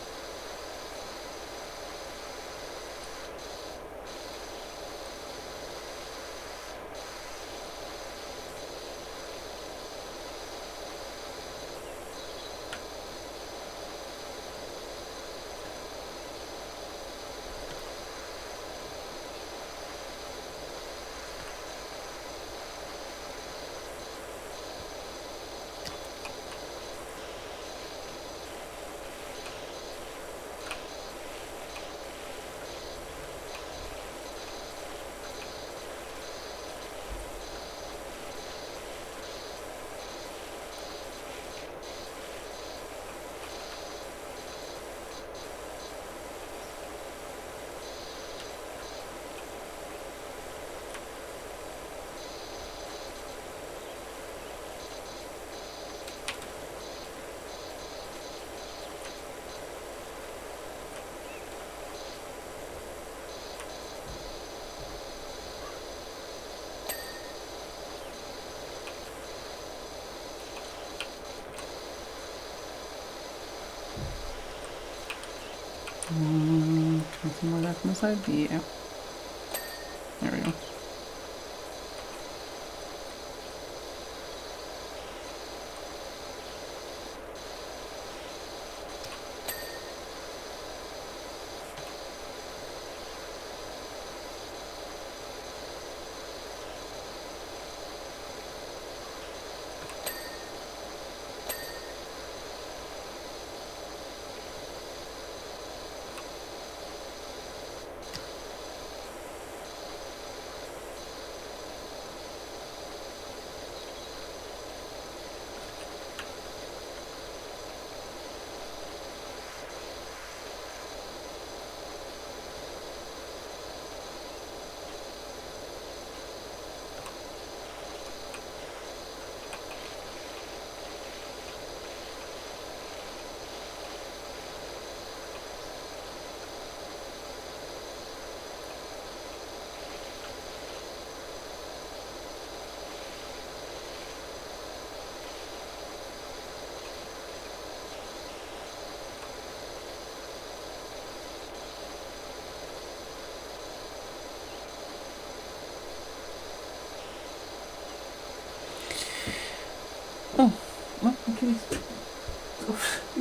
Can I see more of that from the side? Yeah. There we go.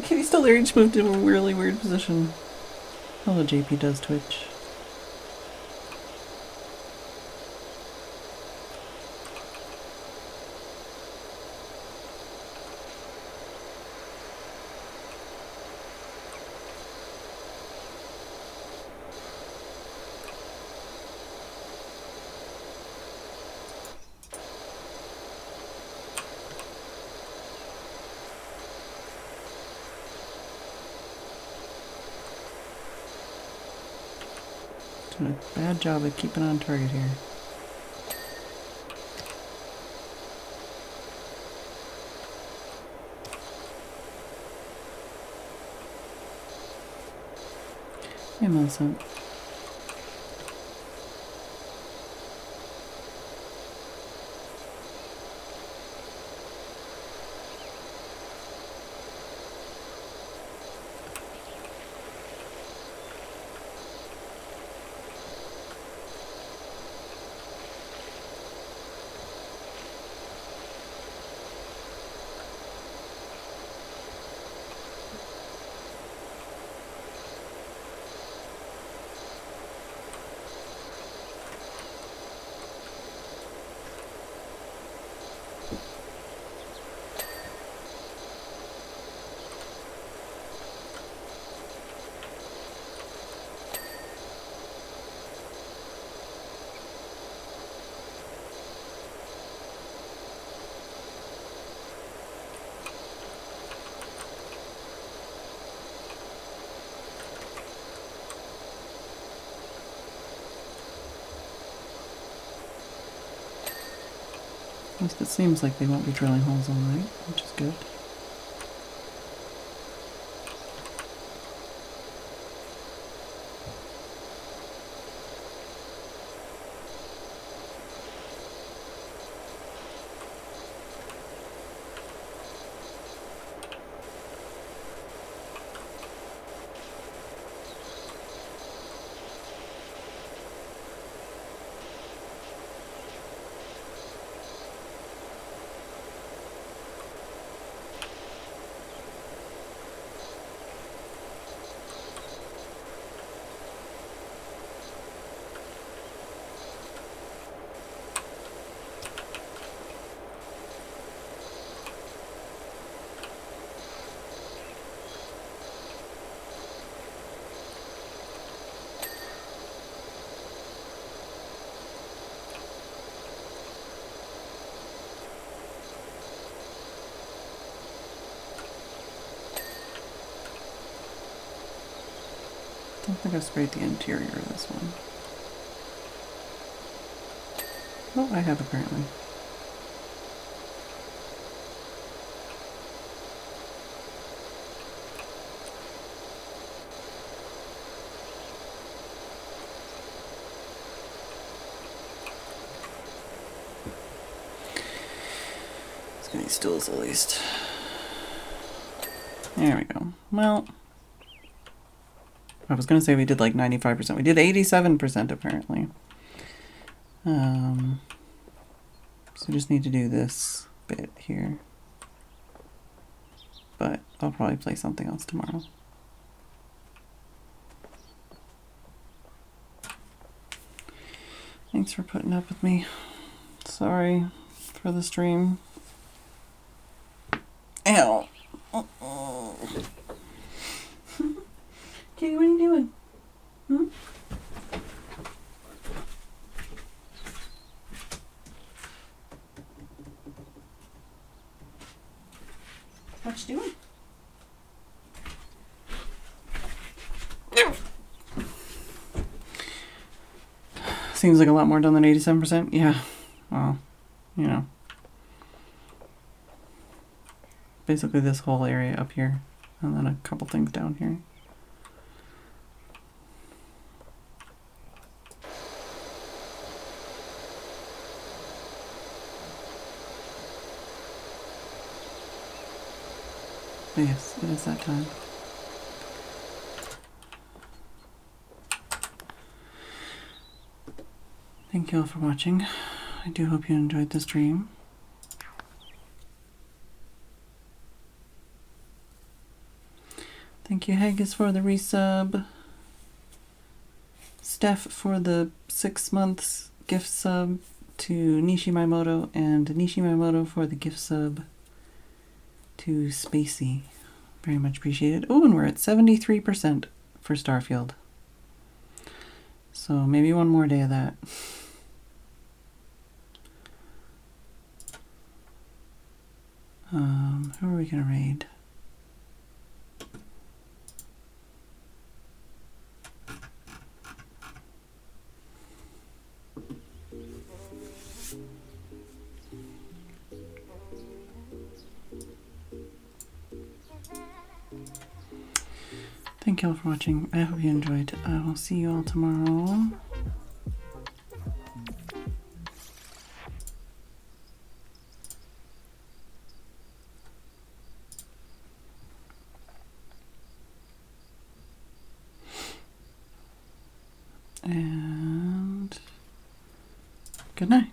Kitty's still there. He just moved to a really weird position. Hello, JP does Twitch. Doing a bad job at keeping on target here. Hey, Millicent. At least it seems like they won't be drilling holes all night, which is good. I don't think I sprayed the interior of this one. Oh, I have apparently. It's gonna be stools at least. There we go. Well, I was gonna say we did like 95%. We did 87% apparently. So we just need to do this bit here. But I'll probably play something else tomorrow. Thanks for putting up with me. Sorry for the stream. Ow. Kitty, what are you doing? Hmm? What you doing? Seems like a lot more done than 87%. Yeah. Well, you know. Basically this whole area up here. And then a couple things down here. But yes, it is that time. Thank you all for watching. I do hope you enjoyed the stream. Thank you, Haggis, for the resub. Steph for the 6 months gift sub to Nishimaimoto, and Nishimaimoto for the gift sub to Spacey. Very much appreciated. Oh, and we're at 73% for Starfield. So maybe one more day of that. Who are we gonna raid? Thank you all for watching. I hope you enjoyed. I will see you all tomorrow. And good night.